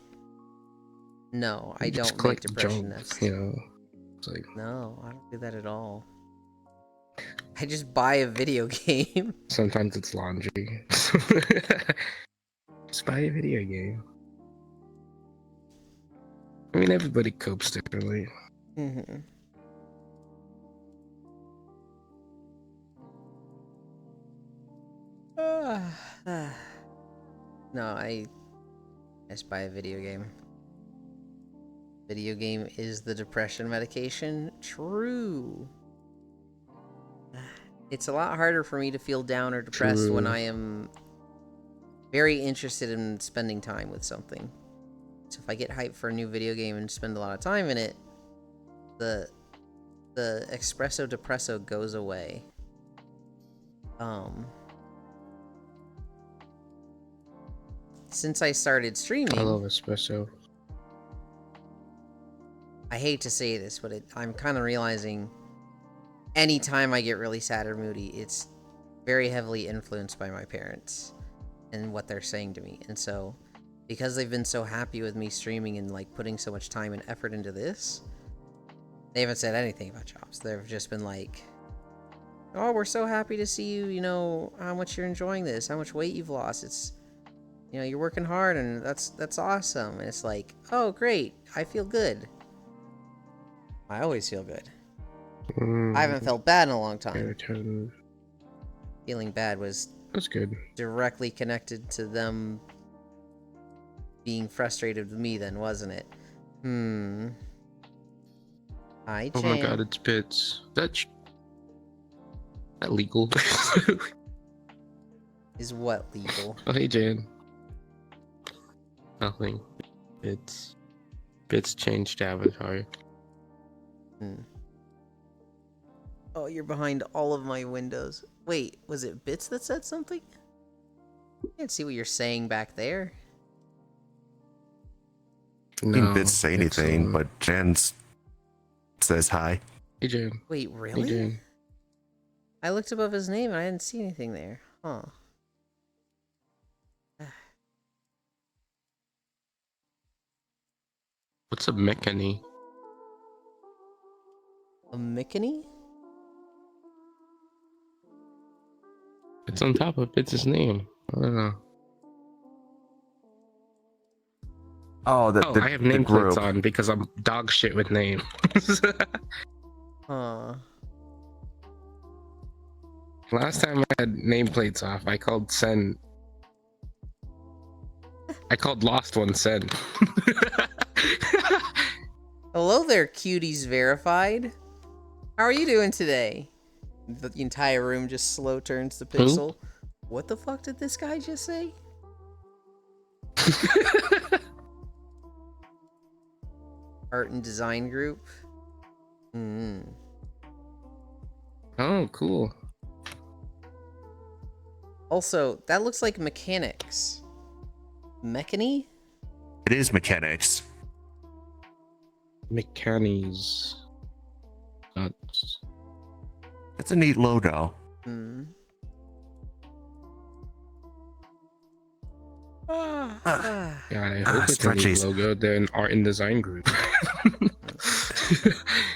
No, I You just don't make collect depression junk, nests. you know. It's like No, I don't do that at all. I just buy a video game. sometimes it's laundry. Just buy a video game. I mean, everybody copes differently. No, I just buy a video game. Video game is the depression medication. True. It's a lot harder for me to feel down or depressed when True. I am very interested in spending time with something. So if I get hyped for a new video game and spend a lot of time in it, the espresso depresso goes away. Since I started streaming, I love espresso. I hate to say this, but I'm kind of realizing anytime I get really sad or moody, it's very heavily influenced by my parents and what they're saying to me. And so, because they've been so happy with me streaming and like putting so much time and effort into this, they haven't said anything about jobs. They've just been like, "Oh, we're so happy to see you, you know, how much you're enjoying this, how much weight you've lost. It's, you know, you're working hard and that's awesome." And it's like, "Oh, great. I feel good." I always feel good. I haven't felt bad in a long time. Feeling bad was That's good. directly connected to them being frustrated with me then, wasn't it? Hi, Jan. Oh my god, it's Bits. That's that legal. Is what legal? Oh hey Jan. Nothing. Bits changed avatar. Oh, you're behind all of my windows. Wait, was it Bits that said something? I can't see what you're saying back there. I think Bits say anything, but Jan says hi. Hey Jan. Wait, Hey really? Jan. I looked above his name and I didn't see anything there. Huh. What's a mechany? A Mickey? It's on top of Bits' name. I don't know. Oh, I have nameplates on because I'm dog shit with names. Huh. Last time I had nameplates off, I called Sen. I called Lost One Sen. Hello there, cuties verified. How are you doing today? The entire room just slow turns to Pixel. What the fuck did this guy just say? Art and design group. Oh, cool. Also, that looks like mechanics. Mechany? It is mechanics. Mechanies. Nuts. That's a neat logo. God, I hope it's a Stretchies. neat logo. They're an art and design group.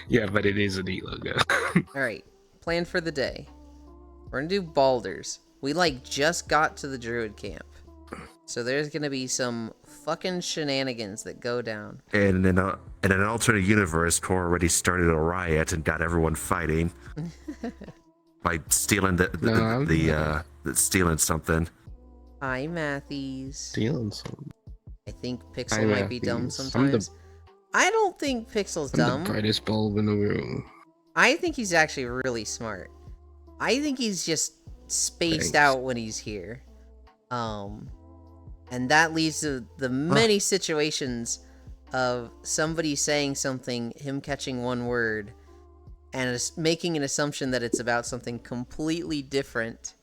Yeah, but it is a neat logo. Alright, plan for the day. We're gonna do Baldur's. We like just got to the druid camp. So there's gonna be some fucking shenanigans that go down. And in an alternate universe, Tor already started a riot and got everyone fighting by stealing stealing something. Hi, Matthews. Stealing something. I think Pixel Hi, might be dumb Matthews. sometimes. I don't think Pixel's I'm dumb. the brightest bulb in the room. I think he's actually really smart. I think he's just spaced Thanks. out when he's here. And that leads to the many situations of somebody saying something, him catching one word, and making an assumption that it's about something completely different,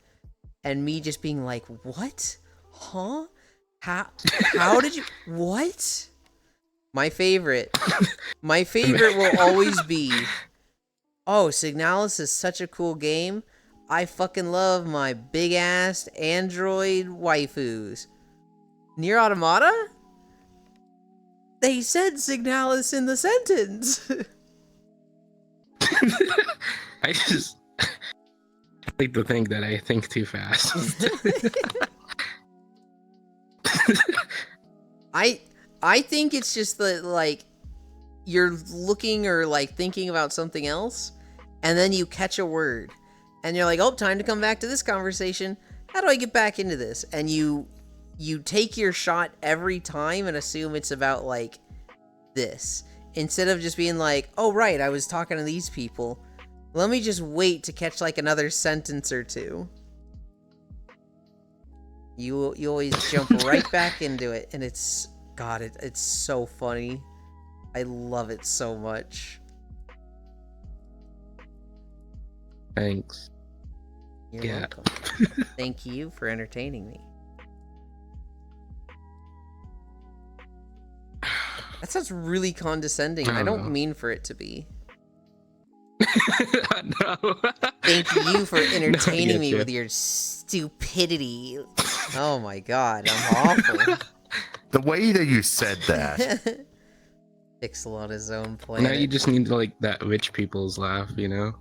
and me just being like, "What? Huh? How did you? What?" My favorite will always be, "Oh, Signalis is such a cool game. I fucking love my big ass android waifus." Nier Automata? They said Signalis in the sentence. I just like to think that I think too fast. I think it's just that, like, you're looking or like thinking about something else, and then you catch a word, and you're like, "Oh, time to come back to this conversation. How do I get back into this?" And you take your shot every time and assume it's about like this, instead of just being like, "Oh right, I was talking to these people. Let me just wait to catch like another sentence or two." You always jump right back into it, and it's so funny. I love it so much. Thanks. You're Yeah. welcome. Thank you for entertaining me. That sounds really condescending. I don't know. mean for it to be. No. Thank you for entertaining me you. with your stupidity. Oh my god, I'm awful. The way that you said that. Pixel on his own Now you planet. just need like that rich people's laugh, you know?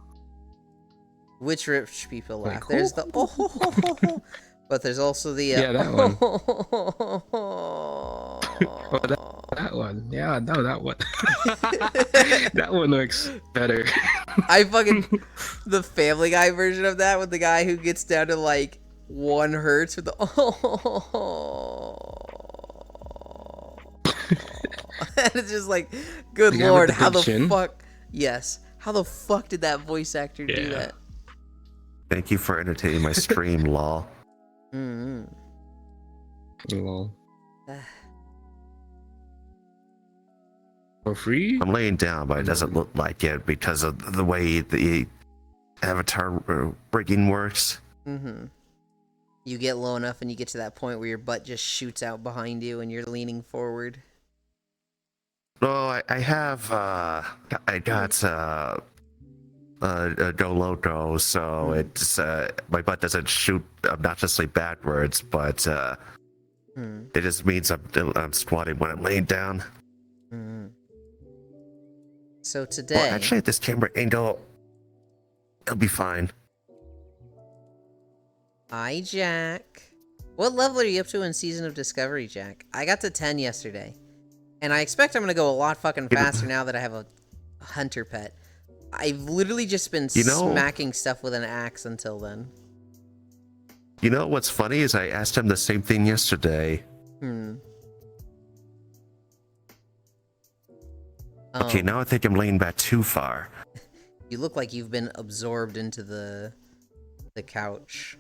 Which rich people laugh? Like, There's the but there's also the Yeah, that one. Oh, that one. Yeah, no, that one. That one looks better. I fucking the Family Guy version of that with the guy who gets down to like 1 hertz with the and it's just like, good The guy with lord, the how big the chin? fuck? Yes, how the fuck did that voice actor do Yeah. that? Thank you for entertaining my stream, lol. Mm-hmm. Lol. For free? I'm laying down, but it doesn't look like it because of the way the avatar rigging works. Mm-hmm. You get low enough and you get to that point where your butt just shoots out behind you and you're leaning forward. Oh, I got Doloto, so it's my butt doesn't shoot obnoxiously backwards, but it just means I'm squatting when I'm laying down. Mm-hmm. So today, Well, actually, at this camera angle, it'll be fine. hi Jack. What level are you up to in Season of Discovery, Jack? I got to 10 yesterday. And I expect I'm gonna go a lot fucking faster now that I have a hunter pet. I've literally just been smacking stuff with an axe until then. You know what's funny is I asked him the same thing yesterday. Okay, now I think I'm laying back too far. You look like you've been absorbed into the couch.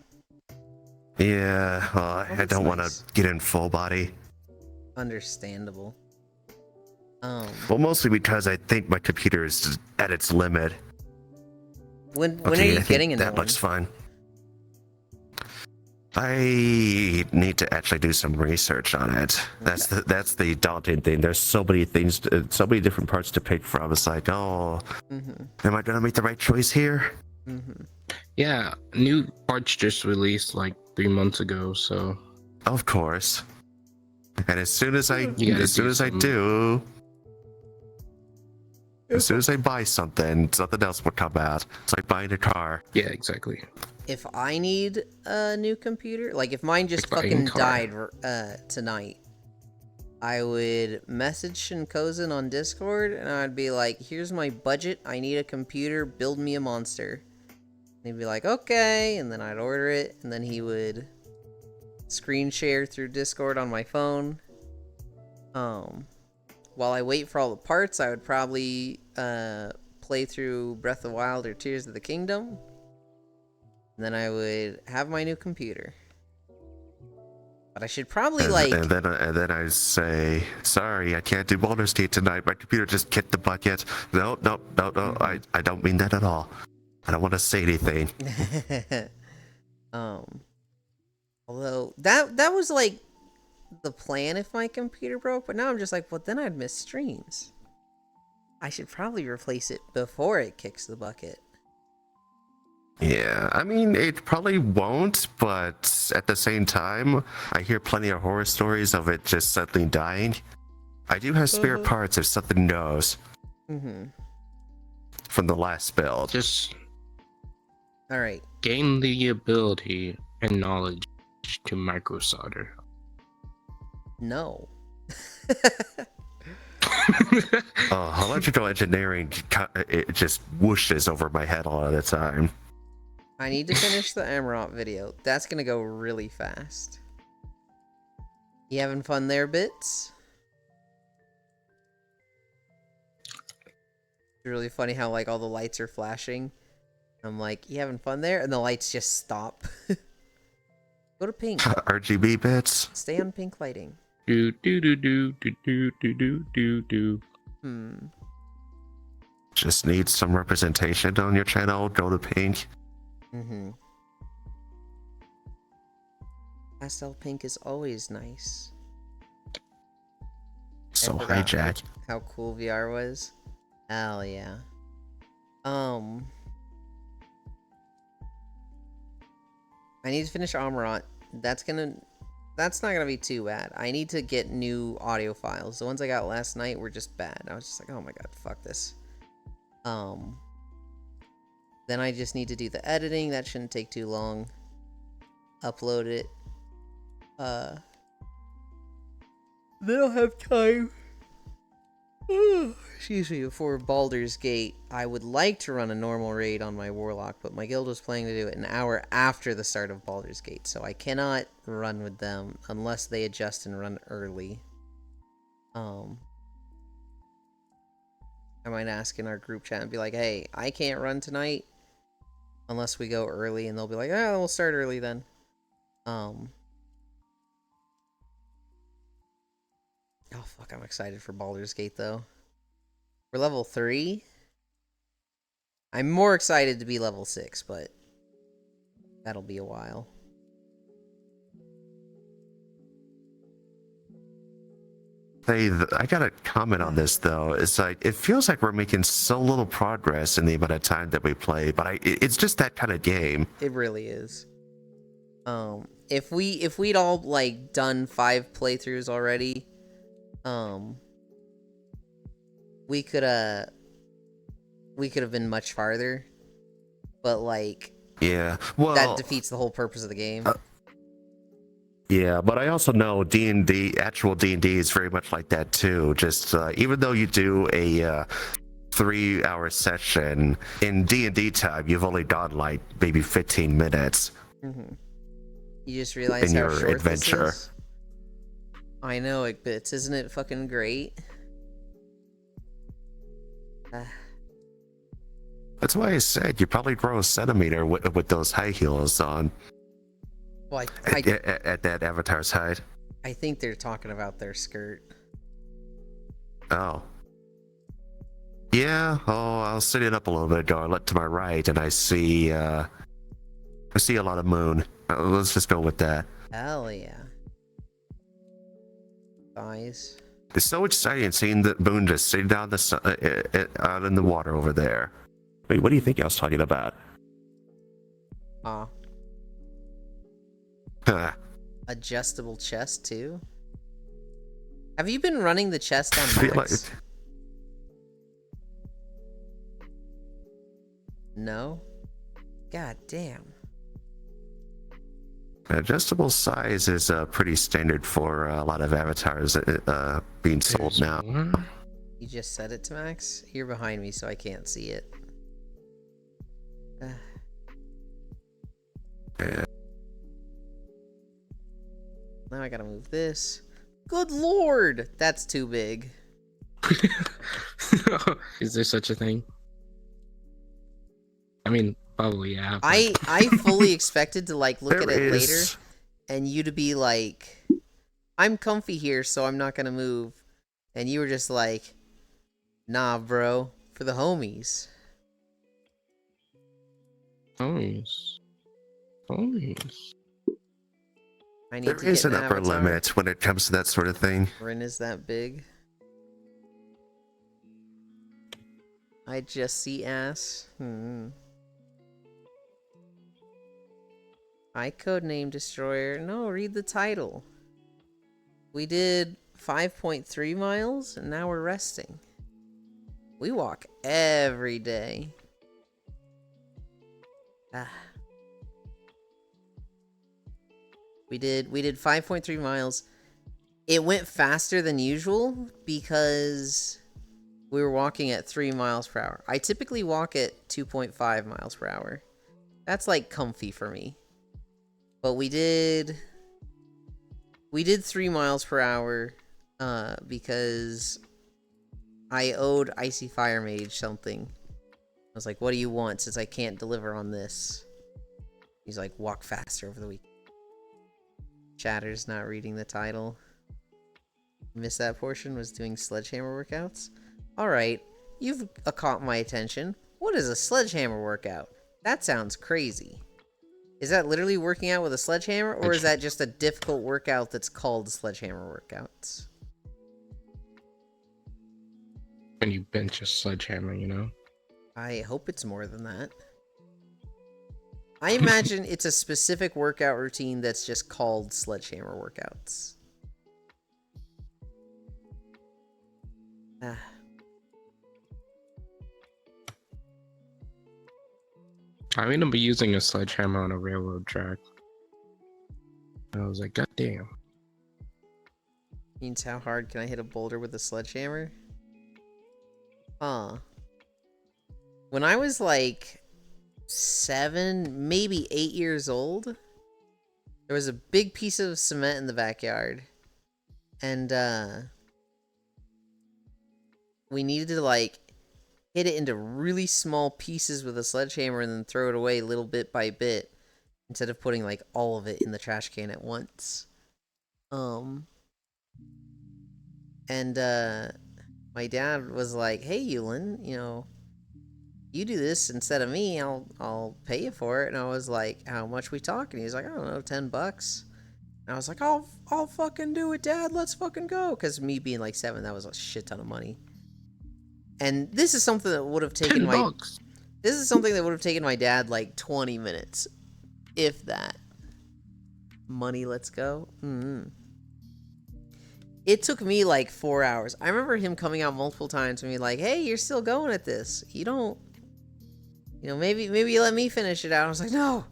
Yeah, I don't want to get in full body. Understandable. Well, mostly because I think my computer is at its limit. When are you getting into that one? looks fine. I need to actually do some research on it. That's the daunting thing. There's so many things, so many different parts to pick from. It's like, am I gonna make the right choice here? Yeah, new parts just released like 3 months ago, so. Of course. And as soon as I buy something, something else will come out. It's like buying a car. Yeah, exactly. If I need a new computer, like if mine just fucking died tonight, I would message Shinkozen on Discord and I'd be like, here's my budget, I need a computer, build me a monster. And he'd be like, okay, and then I'd order it, and then he would screen share through Discord on my phone. While I wait for all the parts, I would probably play through Breath of the Wild or Tears of the Kingdom. And then I would have my new computer. But I should probably and then I say, sorry, I can't do Baldur's Gate tonight. My computer just kicked the bucket. No, I don't mean that at all. I don't want to say anything. Although that was like the plan if my computer broke, but now I'm just like, well, then I'd miss streams. I should probably replace it before it kicks the bucket. Yeah, I mean, it probably won't, but at the same time, I hear plenty of horror stories of it just suddenly dying. I do have spare parts if something goes. From the last build. Just alright. Gain the ability and knowledge to micro solder. No. Electrical engineering, it just whooshes over my head a lot of the time. I need to finish the Amarant video. That's gonna go really fast. You having fun there, Bits? It's really funny how like all the lights are flashing. I'm like, you having fun there? And the lights just stop. Go to pink. RGB bits. Stay on pink lighting. Do do do do do do do do do. Just need some representation on your channel. Go to pink. Pastel pink is always nice. So hijack. How cool VR was. Hell yeah. I need to finish Amarant. That's not gonna be too bad. I need to get new audio files. The ones I got last night were just bad. I was just like, oh my god, fuck this. Then I just need to do the editing. That shouldn't take too long. Upload it. Then I'll have time. Excuse me, before Baldur's Gate. I would like to run a normal raid on my Warlock, but my guild was planning to do it an hour after the start of Baldur's Gate, so I cannot run with them unless they adjust and run early. I might ask in our group chat and be like, hey, I can't run tonight unless we go early, and they'll be like, oh, we'll start early then. Oh fuck, I'm excited for Baldur's Gate though. We're level 3. I'm more excited to be level 6, but that'll be a while. Hey, I got a comment on this though. It's like it feels like we're making so little progress in the amount of time that we play, but it's just that kind of game. It really is. If we'd all like done 5 playthroughs already, we could have been much farther. But like, yeah, well, that defeats the whole purpose of the game. Yeah, but I also know D&D, actual D&D is very much like that too. Just even though you do a 3-hour session, in D&D time, you've only done like maybe 15 minutes. Mm-hmm. You just realize in how your short adventure. this is? I know, it bits. Isn't it fucking great? That's why I said you probably grow a centimeter with those high heels on. Well, at that avatar's height. I think they're talking about their skirt. Oh. Yeah. Oh, I'll sit it up a little bit ago. I look to my right, and I see a lot of moon. Let's just go with that. Hell yeah. Thighs. It's so exciting seeing the moon just sitting down out in the water over there. Wait, what do you think I was talking about? Adjustable chest too. Have you been running the chest on max? No. God damn. Adjustable size is pretty standard for a lot of avatars being sold now. You just set it to max? You're behind me, so I can't see it. Yeah. Now I gotta move this. Good lord! That's too big. Is there such a thing? I mean, probably, yeah. But... I fully expected to like look at it later and you to be like, I'm comfy here, so I'm not gonna move. And you were just like, nah, bro, for the homies. Homies. I need there to is get an upper avatar. limit when it comes to that sort of thing. Rin is that big. I just see ass. I codename Destroyer. No, read the title. We did 5.3 miles, and now we're resting. We walk every day. We did 5.3 miles. It went faster than usual because we were walking at 3 miles per hour. I typically walk at 2.5 miles per hour. That's like comfy for me. But we did 3 miles per hour because I owed Icy Fire Mage something. I was like, what do you want since I can't deliver on this? He's like, walk faster over the week. Chatter's not reading the title. Missed that portion, was doing sledgehammer workouts. Alright, you've caught my attention. What is a sledgehammer workout? That sounds crazy. Is that literally working out with a sledgehammer, or is that just a difficult workout that's called sledgehammer workouts? When you bench a sledgehammer, you know? I hope it's more than that. I imagine it's a specific workout routine that's just called sledgehammer workouts. Ah. I remember using a sledgehammer on a railroad track. I was like, God damn. Means how hard can I hit a boulder with a sledgehammer? Huh. When I was like 7, maybe 8 years old, there was a big piece of cement in the backyard. And we needed to like hit it into really small pieces with a sledgehammer and then throw it away little bit by bit instead of putting like all of it in the trash can at once. And my dad was like, "Hey, Yulin, you know, you do this instead of me. I'll pay you for it." And I was like, "How much we talking?" He's like, "I don't know, $10." And I was like, "I'll fucking do it, Dad. Let's fucking go." Because me being like 7, that was a shit ton of money. And this is something that would have taken $10. This is something that would have taken my dad like 20 minutes, if that. Money, let's go. It took me like 4 hours. I remember him coming out multiple times and being like, "Hey, you're still going at this. You don't, you know, maybe you let me finish it out." I was like, "No,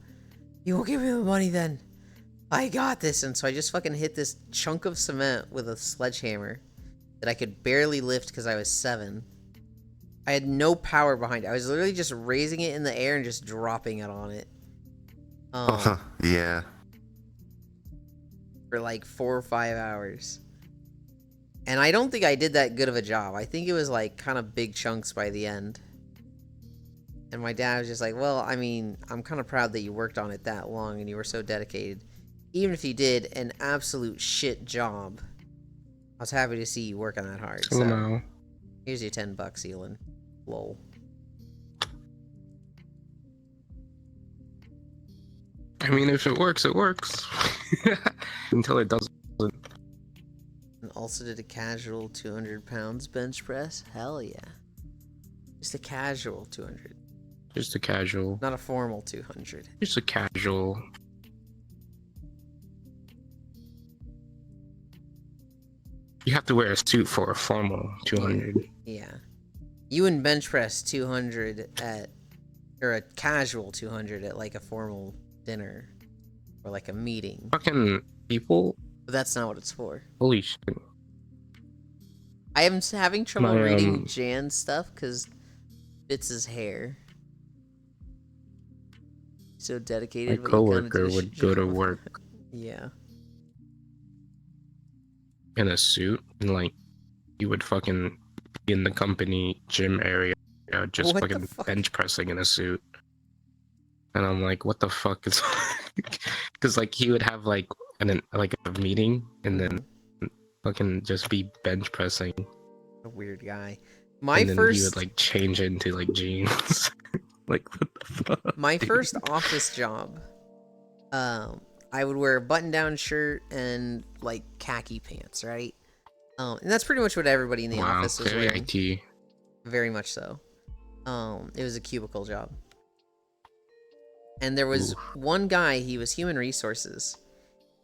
you won't give me the money then. I got this." And so I just fucking hit this chunk of cement with a sledgehammer that I could barely lift because I was 7. I had no power behind it. I was literally just raising it in the air and just dropping it on it. Yeah. For like 4 or 5 hours. And I don't think I did that good of a job. I think it was like kind of big chunks by the end. And my dad was just like, "Well, I mean, I'm kind of proud that you worked on it that long and you were so dedicated. Even if you did an absolute shit job, I was happy to see you working that hard. So No. here's your $10, Elon. Lol." I mean, if it works, it works. Until it doesn't. And also did a casual 200 pounds bench press. Hell yeah. Just a casual 200. Just a casual. Not a formal 200. Just a casual. You have to wear a suit for a formal 200. Yeah. You would bench press 200 at, or a casual 200 at like a formal dinner or like a meeting. Fucking people. But that's not what it's for. Holy shit. I am having trouble My, reading Jan's stuff because Bits' hair. So dedicated. My but you kinda coworker did a would shit go to job. work Yeah. in a suit and like you would fucking be in the company gym area just What the fucking fuck? bench pressing in a suit. And I'm like, what the fuck is because like he would have like a meeting and then fucking just be bench pressing. A weird guy. My And then first he would like change into like jeans. Like what the fuck? My dude? first office job, I would wear a button-down shirt and like khaki pants, right? And that's pretty much what everybody in the Wow, office was very wearing. IT. Very much so. It was a cubicle job, and there was one guy. He was human resources.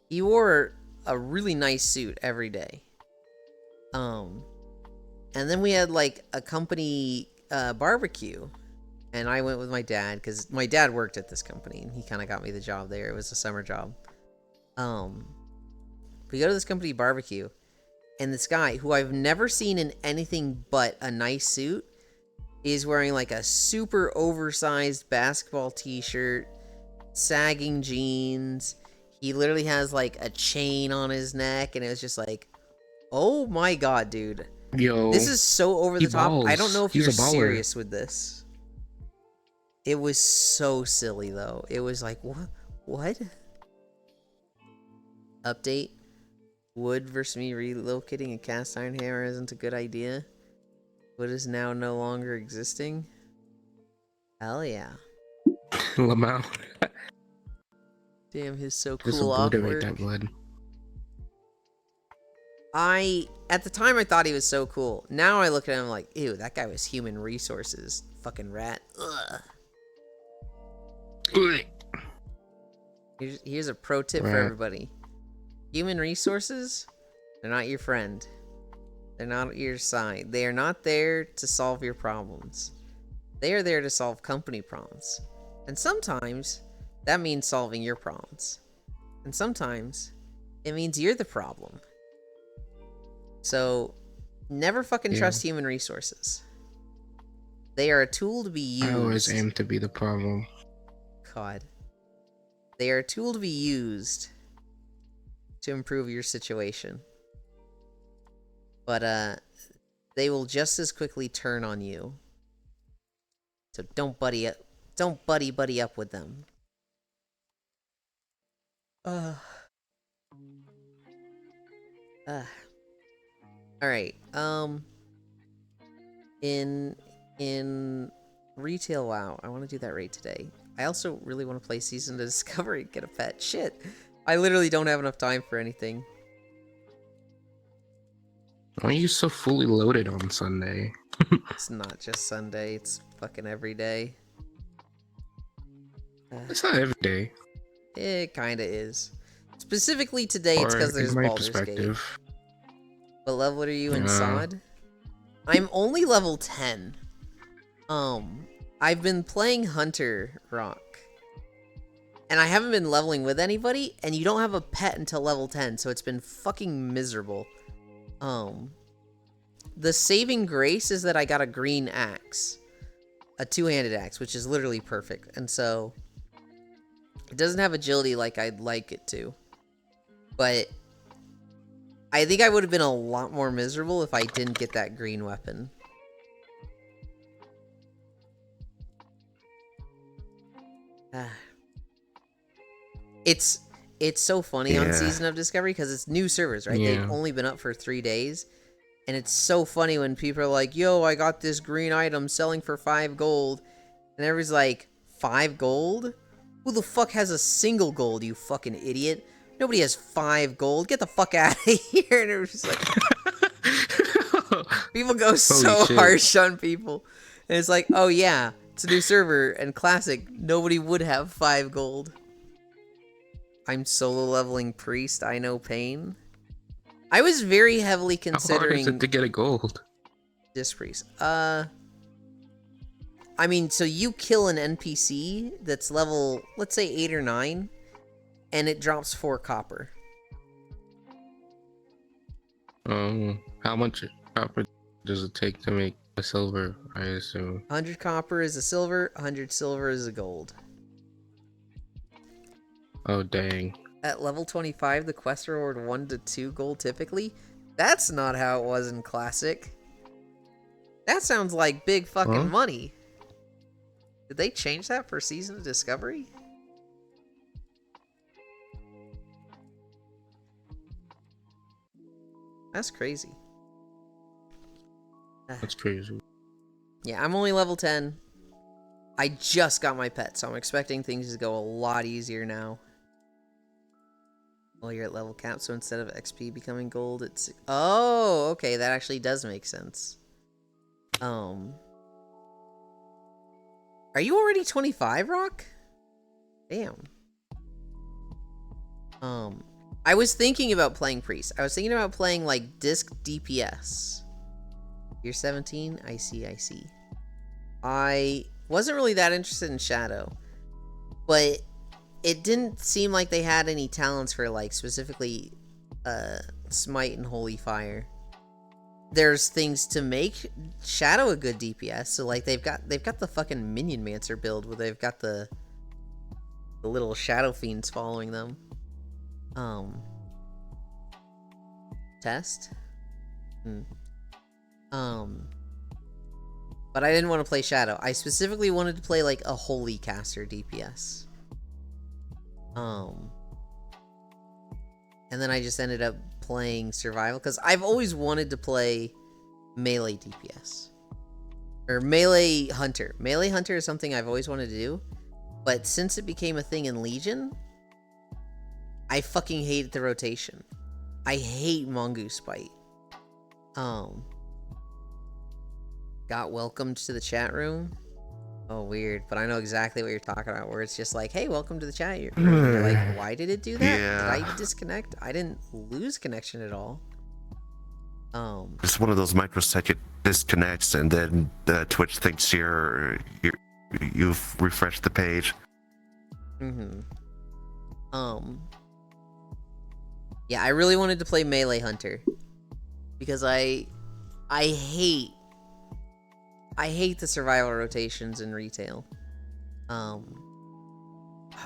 He wore a really nice suit every day. And then we had like a company barbecue. And I went with my dad because my dad worked at this company and he kind of got me the job there. It was a summer job. We go to this company barbecue and this guy who I've never seen in anything but a nice suit is wearing like a super oversized basketball t-shirt, sagging jeans. He literally has like a chain on his neck and it was just like, oh my God, dude. Yo, This is so over the top. I don't know if He's you're a baller. serious with this. It was so silly though. It was like, what? Update. Wood versus me relocating a cast iron hammer isn't a good idea. Wood is now no longer existing. Hell yeah. Lamau. Damn, his so Just cool obliterate artwork. that blood. At the time I thought he was so cool. Now I look at him like, ew, that guy was human resources. Fucking rat. Ugh. Here's a pro tip for Right. everybody. Human resources, they're not your friend. They're not your side. They are not there to solve your problems. They are there to solve company problems. And sometimes that means solving your problems. And sometimes it means you're the problem. So never fucking Yeah. trust human resources. They are a tool to be used. I always aim to be the problem. God. They are a tool to be used to improve your situation. But they will just as quickly turn on you. So don't buddy up with them. Alright, in retail WoW, I want to do that raid today. I also really want to play Season of Discovery and get a pet. Shit. I literally don't have enough time for anything. Why are you so fully loaded on Sunday? It's not just Sunday, it's fucking every day. It's not every day. It kinda is. Specifically today, it's Or because there's in my Baldur's Gate. perspective. What level are you in Yeah. SOD? I'm only level 10. I've been playing Hunter Rock. And I haven't been leveling with anybody, and you don't have a pet until level 10, so it's been fucking miserable. The saving grace is that I got a green axe. A two-handed axe, which is literally perfect. And so it doesn't have agility like I'd like it to. But I think I would have been a lot more miserable if I didn't get that green weapon. It's so funny on Yeah. Season of Discovery because it's new servers, right? Yeah. They've only been up for 3 days. And it's so funny when people are like, yo, I got this green item selling for 5 gold. And everybody's like, 5 gold? Who the fuck has a single gold, you fucking idiot? Nobody has 5 gold. Get the fuck out of here. And it was just like, people go so shit. harsh on people. And it's like, oh yeah, it's a new server and classic. Nobody would have 5 gold. I'm solo leveling priest. I know pain. I was very heavily How hard is considering it to get a gold? this priest. I mean, so you kill an NPC that's level, let's say 8 or 9, and it drops 4 copper. How much copper does it take to make a silver? I assume. 100 copper is a silver, 100 silver is a gold. Oh dang! At level 25, the quest reward 1 to 2 gold typically. That's not how it was in Classic. That sounds like big fucking Huh? money. Did they change that for Season of Discovery? That's crazy. That's crazy. Yeah, I'm only level 10. I just got my pet, so I'm expecting things to go a lot easier now. Well, you're at level cap, so instead of XP becoming gold, it's... Oh, okay, that actually does make sense. Are you already 25, Rock? Damn. I was thinking about playing Priest. I was thinking about playing, like, Disc DPS. You're 17? I see. I wasn't really that interested in Shadow. But it didn't seem like they had any talents for, like, specifically, Smite and Holy Fire. There's things to make Shadow a good DPS. So, like, they've got the fucking Minion Mancer build where they've got the little Shadow Fiends following them. Test? But I didn't want to play Shadow. I specifically wanted to play, like, a Holy Caster DPS. And then I just ended up playing Survival, because I've always wanted to play Melee DPS. Or Melee Hunter. Melee Hunter is something I've always wanted to do, but since it became a thing in Legion, I fucking hate the rotation. I hate Mongoose Bite. Got welcomed to the chat room. Oh, weird. But I know exactly what you're talking about, where it's just like, hey, welcome to the chat. You're like, why did it do that? Yeah. Did I disconnect? I didn't lose connection at all. It's one of those microsecond disconnects, and then Twitch thinks you've refreshed the page. Mm-hmm. Yeah, I really wanted to play Melee Hunter because I hate the survival rotations in retail.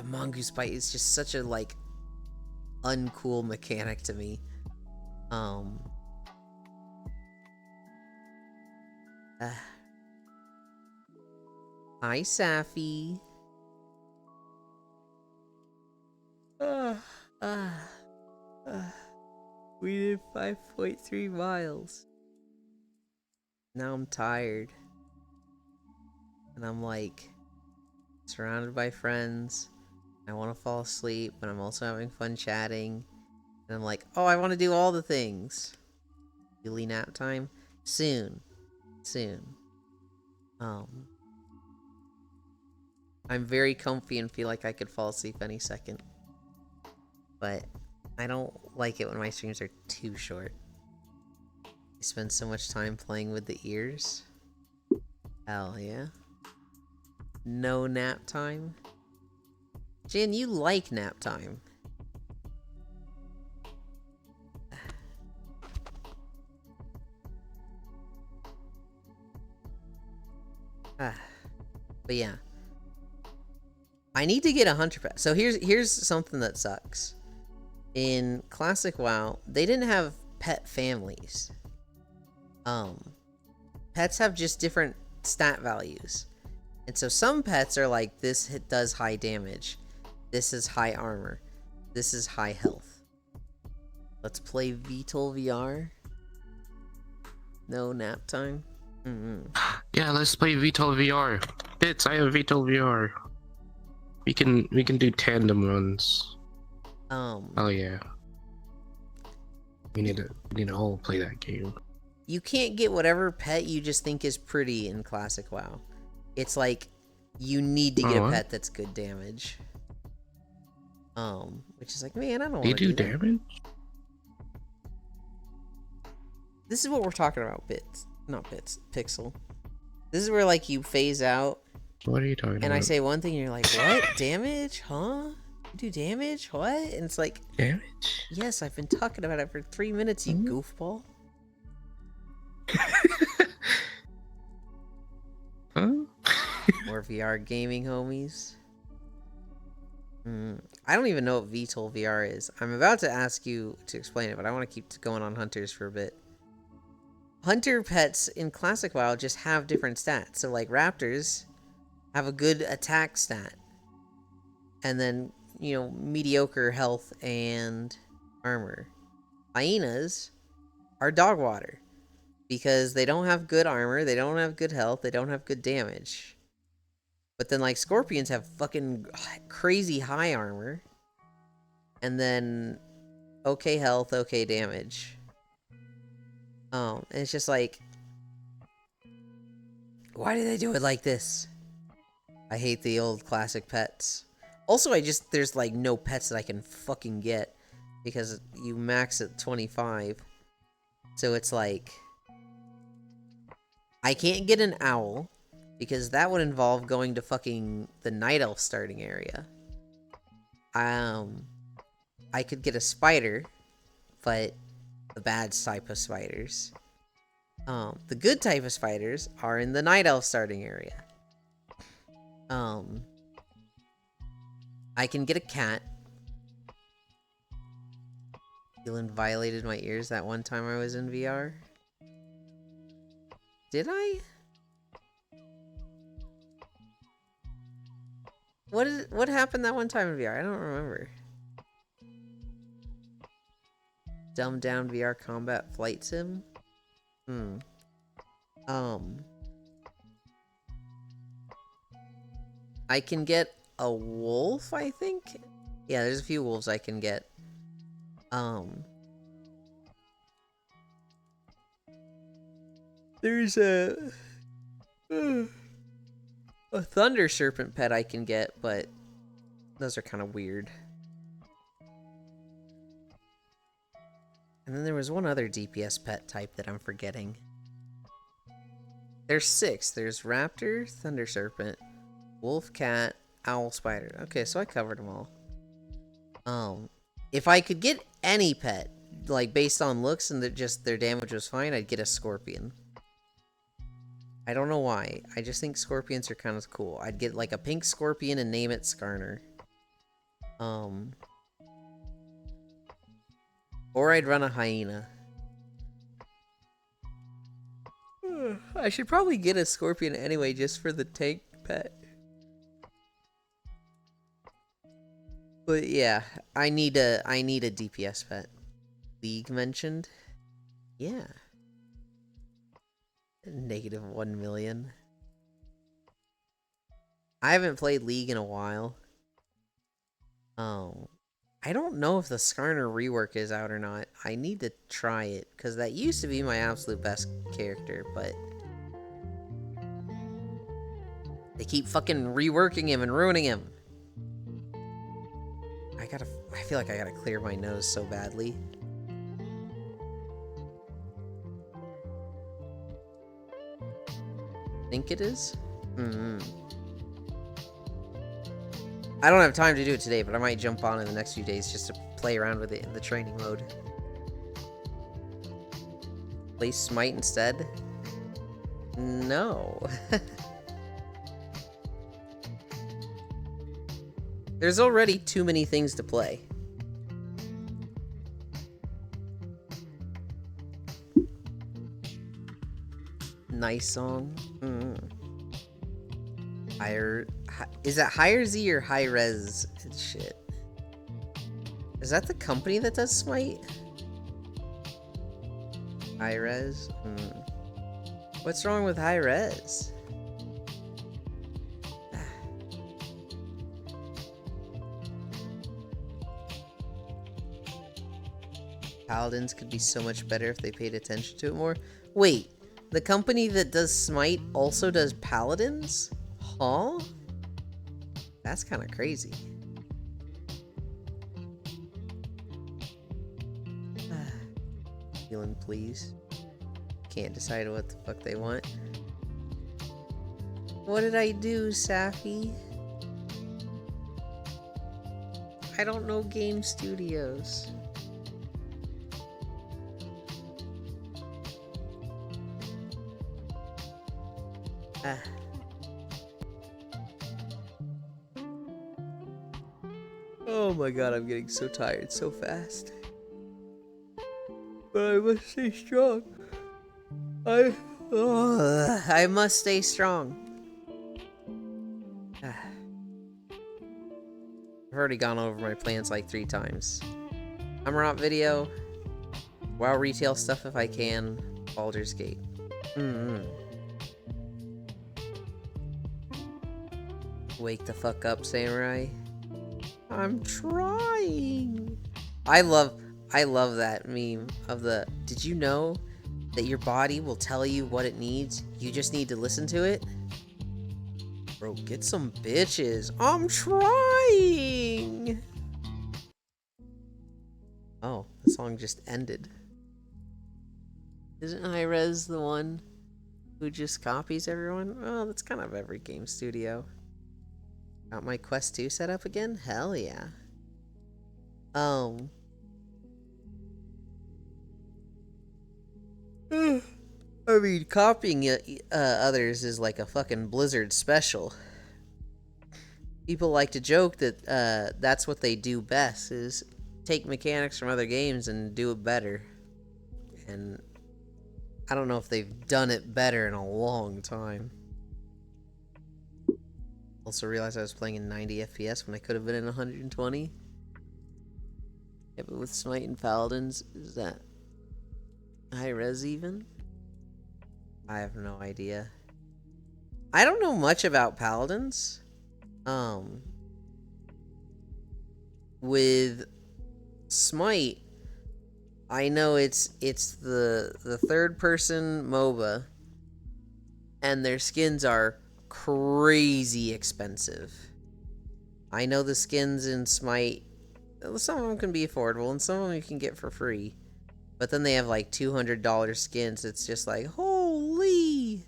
Mongoose Bite is just such a like uncool mechanic to me. Hi, Safi. We did 5.3 miles. Now I'm tired. And I'm like surrounded by friends. I want to fall asleep, but I'm also having fun chatting. And I'm like, oh, I want to do all the things. Daily nap time? Soon. I'm very comfy and feel like I could fall asleep any second. But I don't like it when my streams are too short. I spend so much time playing with the ears. Hell yeah. No nap time? Jan, you like nap time. But yeah. I need to get a hunter pet. So here's something that sucks. In Classic WoW, they didn't have pet families. Pets have just different stat values. And so some pets are like, this does high damage. This is high armor. This is high health. Let's play VTOL VR. No nap time. Yeah, let's play VTOL VR. Bits, I have VTOL VR. We can do tandem runs. Oh yeah. We need to all play that game. You can't get whatever pet you just think is pretty in Classic WoW. It's like you need to get a pet that's good damage. Which is like, man, I don't want to do that. Damage? This is what we're talking about, Bits. Not Bits, Pixel. This is where like you phase out. What are you talking about? And I say one thing and you're like, what? Damage? Huh? You do damage? What? And it's like, damage? Yes, I've been talking about it for 3 minutes, you goofball. Huh? More VR gaming, homies. I don't even know what VTOL VR is. I'm about to ask you to explain it, but I want to keep going on hunters for a bit. Hunter pets in Classic WoW just have different stats. So like raptors have a good attack stat. And then, you know, mediocre health and armor. Hyenas are dog water. Because they don't have good armor, they don't have good health, they don't have good damage. But then, like, scorpions have fucking crazy high armor. And then, okay health, okay damage. And it's just like, why do they do it like this? I hate the old classic pets. Also, there's like no pets that I can fucking get. Because you max at 25. So it's like, I can't get an owl. Because that would involve going to fucking the Night Elf starting area. I could get a spider, but the bad type of spiders. The good type of spiders are in the Night Elf starting area. I can get a cat. Dylan violated my ears that one time I was in VR. Did I? What happened that one time in VR? I don't remember. Dumbed down VR combat flight sim? I can get a wolf, I think? Yeah, there's a few wolves I can get. There's a... A Thunder Serpent pet I can get, but those are kind of weird. And then there was one other DPS pet type that I'm forgetting. There's 6. There's Raptor, Thunder Serpent, Wolf Cat, Owl Spider. Okay, so I covered them all. If I could get any pet, like based on looks and that just their damage was fine, I'd get a Scorpion. I don't know why. I just think Scorpions are kind of cool. I'd get like a pink Scorpion and name it Skarner. Or I'd run a Hyena. I should probably get a Scorpion anyway, just for the tank pet. But yeah, I need a DPS pet. League mentioned? Yeah. Negative 1 million. I haven't played League in a while. I don't know if the Skarner rework is out or not. I need to try it, because that used to be my absolute best character, but they keep fucking reworking him and ruining him. I feel like I gotta clear my nose so badly. Think it is? I don't have time to do it today, but I might jump on in the next few days just to play around with it in the training mode. Play Smite instead? No. There's already too many things to play. Nice song. Is that Higher Z or High Res shit? Is that the company that does Smite? High Res? What's wrong with High Res? Paladins could be so much better if they paid attention to it more. Wait, the company that does Smite also does Paladins? Huh? That's kind of crazy. Feeling please. Can't decide what the fuck they want. What did I do, Safi? I don't know game studios. Oh my god, I'm getting so tired so fast. But I must stay strong. I must stay strong. I've already gone over my plans like 3 times. Amarant video. WoW retail stuff if I can. Baldur's Gate. Wake the fuck up, Samurai. I'm trying. I love that meme of the, did you know that your body will tell you what it needs? You just need to listen to it? Bro, get some bitches. I'm trying. Oh, the song just ended. Isn't Hi-Rez the one who just copies everyone? Oh, that's kind of every game studio. Got my Quest 2 set up again? Hell yeah. I mean, copying others is like a fucking Blizzard special. People like to joke that that's what they do best, is take mechanics from other games and do it better. And I don't know if they've done it better in a long time. Also realized I was playing in 90 FPS when I could have been in 120. Yeah, but with Smite and Paladins, is that high res even? I have no idea. I don't know much about Paladins. With Smite, I know it's the third person MOBA, and their skins are crazy expensive. I know the skins in Smite, some of them can be affordable and some of them you can get for free. But then they have like $200 skins. It's just like, holy.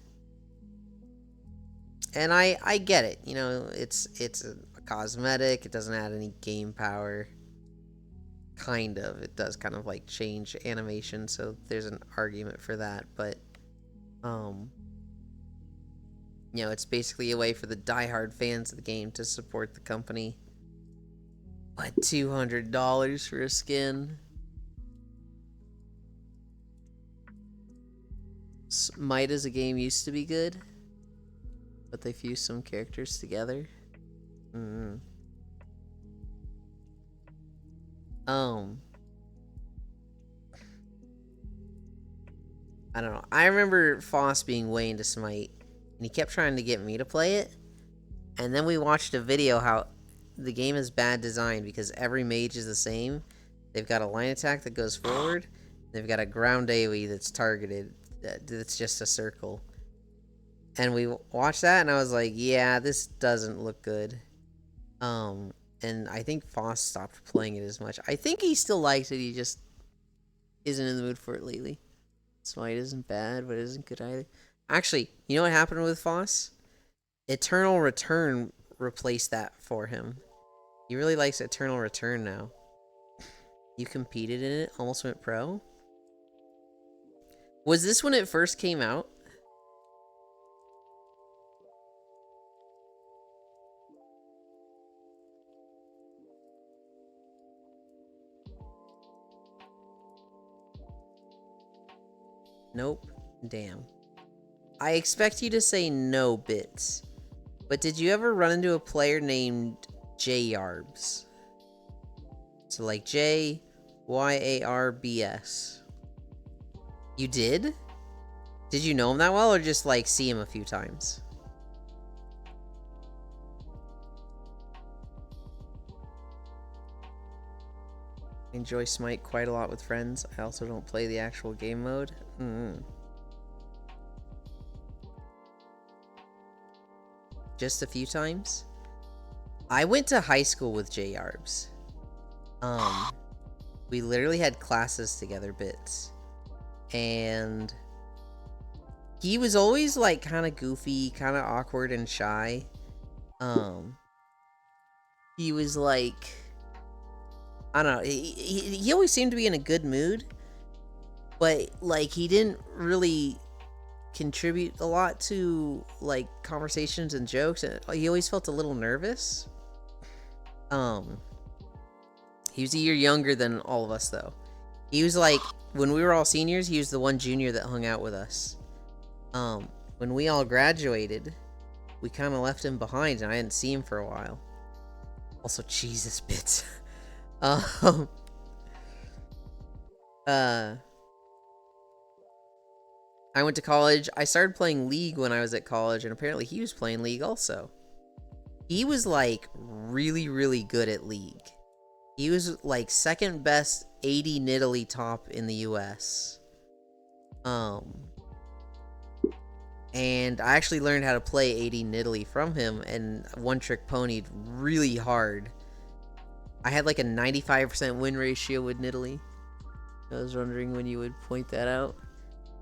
And I get it. You know, it's a cosmetic. It doesn't add any game power. Kind of. It does kind of like change animation, so there's an argument for that. But, you know, it's basically a way for the diehard fans of the game to support the company. But $200 for a skin? Smite as a game used to be good, but they fused some characters together. I don't know. I remember Foss being way into Smite, and he kept trying to get me to play it. And then we watched a video how the game is bad design because every mage is the same. They've got a line attack that goes forward. They've got a ground AoE that's targeted. That's just a circle. And we watched that, and I was like, yeah, this doesn't look good. And I think Foss stopped playing it as much. I think he still likes it, he just isn't in the mood for it lately. Smite isn't bad, but it isn't good either. Actually, you know what happened with Foss? Eternal Return replaced that for him. He really likes Eternal Return now. You competed in it, almost went pro. Was this when it first came out? Nope. Damn. I expect you to say no, Bits. But did you ever run into a player named Jayarbs? So like Jyarbs. You did? Did you know him that well or just like see him a few times? I enjoy Smite quite a lot with friends. I also don't play the actual game mode. Just a few times. I went to high school with Jyarbs. We literally had classes together, Bits. And he was always like kind of goofy, kind of awkward and shy. He was like, I don't know, he always seemed to be in a good mood, but like he didn't really contribute a lot to like conversations and jokes, and he always felt a little nervous. He was a year younger than all of us though. He was like, when we were all seniors, he was the one junior that hung out with us. When we all graduated, we kind of left him behind, and I didn't see him for a while. Also, Jesus, Bits. I went to college. I started playing League when I was at college, and apparently he was playing League also. He was like really, really good at League. He was like second best AD Nidalee top in the US. And I actually learned how to play AD Nidalee from him, and one trick ponied really hard. I had like a 95% win ratio with Nidalee. I was wondering when you would point that out.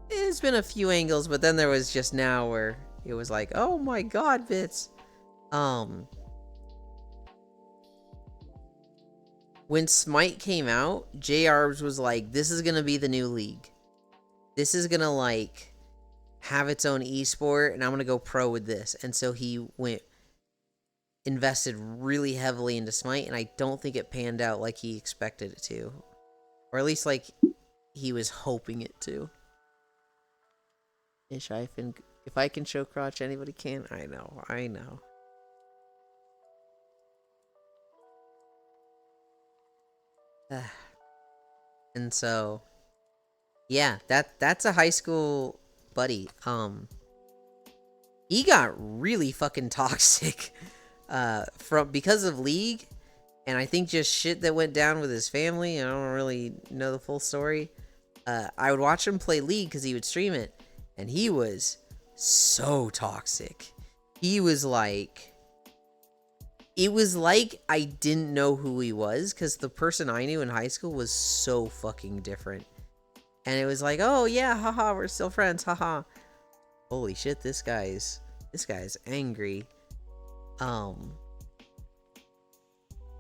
It's been a few angles, but then there was just now where it was like, oh my god, Bits. When Smite came out, Jyarbs was like, this is gonna be the new League. This is gonna like have its own esport, and I'm gonna go pro with this. And so he invested really heavily into Smite, and I don't think it panned out like he expected it to. Or at least like he was hoping it to. If I can show crotch, anybody can. I know. And so, yeah, that's a high school buddy. He got really fucking toxic because of League, and I think just shit that went down with his family. I don't really know the full story. I would watch him play League because he would stream it, and he was so toxic. he was like, it was like I didn't know who he was because the person I knew in high school was so fucking different. And it was like, oh yeah, haha, we're still friends, haha. Holy shit, this guy's angry. I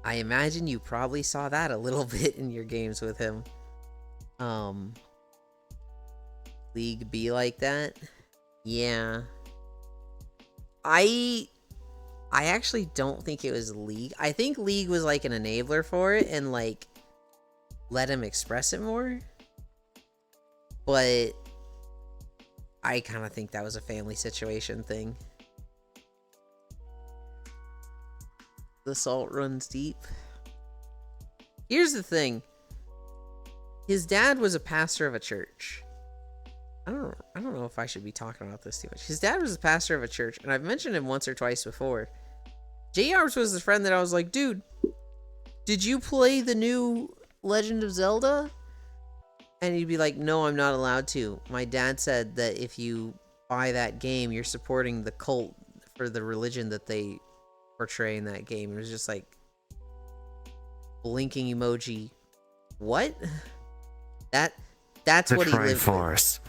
imagine you probably saw that a little bit in your games with him. League be like that? Yeah. I actually don't think it was League. I think League was like an enabler for it and like let him express it more. But I kind of think that was a family situation thing. The salt runs deep. Here's the thing. His dad was a pastor of a church. I don't know if I should be talking about this too much. His dad was a pastor of a church, and I've mentioned him once or twice before. JR's was the friend that I was like, dude, did you play the new Legend of Zelda? And he'd be like, no, I'm not allowed to. My dad said that if you buy that game, you're supporting the cult for the religion that they portray in that game. It was just like blinking emoji. What? That's what he lived with.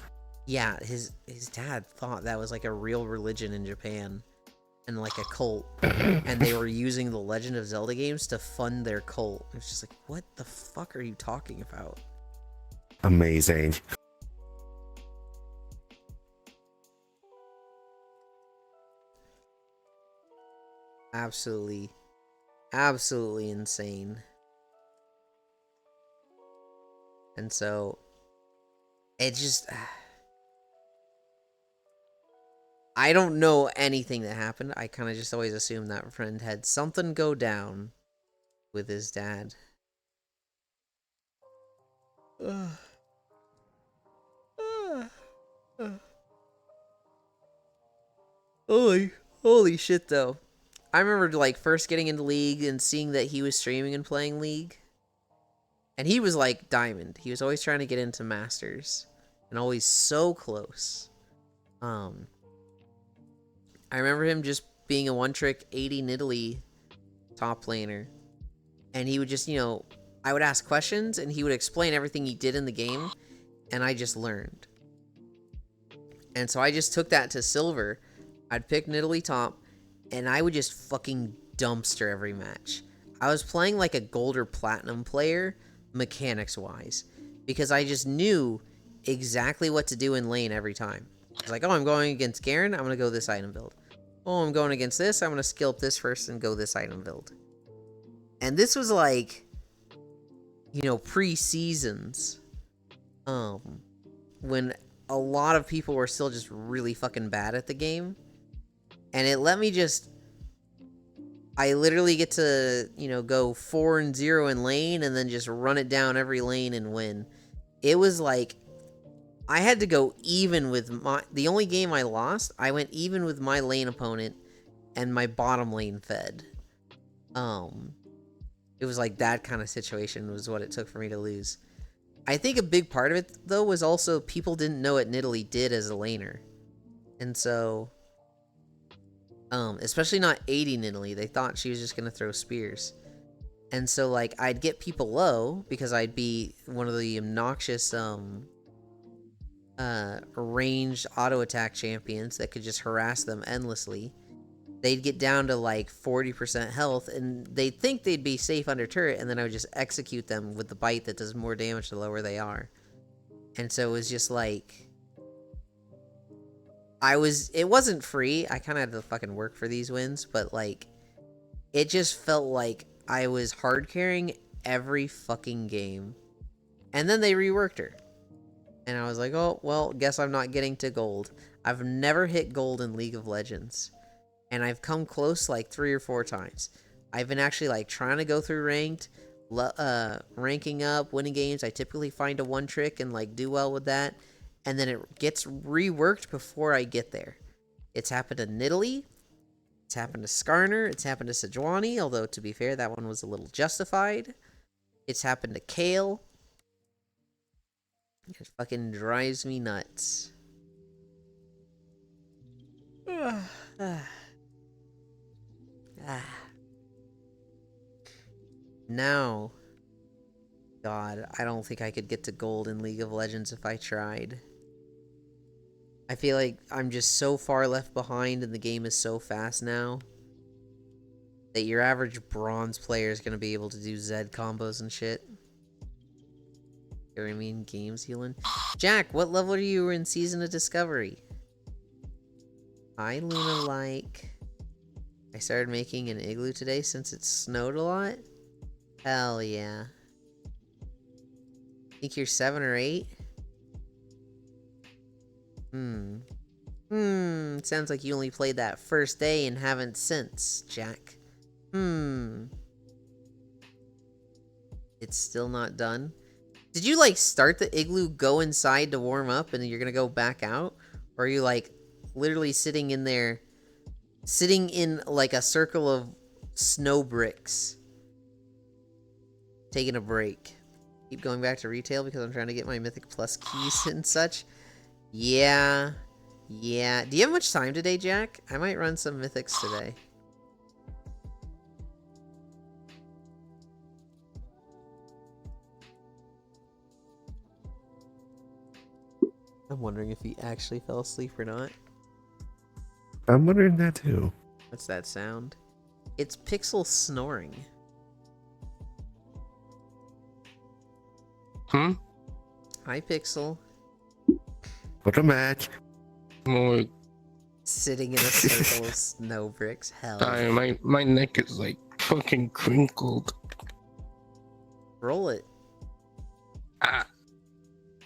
Yeah, his dad thought that was like a real religion in Japan and like a cult, and they were using the Legend of Zelda games to fund their cult. It was just like, what the fuck are you talking about? Amazing. Absolutely insane. And so it just, I don't know anything that happened. I kind of just always assumed that friend had something go down with his dad. Holy shit though. I remember like first getting into League and seeing that he was streaming and playing League. And he was like Diamond. He was always trying to get into Masters and always so close. I remember him just being a one-trick 80 Nidalee top laner. And he would just, I would ask questions and he would explain everything he did in the game, and I just learned. And so I just took that to Silver. I'd pick Nidalee top, and I would just fucking dumpster every match. I was playing like a gold or platinum player, mechanics-wise, because I just knew exactly what to do in lane every time. I was like, oh, I'm going against Garen, I'm going to go this item build. Oh, I'm going against this, I'm going to skill up this first and go this item build. And this was like, pre-seasons, when a lot of people were still just really fucking bad at the game. And it let me I literally get to, go 4-0 in lane and then just run it down every lane and win. It was like, I had to go even with the only game I lost, I went even with my lane opponent and my bottom lane fed. It was like that kind of situation was what it took for me to lose. I think a big part of it, though, was also people didn't know what Nidalee did as a laner. And so, especially not 80 Nidalee, they thought she was just going to throw spears. And so, like, I'd get people low because I'd be one of the obnoxious, ranged auto attack champions that could just harass them endlessly. They'd get down to like 40% health and they'd think they'd be safe under turret, and then I would just execute them with the bite that does more damage the lower they are. And so it was just like, it wasn't free. I kind of had to fucking work for these wins, but like, it just felt like I was hard carrying every fucking game. And then they reworked her. And I was like, oh, well, guess I'm not getting to gold. I've never hit gold in League of Legends. And I've come close like 3 or 4 times. I've been actually like trying to go through ranked, ranking up, winning games. I typically find a one trick and like do well with that. And then it gets reworked before I get there. It's happened to Nidalee. It's happened to Skarner. It's happened to Sejuani. Although, to be fair, that one was a little justified. It's happened to Kayle. It fucking drives me nuts. Ah. No. God, I don't think I could get to gold in League of Legends if I tried. I feel like I'm just so far left behind and the game is so fast now that your average bronze player is going to be able to do Z combos and shit. You know what I mean? Games healing. Jack, what level are you in Season of Discovery? Hi, Luna Like. I started making an igloo today since it snowed a lot. Hell yeah. Think you're 7 or 8? Sounds like you only played that first day and haven't since, Jack. It's still not done? Did you, like, start the igloo, go inside to warm up, and then you're gonna go back out? Or are you, like, literally sitting in there, sitting in, like, a circle of snow bricks, taking a break? Keep going back to retail because I'm trying to get my Mythic Plus keys and such. Yeah. Do you have much time today, Jack? I might run some Mythics today. I'm wondering if he actually fell asleep or not. I'm wondering that too. What's that sound? It's Pixel snoring. Hmm? Hi, Pixel. What a match. More. Sitting in a circle of snow bricks. Hell. My neck is like fucking crinkled. Roll it. Ah.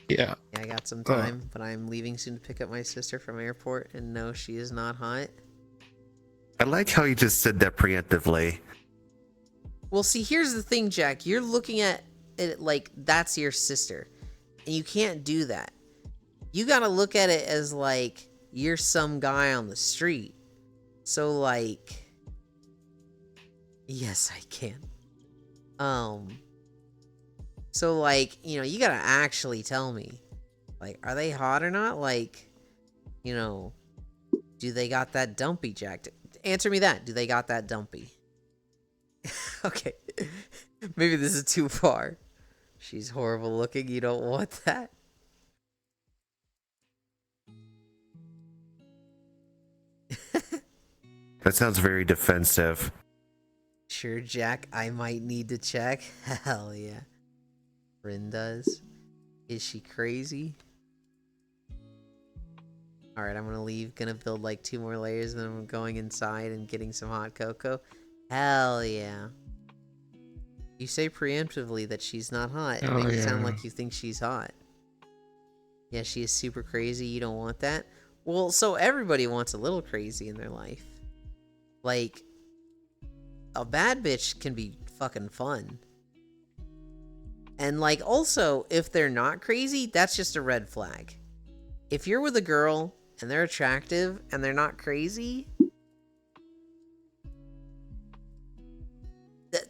Yeah. Yeah, I got some time, but I'm leaving soon to pick up my sister from airport, and no, she is not hot. I like how you just said that preemptively. Well, see, here's the thing, Jack. You're looking at it like that's your sister, and you can't do that. You gotta look at it as like you're some guy on the street. So, like, yes, I can. So, like, you know, you gotta actually tell me, like, are they hot or not? Like, you know, do they got that dumpy, Jack? Answer me that. Do they got that dumpy? Okay. Maybe this is too far. She's horrible looking. You don't want that. That sounds very defensive. Sure, Jack. I might need to check. Hell yeah. Rin does. Is she crazy? Alright, I'm gonna leave. Gonna build like 2 more layers, and then I'm going inside and getting some hot cocoa. Hell yeah. You say preemptively that she's not hot. It makes it sound like you think she's hot. Yeah, she is super crazy. You don't want that? Well, so everybody wants a little crazy in their life. Like, a bad bitch can be fucking fun. And, like, also, if they're not crazy, that's just a red flag. If you're with a girl and they're attractive and they're not crazy,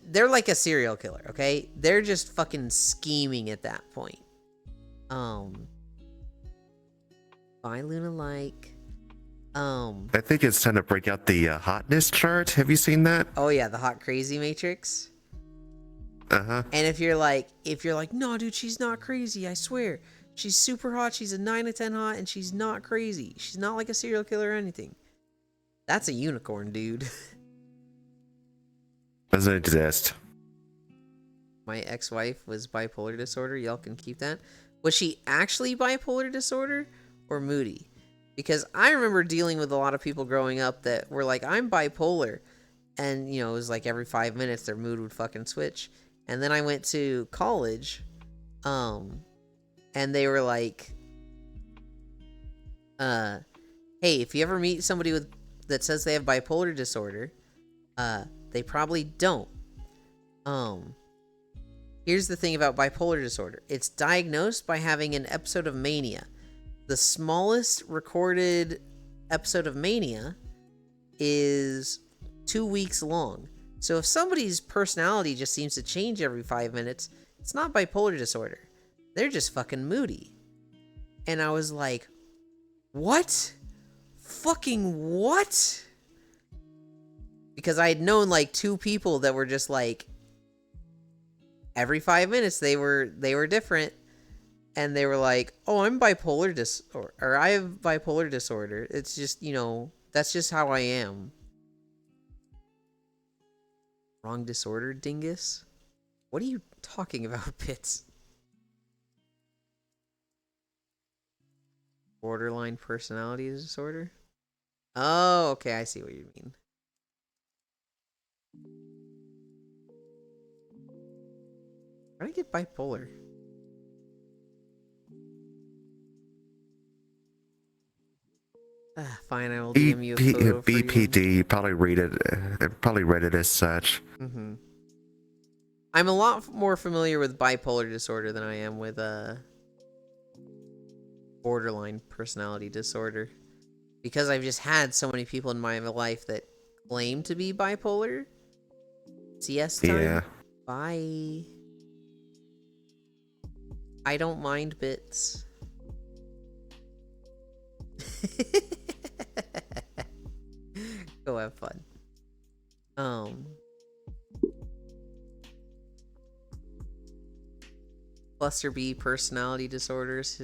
they're like a serial killer, okay? They're just fucking scheming at that point. Bye, Luna Like. I think it's time to break out the hotness chart. Have you seen that? Oh yeah, the hot crazy matrix. Uh-huh. And if you're like, no, dude, she's not crazy, I swear. She's super hot, she's a 9 to 10 hot, and she's not crazy. She's not like a serial killer or anything. That's a unicorn, dude. Doesn't exist. My ex-wife was bipolar disorder. Y'all can keep that. Was she actually bipolar disorder or moody? Because I remember dealing with a lot of people growing up that were like, I'm bipolar. And, you know, it was like every 5 minutes their mood would fucking switch. And then I went to college. And they were like, hey, if you ever meet somebody that says they have bipolar disorder, they probably don't. Here's the thing about bipolar disorder. It's diagnosed by having an episode of mania. The smallest recorded episode of mania is 2 weeks long. So if somebody's personality just seems to change every 5 minutes, it's not bipolar disorder. They're just fucking moody. And I was like, what? Fucking what? Because I had known like 2 people that were just like every 5 minutes they were different, and they were like, "Oh, I'm bipolar or I have bipolar disorder. It's just, that's just how I am." Wrong disorder, dingus? What are you talking about, Bits? Borderline personality disorder? Oh, okay, I see what you mean. How do I get bipolar? Fine, I will DM you a photo for you. BPD, probably read it as such. Mm-hmm. I'm a lot more familiar with bipolar disorder than I am with borderline personality disorder, because I've just had so many people in my life that claim to be bipolar. CS time. Yeah. Bye. I don't mind, Bits. Go have fun. Cluster B personality disorders,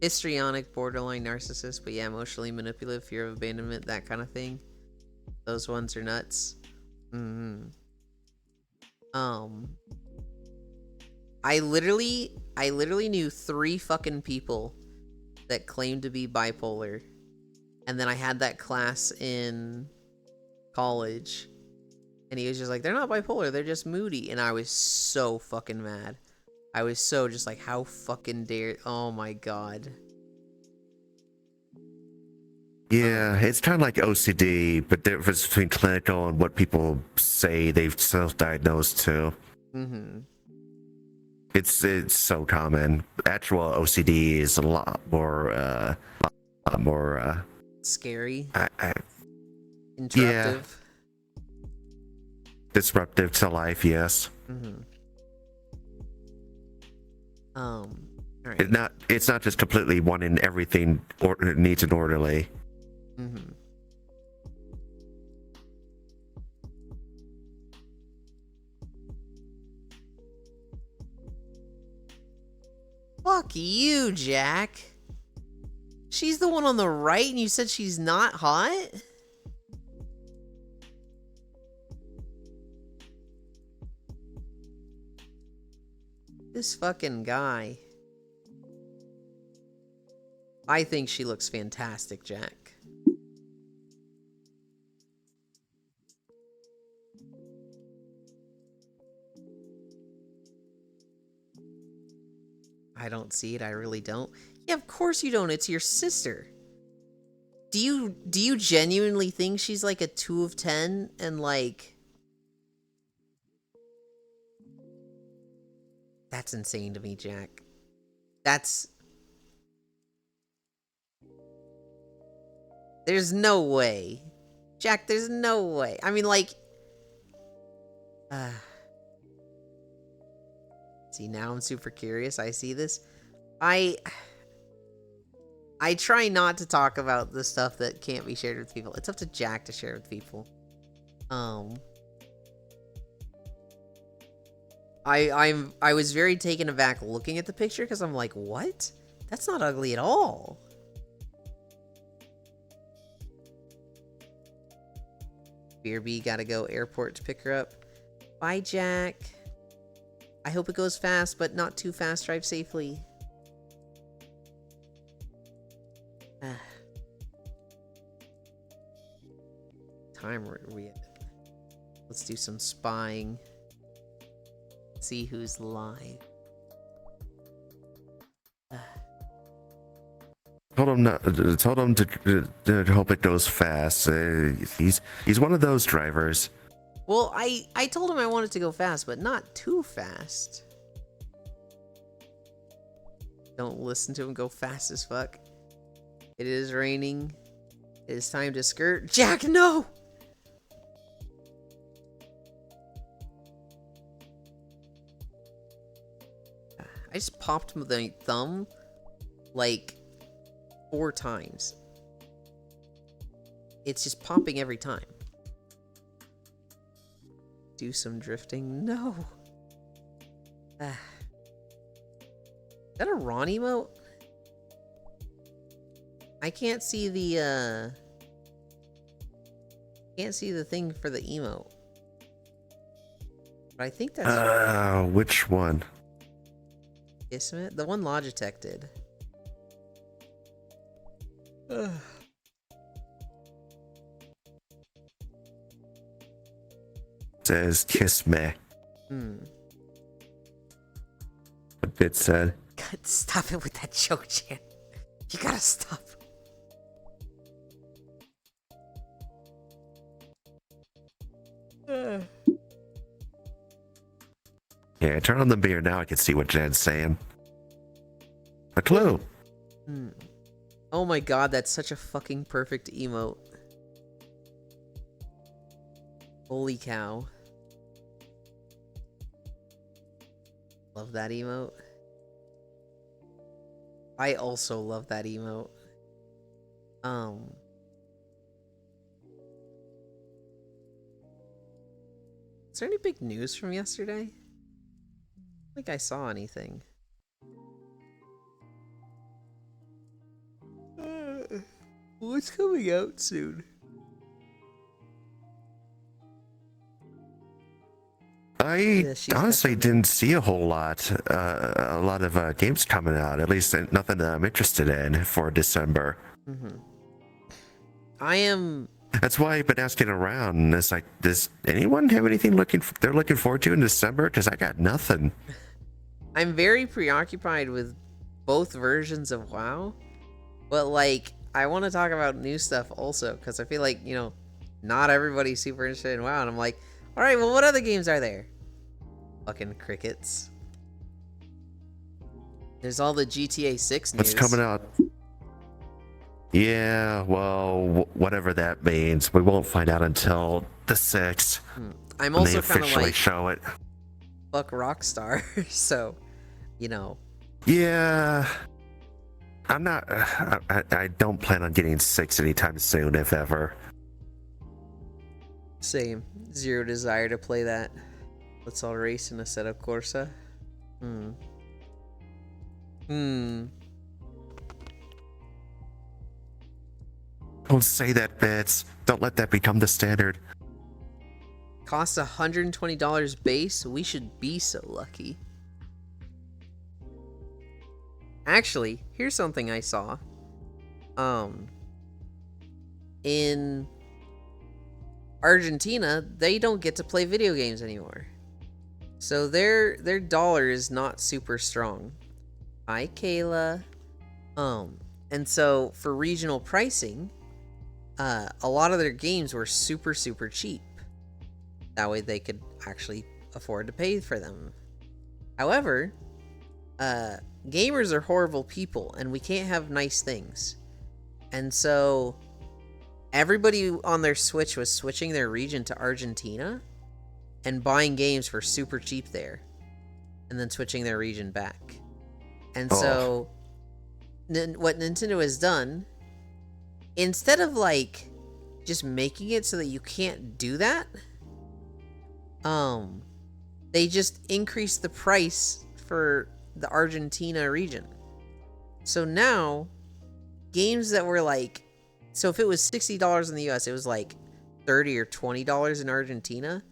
histrionic, borderline narcissist, but yeah, emotionally manipulative, fear of abandonment, that kind of thing. Those ones are nuts. I literally knew 3 fucking people that claimed to be bipolar. And then I had that class in college, and he was just like, "They're not bipolar, they're just moody." And I was so fucking mad. I was so just like, how fucking dare... Oh my god. Yeah, it's kind of like OCD, but the difference between clinical and what people say they've self-diagnosed to. Mm-hmm. It's so common. Actual OCD is a lot more Scary. Interruptive. Yeah. Disruptive to life, yes. Mm-hmm. All right. It's not just completely wanting everything or neat and orderly. Mm-hmm. Fuck you, Jack. She's the one on the right, and you said she's not hot? This fucking guy. I think she looks fantastic, Jack. I don't see it. I really don't. Yeah, of course you don't. It's your sister. Do you genuinely think she's like a 2 of 10 and like... That's insane to me, Jack. That's... There's no way. Jack, there's no way. I mean, like... See, now I'm super curious. I see this. I try not to talk about the stuff that can't be shared with people. It's up to Jack to share with people. I was very taken aback looking at the picture because I'm like, what? That's not ugly at all. BRB gotta go airport to pick her up. Bye, Jack. I hope it goes fast, but not too fast. Drive safely. Time are we at? Let's do some spying. See who's live. Told him to hope it goes fast. He's one of those drivers. Well, I told him I wanted to go fast, but not too fast. Don't listen to him go fast as fuck. It is raining. It is time to skirt. Jack, no! I just popped the thumb like 4 times. It's just popping every time. Do some drifting. No. Is that a Ron emote? I can't see the thing for the emote. But I think that's which one? Kismet? The one Logitech did. Says kiss me. What Bit said. God, stop it with that joke, Chan. You gotta stop. Yeah, turn on the beer now. I can see what Jen's saying. A clue. Oh my god, that's such a fucking perfect emote. Holy cow. Love that emote. I also love that emote. Is there any big news from yesterday? I don't think I saw anything. What's coming out soon? I honestly didn't see a whole lot. A lot of games coming out. At least nothing that I'm interested in for December. I am. That's why I've been asking around. And it's like, does anyone have anything they're looking forward to in December? Because I got nothing. I'm very preoccupied with both versions of WoW, but like I want to talk about new stuff also because I feel like not everybody's super interested in WoW, and I'm like, all right, well, what other games are there? Fucking crickets. There's all the GTA 6 news. What's coming out? Yeah, well, whatever that means, we won't find out until the 6th. I'm when also they kind of officially like, show it. Fuck Rockstar, so, Yeah, I'm not. I don't plan on getting 6 anytime soon, if ever. Same. Zero desire to play that. Let's all race in Assetto Corsa. Don't say that, Bits. Don't let that become the standard. Costs $120 base. We should be so lucky. Actually, here's something I saw. In Argentina, they don't get to play video games anymore. So their dollar is not super strong. Hi, Kayla. And so for regional pricing, a lot of their games were super, super cheap. That way they could actually afford to pay for them. However, gamers are horrible people, and we can't have nice things. And so everybody on their Switch was switching their region to Argentina and buying games for super cheap there, and then switching their region back. And so what Nintendo has done, instead of like just making it so that you can't do that, they just increased the price for the Argentina region. So now games that were like, so if it was $60 in the US, it was like $30 or $20 in Argentina.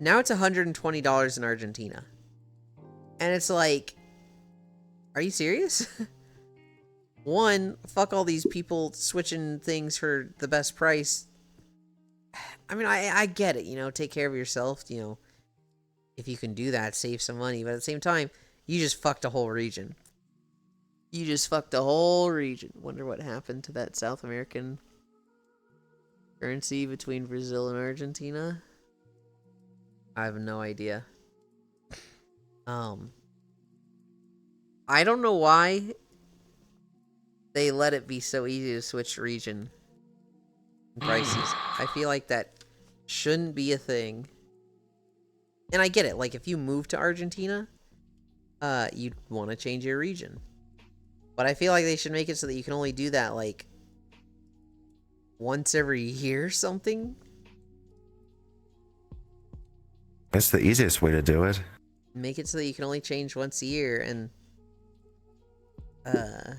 Now it's $120 in Argentina. And it's like, are you serious? One, fuck all these people switching things for the best price. I mean, I get it, take care of yourself, if you can do that, save some money. But at the same time, you just fucked a whole region. Wonder what happened to that South American currency between Brazil and Argentina. I have no idea. I don't know why they let it be so easy to switch region prices. I feel like that shouldn't be a thing. And I get it. Like, if you move to Argentina, you'd want to change your region. But I feel like they should make it so that you can only do that, like, once every year or something. That's the easiest way to do it. Make it so that you can only change once a year, and I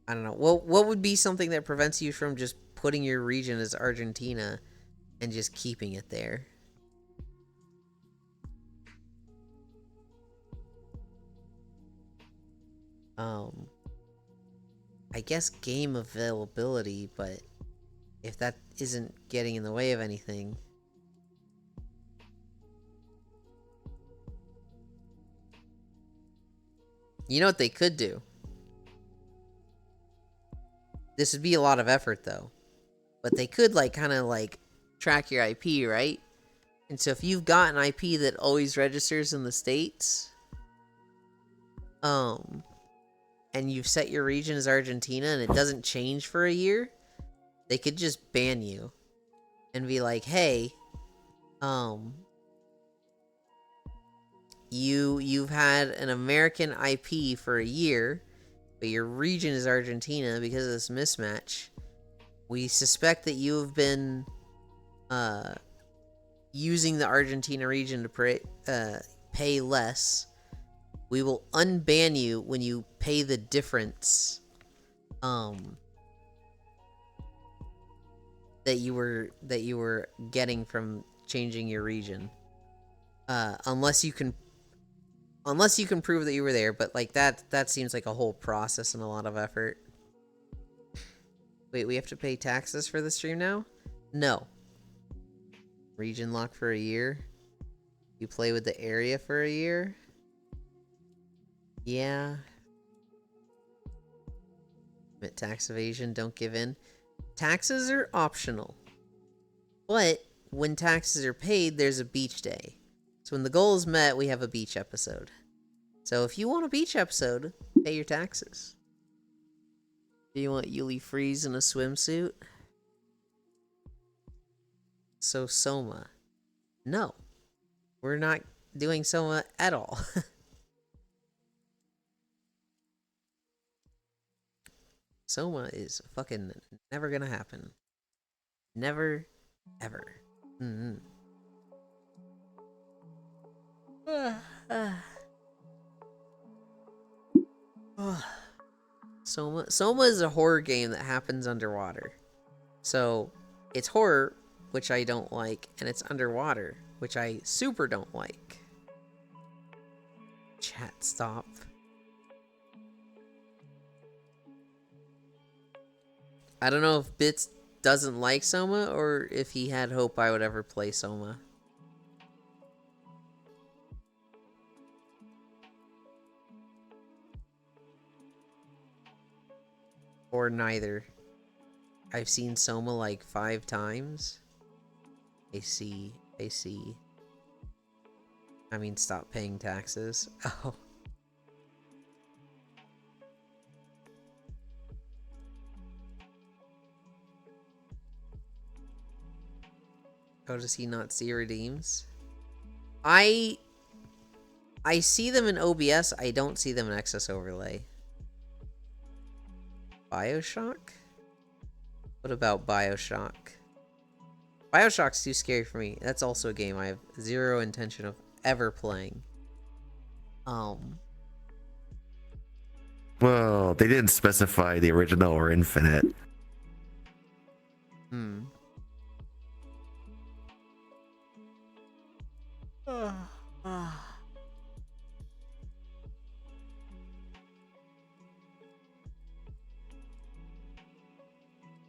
don't know. What would be something that prevents you from just putting your region as Argentina and just keeping it there? I guess game availability, but if that isn't getting in the way of anything. You know what they could do? This would be a lot of effort, though. But they could, like, kind of, like, track your IP, right? And so if you've got an IP that always registers in the States, and you've set your region as Argentina and it doesn't change for a year, they could just ban you and be like, hey, you've had an American IP for a year, but your region is Argentina because of this mismatch. We suspect that you have been using the Argentina region to pay less. We will unban you when you pay the difference that you were getting from changing your region. Unless you can prove that you were there, but like that seems like a whole process and a lot of effort. Wait, we have to pay taxes for the stream now? No. Region lock for a year. You play with the area for a year. Yeah. Commit tax evasion, don't give in. Taxes are optional. But when taxes are paid, there's a beach day. So when the goal is met, we have a beach episode. So if you want a beach episode, pay your taxes. Do you want Yuli Freeze in a swimsuit? So Soma. No. We're not doing Soma at all. Soma is fucking never gonna happen. Never, ever. Soma is a horror game that happens underwater. So, it's horror, which I don't like, and it's underwater, which I super don't like. Chat, stop. I don't know if Bits doesn't like Soma, or if he had hope I would ever play Soma. Or neither. I've seen Soma like 5 times. I see. I mean, stop paying taxes. Oh. Oh, does he not see redeems? I see them in OBS. I don't see them in Excess Overlay. BioShock? What about BioShock? BioShock's too scary for me. That's also a game I have zero intention of ever playing. Well, they didn't specify the original or infinite.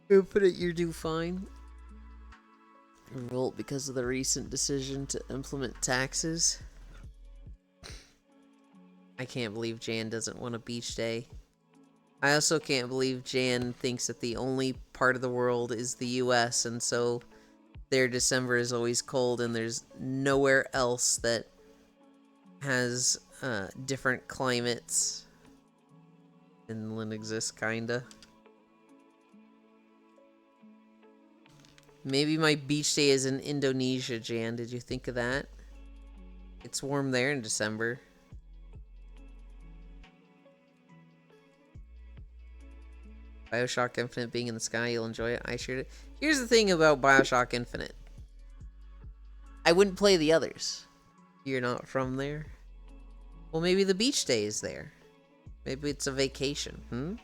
Infinite, you do fine. Revolt because of the recent decision to implement taxes. I can't believe Jan doesn't want a beach day. I also can't believe Jan thinks that the only part of the world is the US, and so their December is always cold, and there's nowhere else that has different climates. Inland exists, kinda. Maybe my beach day is in Indonesia, Jan. Did you think of that? It's warm there in December. BioShock Infinite being in the sky, you'll enjoy it. I shared it. Here's the thing about BioShock Infinite. I wouldn't play the others. You're not from there? Well, maybe the beach day is there. Maybe it's a vacation,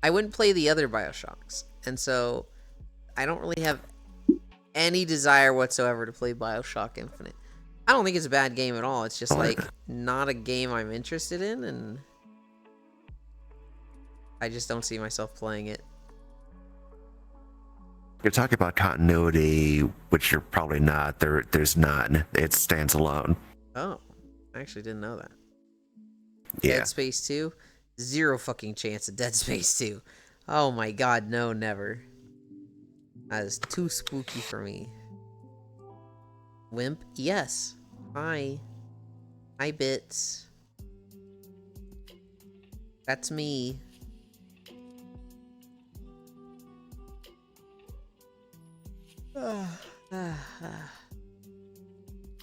I wouldn't play the other Bioshocks, and so I don't really have any desire whatsoever to play Bioshock Infinite. I don't think it's a bad game at all. It's just like not a game I'm interested in, and I just don't see myself playing it. You're talking about continuity, which you're probably not. There's none. It stands alone. Oh, I actually didn't know that. Yeah. Dead Space 2? Zero fucking chance of Dead Space 2. Oh my god, no, never. That is too spooky for me. Wimp? Yes. Hi. Hi, Bits. That's me.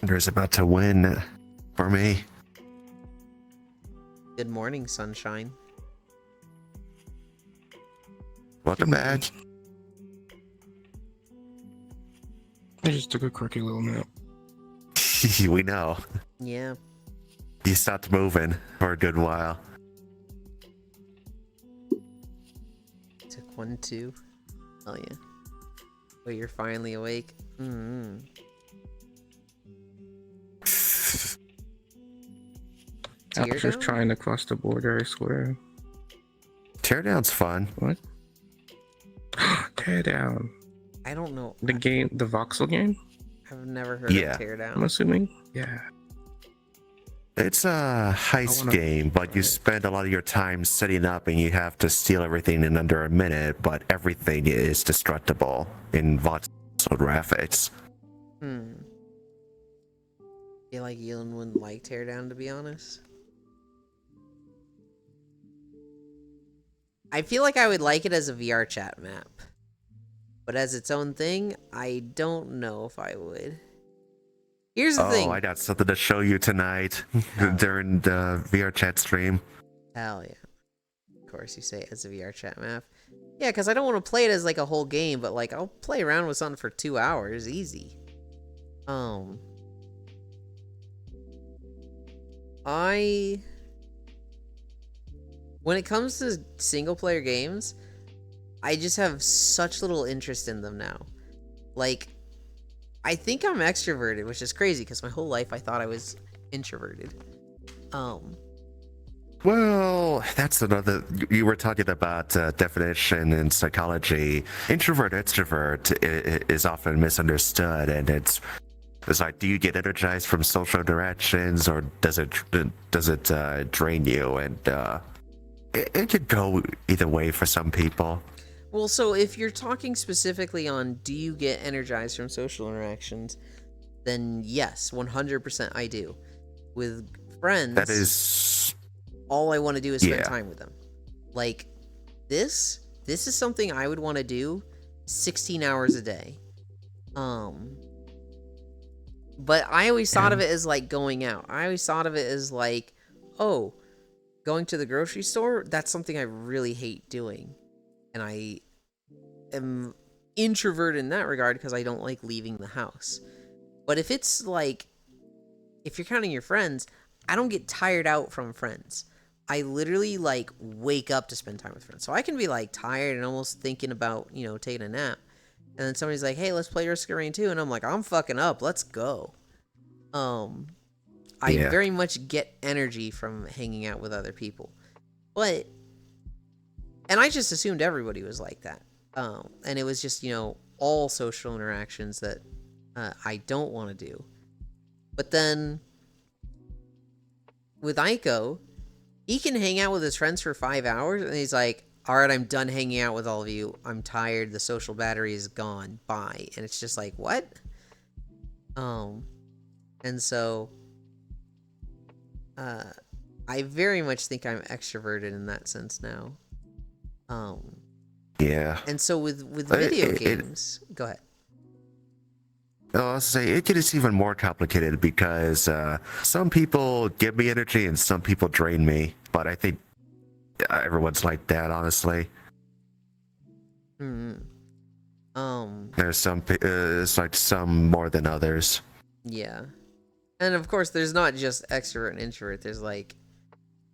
There's about to win for me. Good morning, sunshine. Welcome back. I just took a quirky little nap. We know. Yeah. You stopped moving for a good while. Took 1, 2. Oh yeah. Wait, you're finally awake? I was just trying to cross the border, I swear. Teardown's fun. What? Teardown. I don't know. The game, the voxel game? I've never heard Yeah. of Teardown. I'm assuming? Yeah. It's a heist game, but you spend a lot of your time setting up and you have to steal everything in under a minute, but everything is destructible in voxel graphics. feel like Elon wouldn't like Teardown, to be honest. I feel like I would like it as a VR chat map. But as its own thing, I don't know if I would. Here's the thing. Oh, I got something to show you tonight during the VR chat stream. Hell yeah. Of course, you say it as a VR chat map. Yeah, because I don't want to play it as like a whole game, but like I'll play around with something for 2 hours, easy. When it comes to single player games, I just have such little interest in them now. Like, I think I'm extroverted, which is crazy because my whole life I thought I was introverted. Well, that's another. You were talking about definition in psychology. Introvert, extrovert is often misunderstood, and it's like, do you get energized from social interactions, or does it drain you? And it could go either way for some people. Well, so if you're talking specifically on do you get energized from social interactions, then yes, 100% I do. With friends, That is all I want to do is spend time with them. Like, this is something I would want to do 16 hours a day. But I always thought of it as like going out. I always thought of it as like, oh, going to the grocery store, that's something I really hate doing. And I am introverted in that regard because I don't like leaving the house. But if it's like, if you're counting your friends, I don't get tired out from friends. I literally like wake up to spend time with friends. So I can be like tired and almost thinking about, you know, taking a nap. And then somebody's like, hey, let's play Risk of Rain 2. And I'm like, I'm fucking up. Let's go. I very much get energy from hanging out with other people. And I just assumed everybody was like that. And it was just, you know, all social interactions that I don't want to do. But then with Aiko, he can hang out with his friends for 5 hours and he's like, all right, I'm done hanging out with all of you. I'm tired. The social battery is gone. Bye. And it's just like, what? And so I very much think I'm extroverted in that sense now. Yeah. And so with video games, go ahead. I'll say it gets even more complicated because some people give me energy and some people drain me. But I think everyone's like that, honestly. There's it's like some more than others. Yeah. And of course, there's not just extrovert and introvert. There's like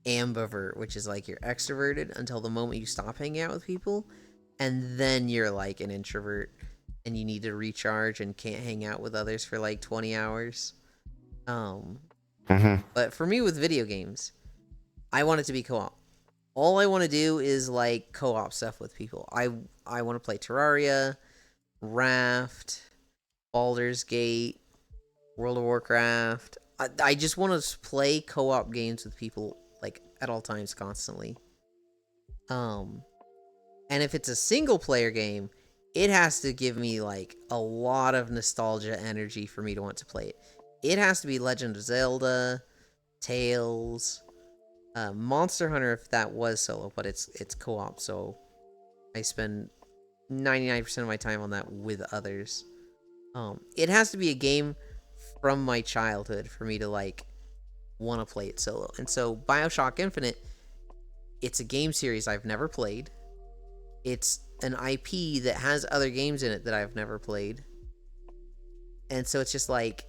ambivert, which is like you're extroverted until the moment you stop hanging out with people, and then you're like an introvert and you need to recharge and can't hang out with others for like 20 hours. But for me with video games, I want it to be co-op. All I want to do is like co-op stuff with people. I want to play Terraria, Raft, Baldur's Gate, World of Warcraft. I just want to play co-op games with people like at all times constantly. And if it's a single player game, it has to give me like a lot of nostalgia energy for me to want to play it. It has to be Legend of Zelda, Tales, Monster Hunter if that was solo, but it's co-op, so I spend 99% of my time on that with others. It has to be a game from my childhood for me to like want to play it solo. And so BioShock Infinite, it's a game series I've never played. It's an IP that has other games in it that I've never played. And so it's just like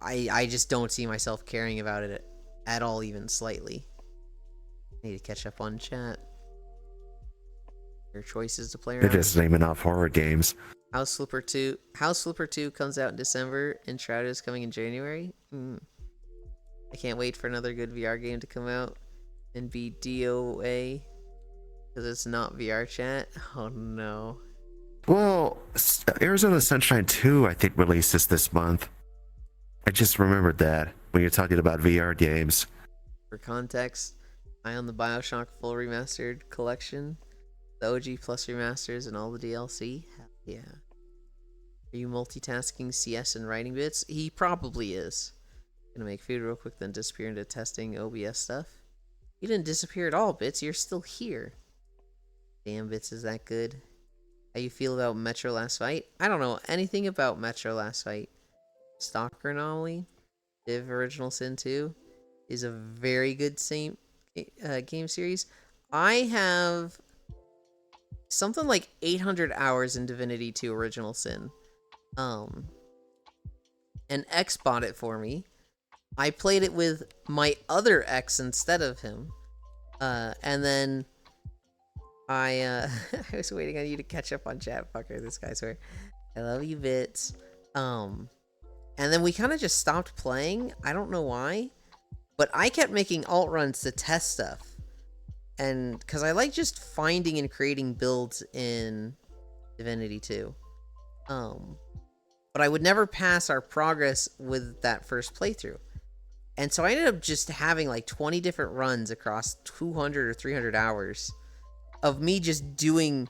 I just don't see myself caring about it at all, even slightly. Need to catch up on chat. Your choices to play around. They're just naming off horror games. House Flipper 2 comes out in December, and Shrouded is coming in January. I can't wait for another good VR game to come out and be DOA, because it's not VR chat. Oh no. Well, Arizona Sunshine 2, I think, releases this month. I just remembered that when you're talking about VR games. For context, I own the BioShock full remastered collection, the OG plus remasters, and all the DLC. Hell yeah. Are you multitasking CS and writing bits? He probably is. Gonna make food real quick, then disappear into testing OBS stuff. You didn't disappear at all, Bits. You're still here. Damn, Bits, is that good? How you feel about Metro Last Fight? I don't know anything about Metro Last Fight. Stalker Anomaly, Div Original Sin 2 is a very good game series. I have something like 800 hours in Divinity 2 Original Sin. And X bought it for me. I played it with my other ex instead of him. And then I was waiting on you to catch up on chat, fucker. This guy's where I love you, Bits. And then we kind of just stopped playing. I don't know why, but I kept making alt runs to test stuff. And because I like just finding and creating builds in Divinity 2. But I would never pass our progress with that first playthrough. And so I ended up just having like 20 different runs across 200 or 300 hours of me just doing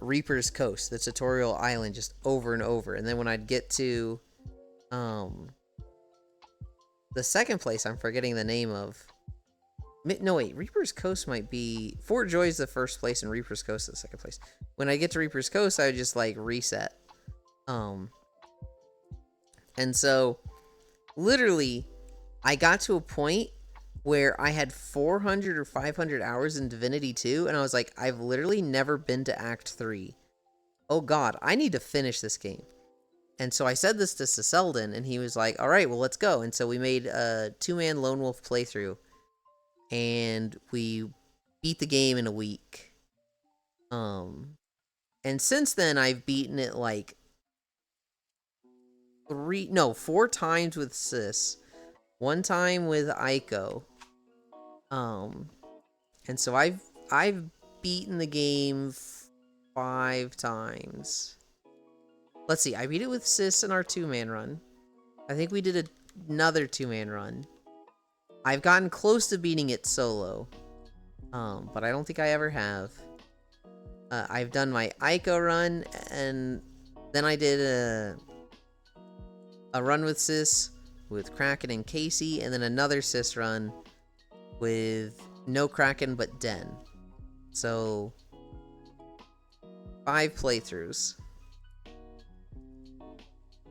Reaper's Coast, the tutorial island, just over and over. And then when I'd get to the second place, I'm forgetting the name of. No, wait, Reaper's Coast might be... Fort Joy's the first place, and Reaper's Coast is the second place. When I get to Reaper's Coast, I would just, like, reset. And so, literally, I got to a point where I had 400 or 500 hours in Divinity 2, and I was like, I've literally never been to Act 3. Oh god, I need to finish this game. And so I said this to Selden, and he was like, alright, well, let's go. And so we made a 2-man Lone Wolf playthrough. And we beat the game in a week. And since then, I've beaten it like 4 times with Sis, 1 time with Aiko. And so I've beaten the game 5 times. Let's see, I beat it with Sis in our 2-man run. I think we did another 2-man run. I've gotten close to beating it solo, but I don't think I ever have. I've done my Aiko run, and then I did a run with Sis, with Kraken and Casey, and then another Sis run with no Kraken but Den. So, 5 playthroughs.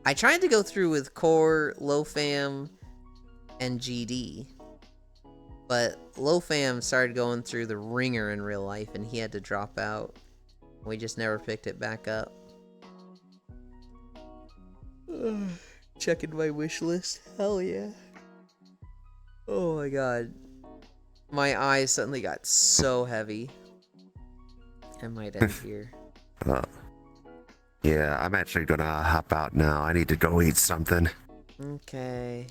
I tried to go through with Core, Lofam, and GD. But Lofam started going through the ringer in real life, and he had to drop out. We just never picked it back up. Checking my wish list. Hell yeah. Oh my god. My eyes suddenly got so heavy. I might end here. Yeah, I'm actually gonna hop out now. I need to go eat something Okay.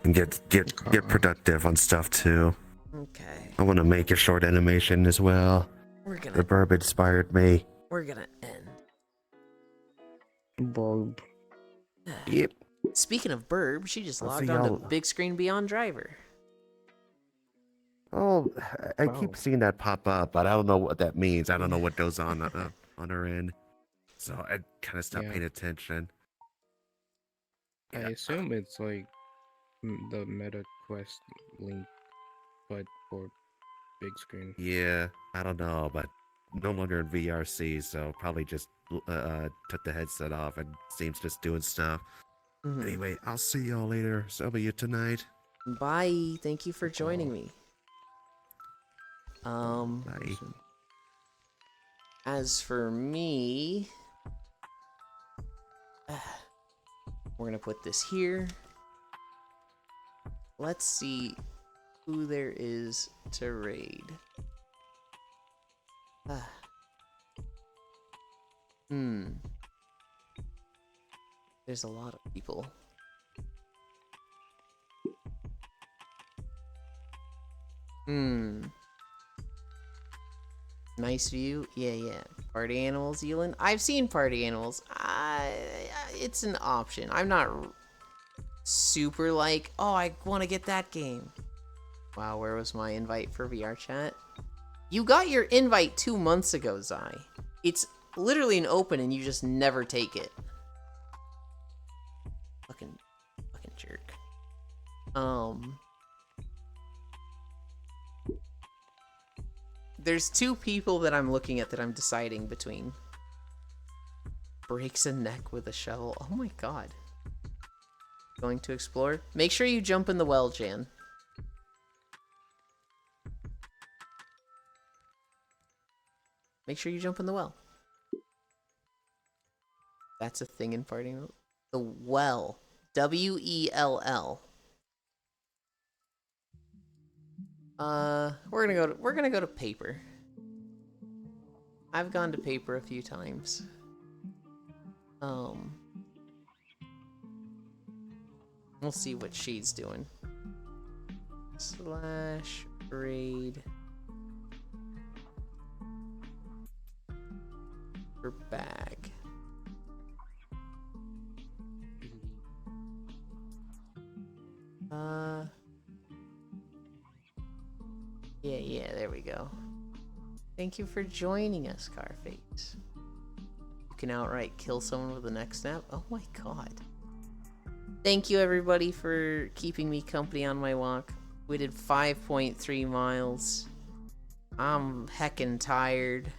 and get productive on stuff too. Okay. I want to make a short animation as well. The burb inspired me. We're gonna end. Burb. Yep. Speaking of Burb, she just I'll logged see on to y'all. Big Screen Beyond Driver. Oh, I Wow. keep seeing that pop up, but I don't know what that means. I don't know what goes on her end, so I kind of stopped Yeah. paying attention. I assume it's like the Meta Quest link, but for big screen. Yeah, I don't know, but no longer in VRC, so probably just took the headset off and Steam's just doing stuff. Mhm. Anyway, I'll see y'all later. See you tonight. Bye. Thank you for joining me. Bye. As for me, we're gonna put this here. Let's see who there is to raid. There's a lot of people. Nice view. Yeah. Party animals, Elin. I've seen party animals. It's an option. I'm not super like, oh, I want to get that game. Wow, where was my invite for VR chat? You got your invite 2 months ago, Zai. It's literally an open and you just never take it. Fucking jerk. There's 2 people that I'm looking at that I'm deciding between. Breaks a neck with a shovel. Oh my god. Going to explore? Make sure you jump in the well, Jan. Make sure you jump in the well. That's a thing in party mode. The well. W-E-L-L. We're gonna go to paper. I've gone to paper a few times. We'll see what she's doing. / raid her bag. Yeah, there we go. Thank you for joining us, Carface. You can outright kill someone with the neck snap? Oh my god. Thank you everybody for keeping me company on my walk. We did 5.3 miles. I'm heckin' tired.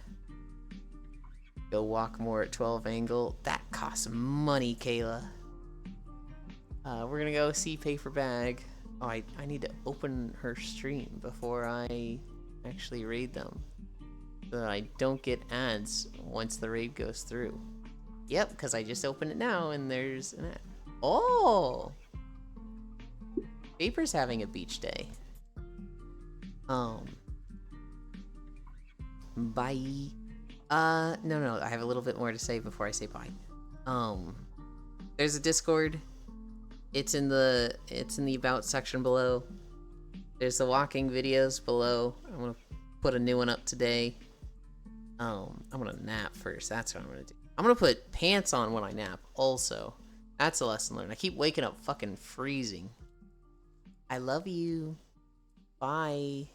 Go walk more at 12 angle. That costs money, Kayla. We're gonna go see Paper Bag. Oh, I need to open her stream before I actually raid them, so that I don't get ads once the raid goes through. Yep, because I just opened it now and there's an ad. Oh! Paper's having a beach day. Bye. No, I have a little bit more to say before I say bye. There's a Discord. It's in the about section below. There's the walking videos below. I'm gonna put a new one up today. I'm gonna nap first. That's what I'm gonna do. I'm gonna put pants on when I nap also. That's a lesson learned. I keep waking up fucking freezing. I love you. Bye.